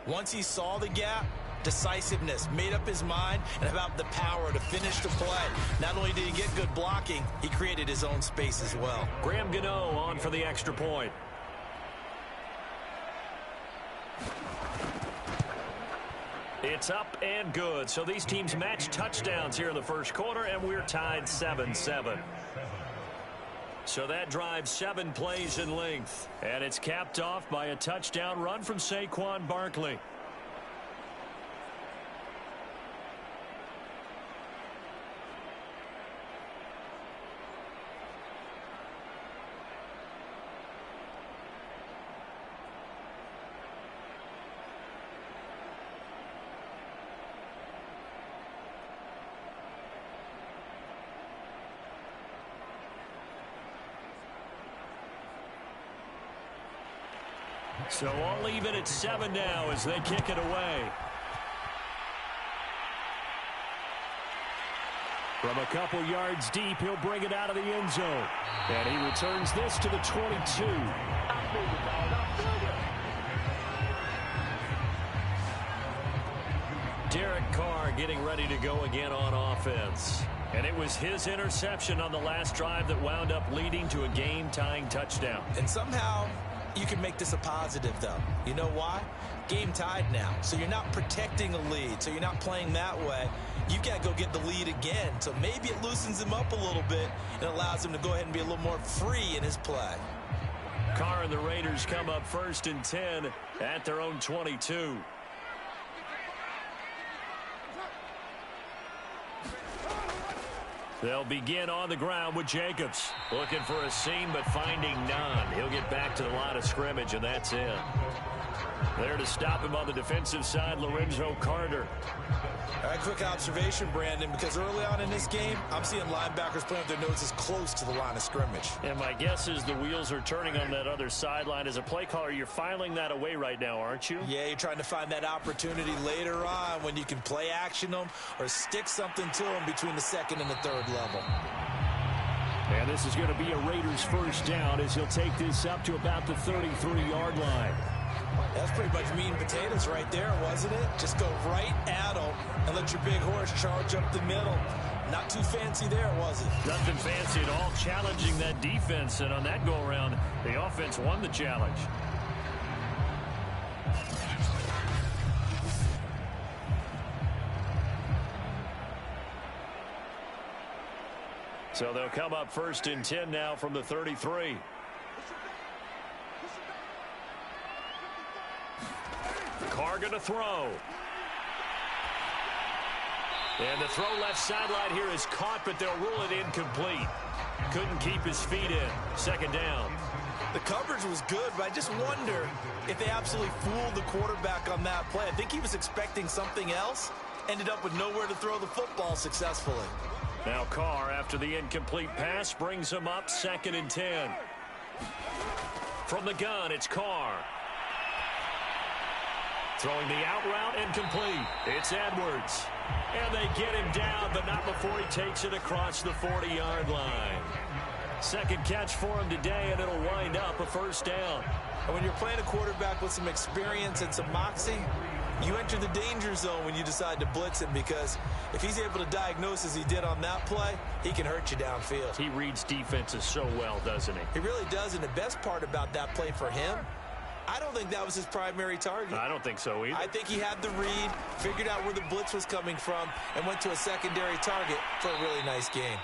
Once he saw the gap, decisiveness, made up his mind, and about the power to finish the play. Not only did he get good blocking, he created his own space as well. Graham Gano on for the extra point. It's up and good. So these teams match touchdowns here in the first quarter, and we're tied 7-7. So that drives 7 plays in length. And it's capped off by a touchdown run from Saquon Barkley. So all even at 7 now as they kick it away. From a couple yards deep, he'll bring it out of the end zone. And he returns this to the 22. Derek Carr getting ready to go again on offense. And it was his interception on the last drive that wound up leading to a game-tying touchdown. And somehow you can make this a positive, though. You know why? Game tied now. So you're not protecting a lead. So you're not playing that way. You've got to go get the lead again. So maybe it loosens him up a little bit and allows him to go ahead and be a little more free in his play. Carr and the Raiders come up 1st and 10 at their own 22. They'll begin on the ground with Jacobs. Looking for a seam, but finding none. He'll get back to the line of scrimmage, and that's it. There to stop him on the defensive side, Lorenzo Carter. All right, quick observation, Brandon, because early on in this game, I'm seeing linebackers playing with their noses close to the line of scrimmage. And my guess is the wheels are turning on that other sideline. As a play caller, you're filing that away right now, aren't you? Yeah, you're trying to find that opportunity later on when you can play action them or stick something to them between the 2nd and the 3rd level. And this is going to be a Raiders first down as he'll take this up to about the 33-yard line. That's pretty much meat and potatoes right there, wasn't it? Just go right at them and let your big horse charge up the middle. Not too fancy there, was it? Nothing fancy at all, challenging that defense. And on that go-around, the offense won the challenge. So they'll come up 1st and 10 now from the 33. Carr going to throw. And the throw left sideline here is caught, but they'll rule it incomplete. Couldn't keep his feet in. Second down. The coverage was good, but I just wonder if they absolutely fooled the quarterback on that play. I think he was expecting something else. Ended up with nowhere to throw the football successfully. Now Carr, after the incomplete pass, brings him up 2nd and 10. From the gun, it's Carr. Throwing the out route incomplete. It's Edwards. And they get him down, but not before he takes it across the 40-yard line. Second catch for him today, and it'll wind up a first down. And when you're playing a quarterback with some experience and some moxie, you enter the danger zone when you decide to blitz him, because if he's able to diagnose as he did on that play, he can hurt you downfield. He reads defenses so well, doesn't he? He really does, and the best part about that play for him, I don't think that was his primary target. I don't think so either. I think he had the read, figured out where the blitz was coming from, and went to a secondary target for a really nice game.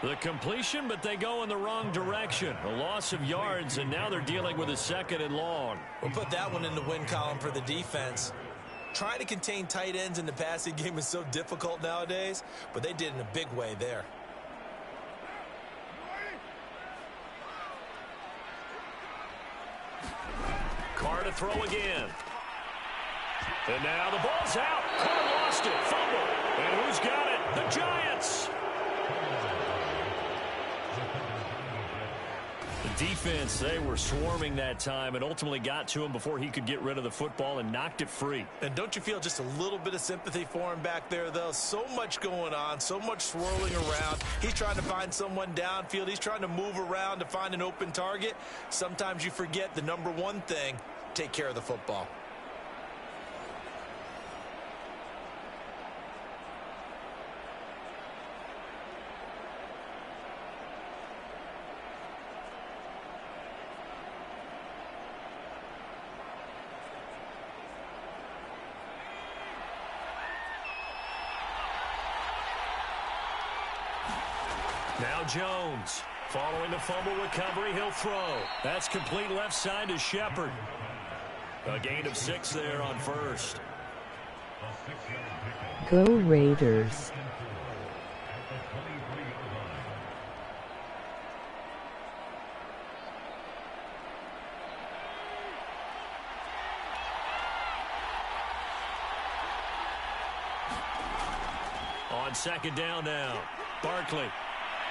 The completion, but they go in the wrong direction. A loss of yards, and now they're dealing with a 2nd and long. We'll put that one in the win column for the defense. Trying to contain tight ends in the passing game is so difficult nowadays, but they did in a big way there. Carr to throw again. And now the ball's out. Carr lost it. Fumble. And who's got it? The Giants. The defense, they were swarming that time and ultimately got to him before he could get rid of the football and knocked it free. And don't you feel just a little bit of sympathy for him back there, though? So much going on, so much swirling around. He's trying to find someone downfield. He's trying to move around to find an open target. Sometimes you forget the number one thing, take care of the football. Now Jones. Following the fumble recovery, he'll throw. That's complete left side to Shepard. A gain of 6 there on first. Go Raiders. On 2nd down now. Barkley.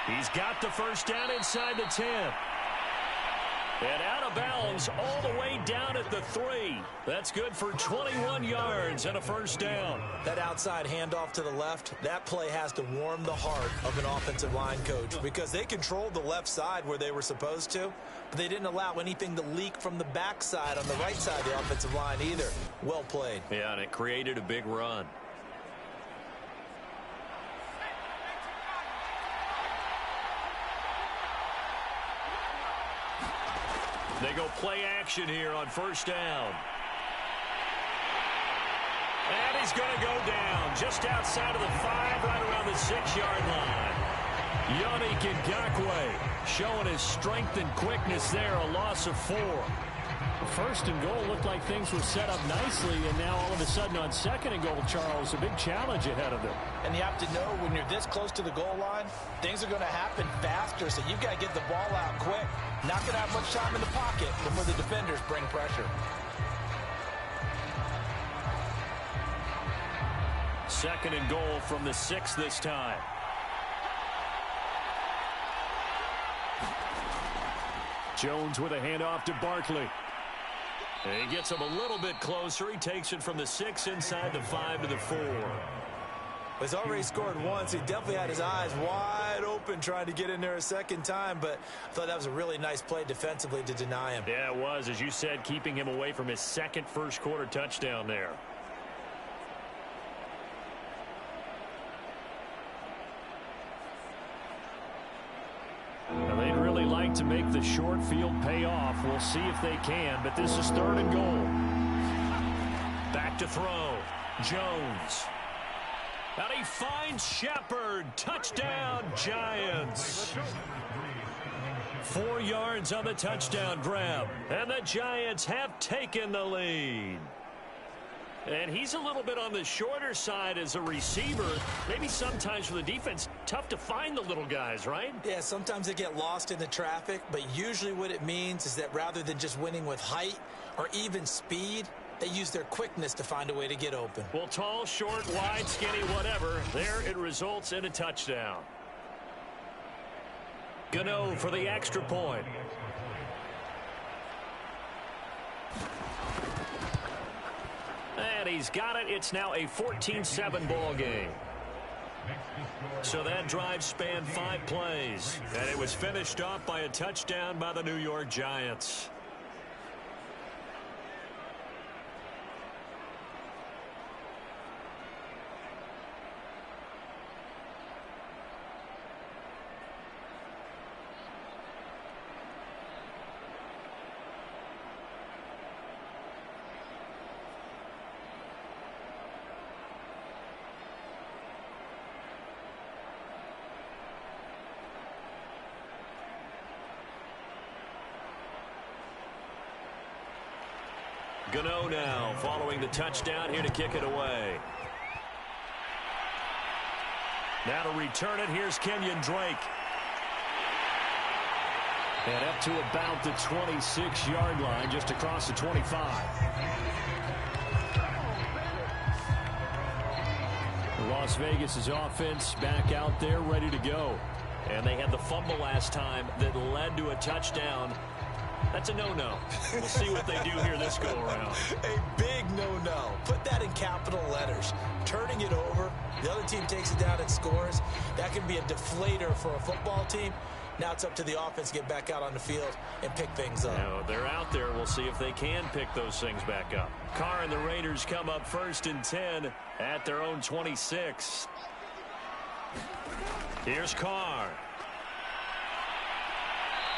He's got the first down inside the 10. And out of bounds all the way down at the 3. That's good for 21 yards and a first down. That outside handoff to the left, that play has to warm the heart of an offensive line coach, because they controlled the left side where they were supposed to, but they didn't allow anything to leak from the backside on the right side of the offensive line either. Well played. Yeah, and it created a big run. They go play action here on first down. And he's going to go down just outside of the 5, right around the 6-yard line. Yannick Ngakoue showing his strength and quickness there, a loss of 4. First and goal looked like things were set up nicely, and now all of a sudden on 2nd and goal, Charles, a big challenge ahead of them. And you have to know when you're this close to the goal line, things are going to happen faster, so you've got to get the ball out quick. Not going to have much time in the pocket before the defenders bring pressure. 2nd and goal from the 6 this time. Jones with a handoff to Barkley. And he gets him a little bit closer. He takes it from the 6 inside the 5 to the 4. He's already scored once. He definitely had his eyes wide open trying to get in there a second time, but I thought that was a really nice play defensively to deny him. Yeah, it was, as you said, keeping him away from his second first-quarter touchdown there. Now, they'd really like to make the short field pay off. We'll see if they can, but this is 3rd and goal. Back to throw. Jones. And he finds Shepard. Touchdown, Giants. 4 yards on the touchdown grab. And the Giants have taken the lead. And he's a little bit on the shorter side as a receiver. Maybe sometimes for the defense, tough to find the little guys, right? Yeah, sometimes they get lost in the traffic, but usually what it means is that rather than just winning with height or even speed, they use their quickness to find a way to get open. Well, tall, short, wide, skinny, whatever, there it results in a touchdown. Gano for the extra point. And he's got it. It's now a 14-7 ball game. So that drive spanned 5 plays. And it was finished off by a touchdown by the New York Giants. Gano now following the touchdown here to kick it away. Now to return it, here's Kenyon Drake. And up to about the 26-yard line, just across the 25. Las Vegas' offense back out there ready to go. And they had the fumble last time that led to a touchdown. That's a no-no. We'll see what they do here this go-around. A big no-no. Put that in capital letters. Turning it over, the other team takes it down and scores. That can be a deflator for a football team. Now it's up to the offense to get back out on the field and pick things up. Now, they're out there. We'll see if they can pick those things back up. Carr and the Raiders come up 1st and 10 at their own 26. Here's Carr.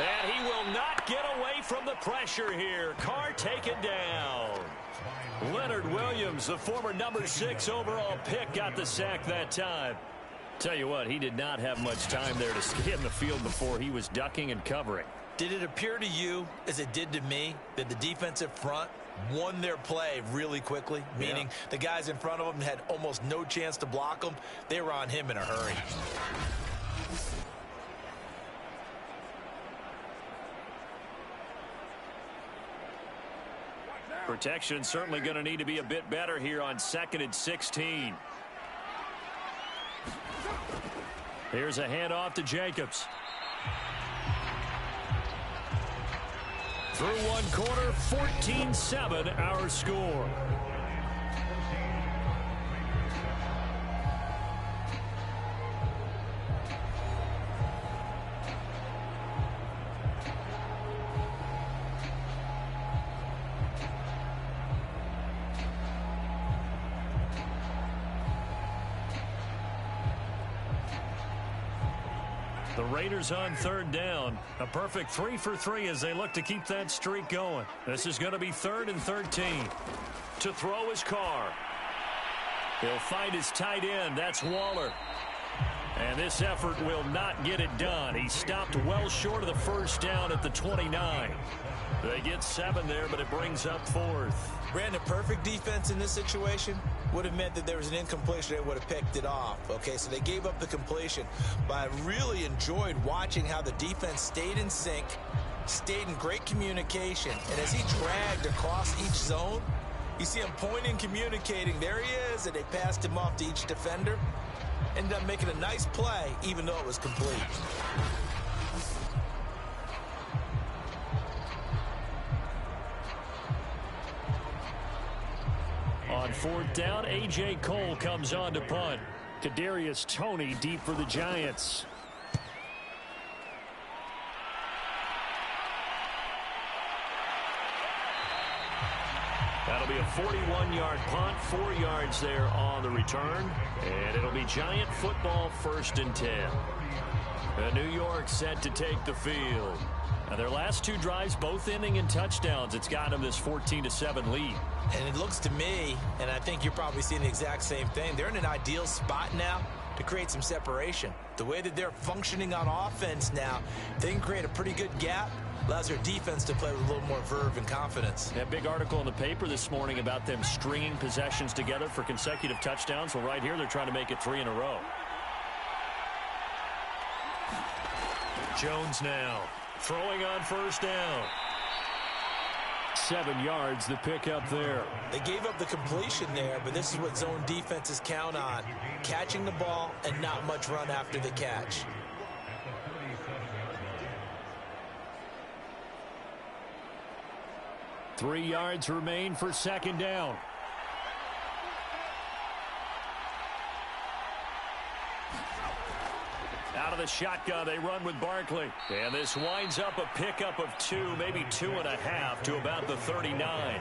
And he will not get away from the pressure here. Carr taken down. Leonard Williams, the former number 6 overall pick, got the sack that time. Tell you what, he did not have much time there to scan the field before he was ducking and covering. Did it appear to you, as it did to me, that the defensive front won their play really quickly? Meaning the guys in front of them had almost no chance to block them. They were on him in a hurry. Protection certainly going to need to be a bit better here on 2nd and 16. Here's a handoff to Jacobs. Through one quarter, 14-7 our score. The Raiders on 3rd down. A perfect 3 for 3 as they look to keep that streak going. This is going to be 3rd and 13. To throw his Carr. He'll find his tight end. That's Waller. And this effort will not get it done. He stopped well short of the first down at the 29. They get 7 there, but it brings up 4th. Brandon, perfect defense in this situation would have meant that there was an incompletion. They would have picked it off. Okay, so they gave up the completion. But I really enjoyed watching how the defense stayed in sync, stayed in great communication. And as he dragged across each zone, you see him pointing, communicating. There he is, and they passed him off to each defender. Ended up making a nice play, even though it was complete. On 4th down, A.J. Cole comes on to punt. Kadarius Toney deep for the Giants. That'll be a 41-yard punt, 4 yards there on the return. And it'll be Giant football 1st and 10. And New York set to take the field. Now their last 2 drives, both ending in touchdowns. It's got them this 14-7 lead. And it looks to me, and I think you're probably seeing the exact same thing, they're in an ideal spot now to create some separation. The way that they're functioning on offense now, they can create a pretty good gap. Allows their defense to play with a little more verve and confidence. A big article in the paper this morning about them stringing possessions together for consecutive touchdowns. Well, right here, they're trying to make it 3 in a row. Jones now throwing on first down. 7 yards, the pickup there. They gave up the completion there, but this is what zone defenses count on. Catching the ball and not much run after the catch. Three yards remain for second down. Out of the shotgun, they run with Barkley. And this winds up a pickup of 2, maybe 2.5 to about the 39.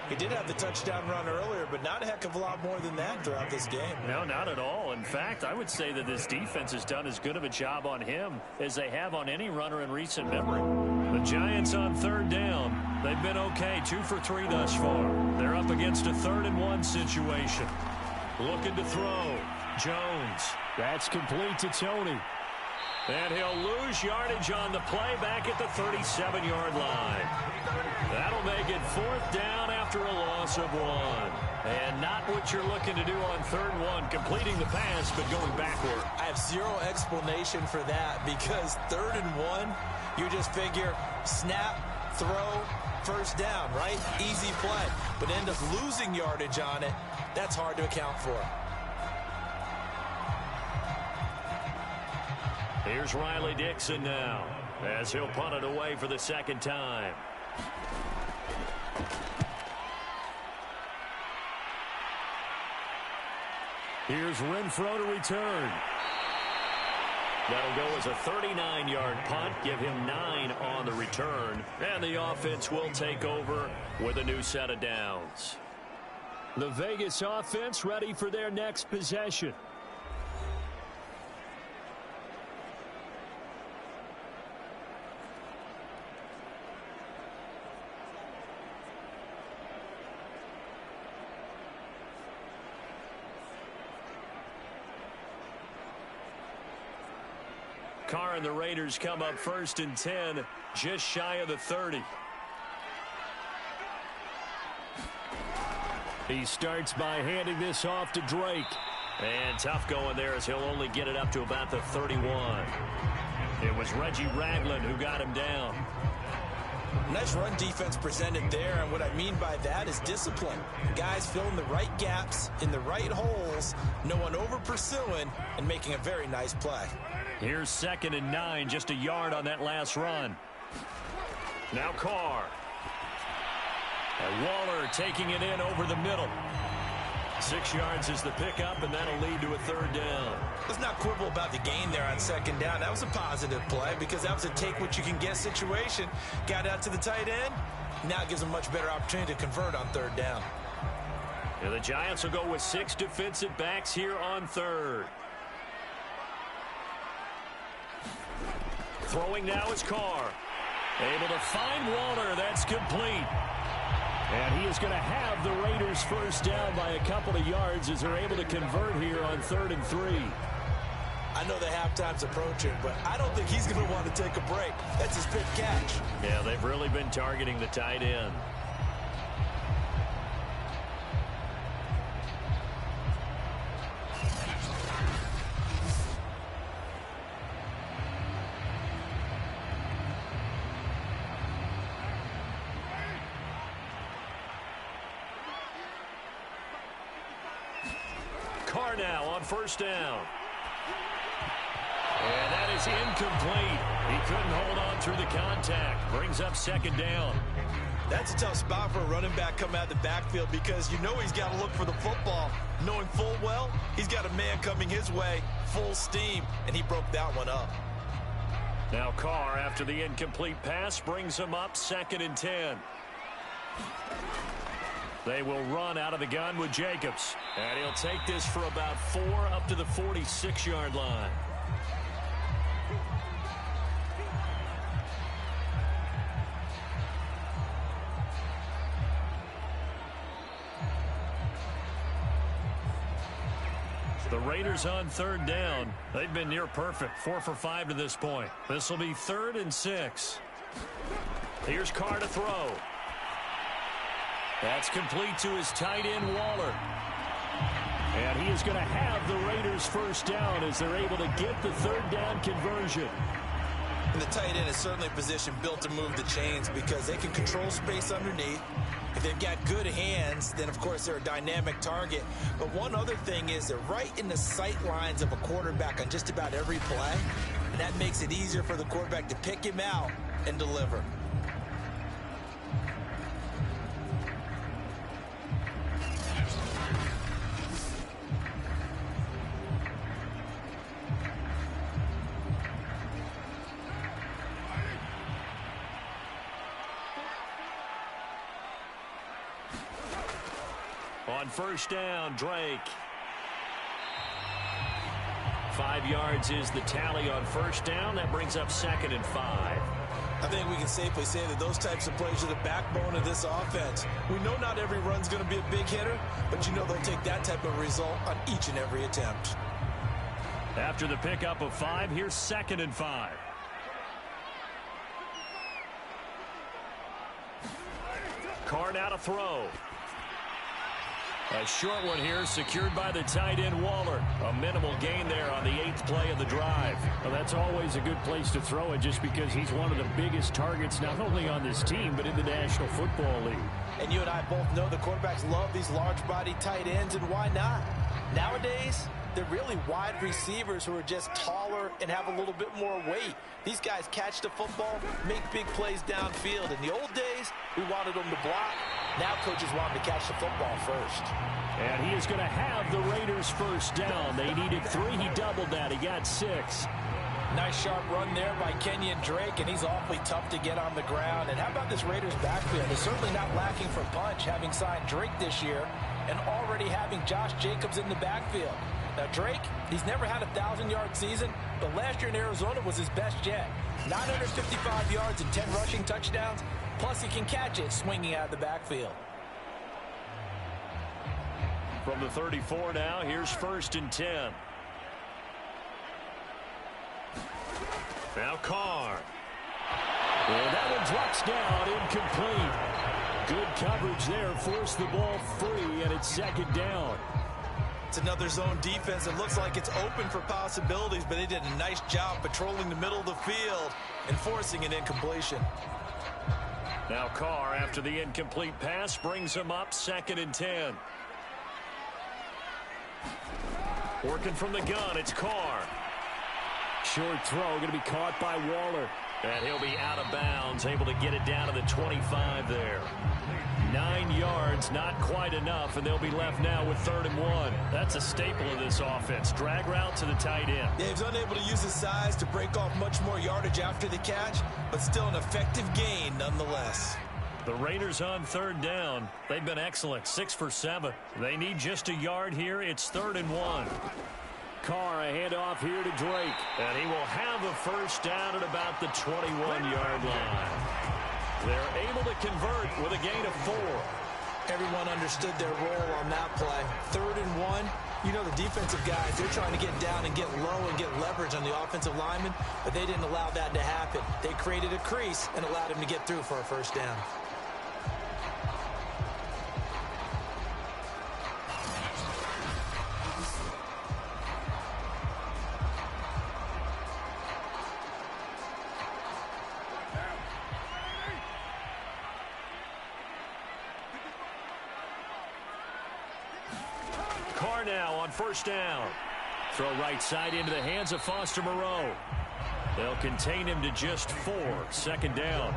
He did have the touchdown run earlier, but not a heck of a lot more than that throughout this game. No, not at all. In fact, I would say that this defense has done as good of a job on him as they have on any runner in recent memory. The Giants on third down. They've been okay, 2 for 3 thus far. They're up against a 3rd and 1 situation. Looking to throw. Jones. That's complete to Tony. And he'll lose yardage on the play back at the 37-yard line. That'll make it 4th down after a loss of 1. And not what you're looking to do on 3rd and 1, completing the pass but going backward. I have zero explanation for that because 3rd and 1, you just figure snap, throw, first down, right? Easy play. But end up losing yardage on it. That's hard to account for. Here's Riley Dixon now as he'll punt it away for the 2nd time. Here's Renfro to return. That'll go as a 39-yard punt, give him 9 on the return, and the offense will take over with a new set of downs. The Vegas offense ready for their next possession. Carr and the Raiders come up 1st and 10, just shy of the 30. He starts by handing this off to Drake. And tough going there as he'll only get it up to about the 31. It was Reggie Ragland who got him down. Nice run defense presented there, and what I mean by that is discipline. Guys filling the right gaps in the right holes, no one over pursuing, and making a very nice play. Here's 2nd and 9, just a yard on that last run. Now Carr. And Waller taking it in over the middle. 6 yards is the pickup, and that'll lead to a 3rd down. Let's not quibble about the gain there on 2nd down. That was a positive play because that was a take-what-you-can-get situation. Got out to the tight end. Now it gives them a much better opportunity to convert on 3rd down. And the Giants will go with 6 defensive backs here on 3rd. Throwing now is Carr. Able to find Waller. That's complete. And he is going to have the Raiders 1st down by a couple of yards as they're able to convert here on 3rd and 3. I know the halftime's approaching, but I don't think he's going to want to take a break. That's his 5th catch. Yeah, they've really been targeting the tight end. Carr now on 1st down. And that is incomplete. He couldn't hold on through the contact. Brings up 2nd down. That's a tough spot for a running back coming out of the backfield because you know he's got to look for the football. Knowing full well, he's got a man coming his way, full steam, and he broke that one up. Now Carr, after the incomplete pass, brings him up 2nd and 10. They will run out of the gun with Jacobs. And he'll take this for about 4 up to the 46-yard line. The Raiders on 3rd down. They've been near perfect. 4 for 5 to this point. This will be 3rd and 6. Here's Carr to throw. That's complete to his tight end, Waller. And he is going to have the Raiders first down as they're able to get the third down conversion. And the tight end is certainly a position built to move the chains because they can control space underneath. If they've got good hands, then of course they're a dynamic target. But one other thing is they're right in the sight lines of a quarterback on just about every play. And that makes it easier for the quarterback to pick him out and deliver. On first down, Drake. 5 yards is the tally on first down. That brings up 2nd and 5. I think we can safely say that those types of plays are the backbone of this offense. We know not every run's going to be a big hitter, but you know they'll take that type of result on each and every attempt. After the pickup of 5, here's 2nd and 5. Carr now to throw. A short one here, secured by the tight end, Waller. A minimal gain there on the 8th play of the drive. Well, that's always a good place to throw it just because he's one of the biggest targets not only on this team but in the National Football League. And you and I both know the quarterbacks love these large-bodied tight ends, and why not? Nowadays, they're really wide receivers who are just taller and have a little bit more weight. These guys catch the football, make big plays downfield. In the old days, we wanted them to block. Now coaches want them to catch the football first. And he is going to have the Raiders first down. They needed 3. He doubled that. He got 6. Nice sharp run there by Kenyon Drake, and he's awfully tough to get on the ground. And how about this Raiders backfield? They're certainly not lacking for punch, having signed Drake this year and already having Josh Jacobs in the backfield. Now, Drake, he's never had a 1,000-yard season, but last year in Arizona was his best yet. 955 yards and 10 rushing touchdowns, plus he can catch it swinging out of the backfield. From the 34 now, here's 1st and 10. Now Carr. And that one drops down, incomplete. Good coverage there, forced the ball free, and it's 2nd down. It's another zone defense that looks like it's open for possibilities, but they did a nice job patrolling the middle of the field and forcing an incompletion. Now Carr, after the incomplete pass, brings him up 2nd and 10. Working from the gun, it's Carr. Short throw, going to be caught by Waller. And he'll be out of bounds, able to get it down to the 25 there. 9 yards, not quite enough, and they'll be left now with 3rd and 1. That's a staple of this offense. Drag route to the tight end. Yeah, he's unable to use his size to break off much more yardage after the catch, but still an effective gain nonetheless. The Raiders on 3rd down. They've been excellent, 6 for 7. They need just a yard here. It's 3rd and 1. Carr, a handoff here to Drake. And he will have a first down at about the 21-yard line. They're able to convert with a gain of 4. Everyone understood their role on that play. 3rd and 1. You know the defensive guys, they're trying to get down and get low and get leverage on the offensive lineman, but they didn't allow that to happen. They created a crease and allowed him to get through for a first down. Carr now on first down. Throw right side into the hands of Foster Moreau. They'll contain him to just 4. 2nd down.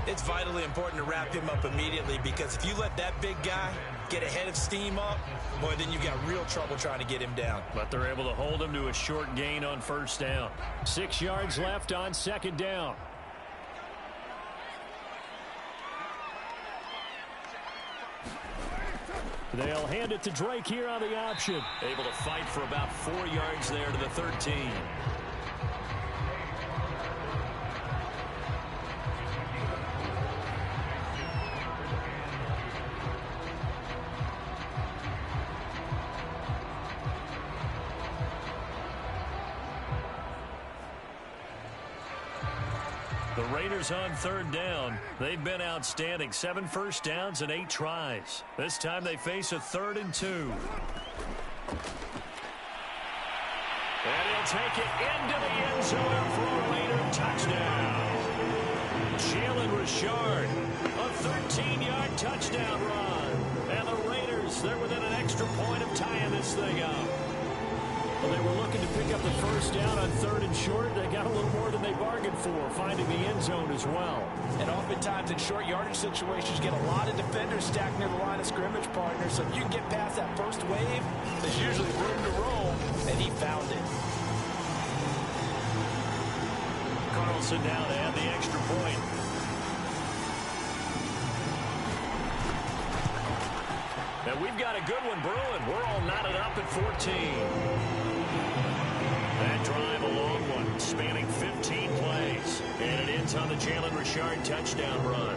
It's vitally important to wrap him up immediately because if you let that big guy get ahead of steam up, boy, then you've got real trouble trying to get him down. But they're able to hold him to a short gain on first down. 6 yards left on 2nd down. They'll hand it to Drake here on the option. Able to fight for about 4 yards there to the 13. The Raiders on third down. They've been outstanding. 7 first downs and 8 tries. This time they face a 3rd and 2. And he'll take it into the end zone for a Raider touchdown. Jalen Richard, a 13-yard touchdown run. And the Raiders, they're within an extra point of tying this thing up. Well, they were looking to pick up the first down on 3rd and short. They got a little more than they bargained for, finding the end zone as well. And oftentimes in short yardage situations, you get a lot of defenders stacked near the line of scrimmage, partner. So if you can get past that first wave, there's usually room to roll, and he found it. Carlson now to add the extra point. And we've got a good one brewing. We're all knotted up at 14. That drive, a long one, spanning 15 plays. And it ends on the Jalen Richard touchdown run.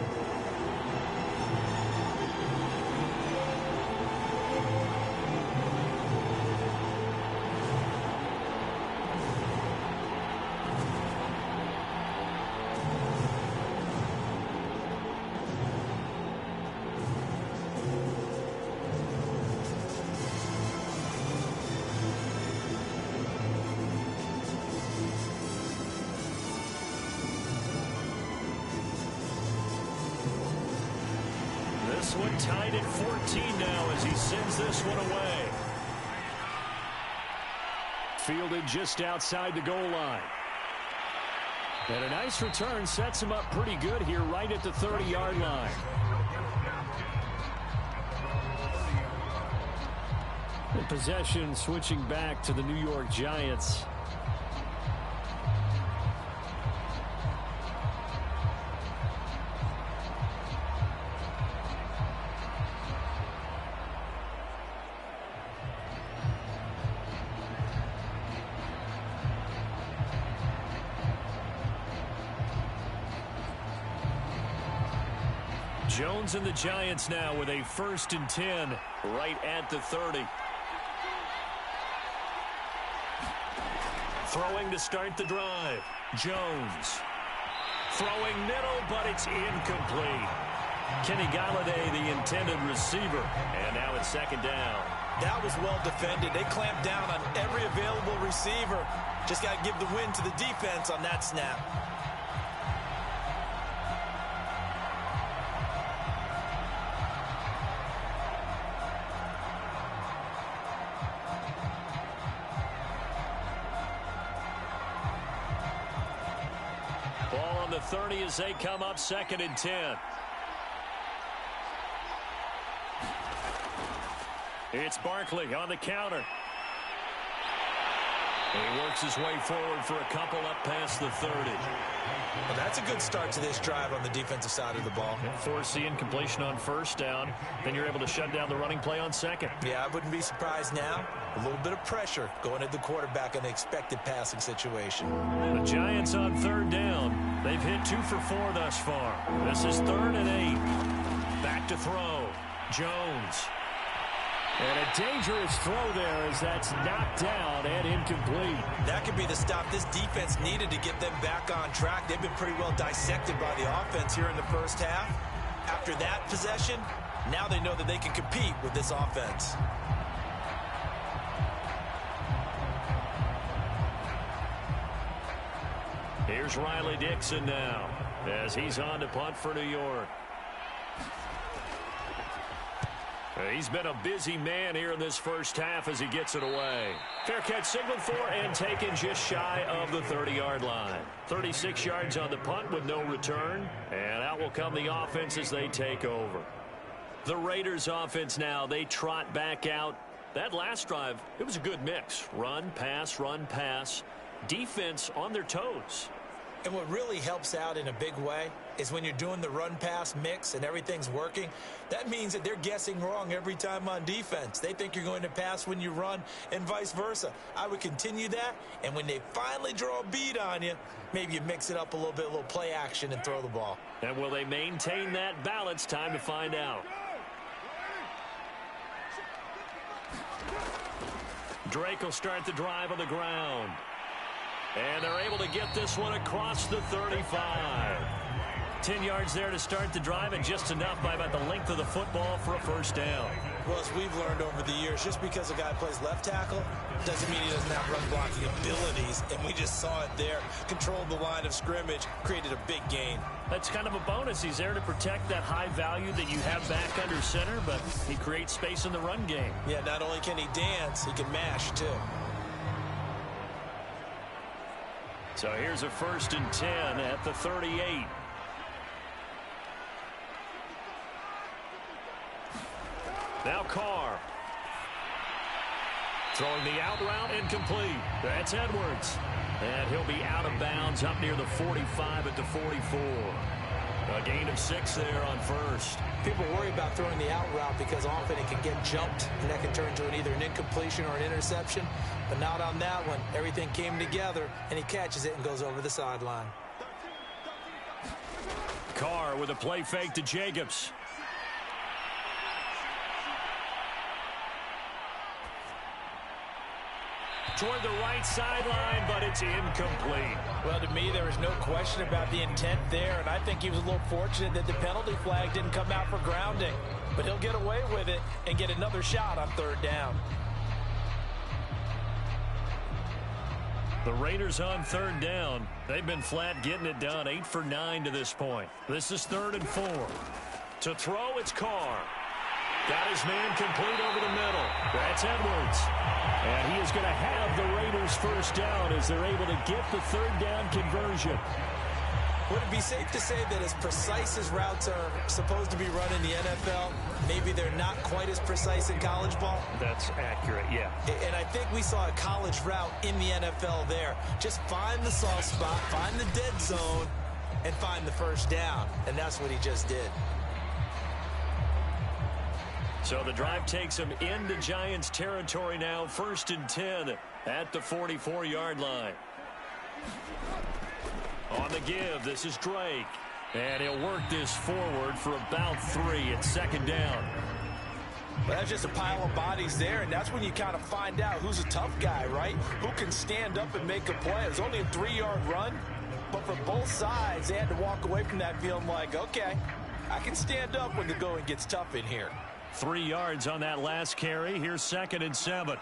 This one tied at 14 now as he sends this one away. Fielded just outside the goal line. And a nice return sets him up pretty good here right at the 30-yard line. The possession switching back to the New York Giants. Jones and the Giants now with a 1st and 10 right at the 30. Throwing to start the drive. Jones. Throwing middle, but it's incomplete. Kenny Galladay, the intended receiver. And now it's 2nd down. That was well defended. They clamped down on every available receiver. Just got to give the win to the defense on that snap. Ball on the 30 as they come up 2nd and 10. It's Barkley on the counter. And he works his way forward for a couple up past the 30. Well, that's a good start to this drive on the defensive side of the ball. Force the incompletion on 1st down. Then you're able to shut down the running play on 2nd. Yeah, I wouldn't be surprised now. A little bit of pressure going at the quarterback in the expected passing situation. The Giants on 3rd down. They've hit 2 for 4 thus far. This is 3rd and 8. Back to throw. Jones. And a dangerous throw there as that's knocked down and incomplete. That could be the stop this defense needed to get them back on track. They've been pretty well dissected by the offense here in the first half. After that possession, now they know that they can compete with this offense. Here's Riley Dixon now as he's on to punt for New York. He's been a busy man here in this first half as he gets it away. Fair catch signaled for and taken just shy of the 30-yard line. 36 yards on the punt with no return. And out will come the offense as they take over. The Raiders offense now, they trot back out. That last drive, it was a good mix. Run, pass, defense on their toes. And what really helps out in a big way is when you're doing the run-pass mix and everything's working, that means that they're guessing wrong every time on defense. They think you're going to pass when you run and vice versa. I would continue that, and when they finally draw a bead on you, maybe you mix it up a little bit, a little play action and throw the ball. And will they maintain that balance? Time to find out. Drake will start the drive on the ground. And they're able to get this one across the 35. 10 yards there to start the drive, and just enough by about the length of the football for a first down. Well, as we've learned over the years, just because a guy plays left tackle doesn't mean he doesn't have run blocking abilities, and we just saw it there. Controlled the line of scrimmage, created a big gain. That's kind of a bonus. He's there to protect that high value that you have back under center, but he creates space in the run game. Yeah, not only can he dance, he can mash, too. So here's a 1st and 10 at the 38. Now Carr. Throwing the out route, incomplete. That's Edwards. And he'll be out of bounds up near the 45 at the 44. A gain of 6 there on first. People worry about throwing the out route because often it can get jumped, and that can turn into either an incompletion or an interception. But not on that one. Everything came together, and he catches it and goes over the sideline. Carr with a play fake to Jacobs. Toward the right sideline, but it's incomplete. Well, to me, there was no question about the intent there, and I think he was a little fortunate that the penalty flag didn't come out for grounding. But he'll get away with it and get another shot on 3rd down. The Raiders on 3rd down. They've been flat getting it done, 8 for 9 to this point. This is 3rd and 4. To throw, it's Carr. Got his man complete over the middle. That's Edwards. And he is going to have the Raiders first down as they're able to get the 3rd down conversion. Would it be safe to say that as precise as routes are supposed to be run in the NFL, maybe they're not quite as precise in college ball? That's accurate, yeah. And I think we saw a college route in the NFL there. Just find the soft spot, find the dead zone, and find the first down. And that's what he just did. So the drive takes him into Giants territory now. 1st and 10 at the 44-yard line. On the give, this is Drake. And he'll work this forward for about 3 at 2nd down. But that's just a pile of bodies there, and that's when you kind of find out who's a tough guy, right? Who can stand up and make a play. It was only a 3-yard run, but for both sides, they had to walk away from that feeling like, okay, I can stand up when the going gets tough in here. 3 yards on that last carry. Here's 2nd and 7.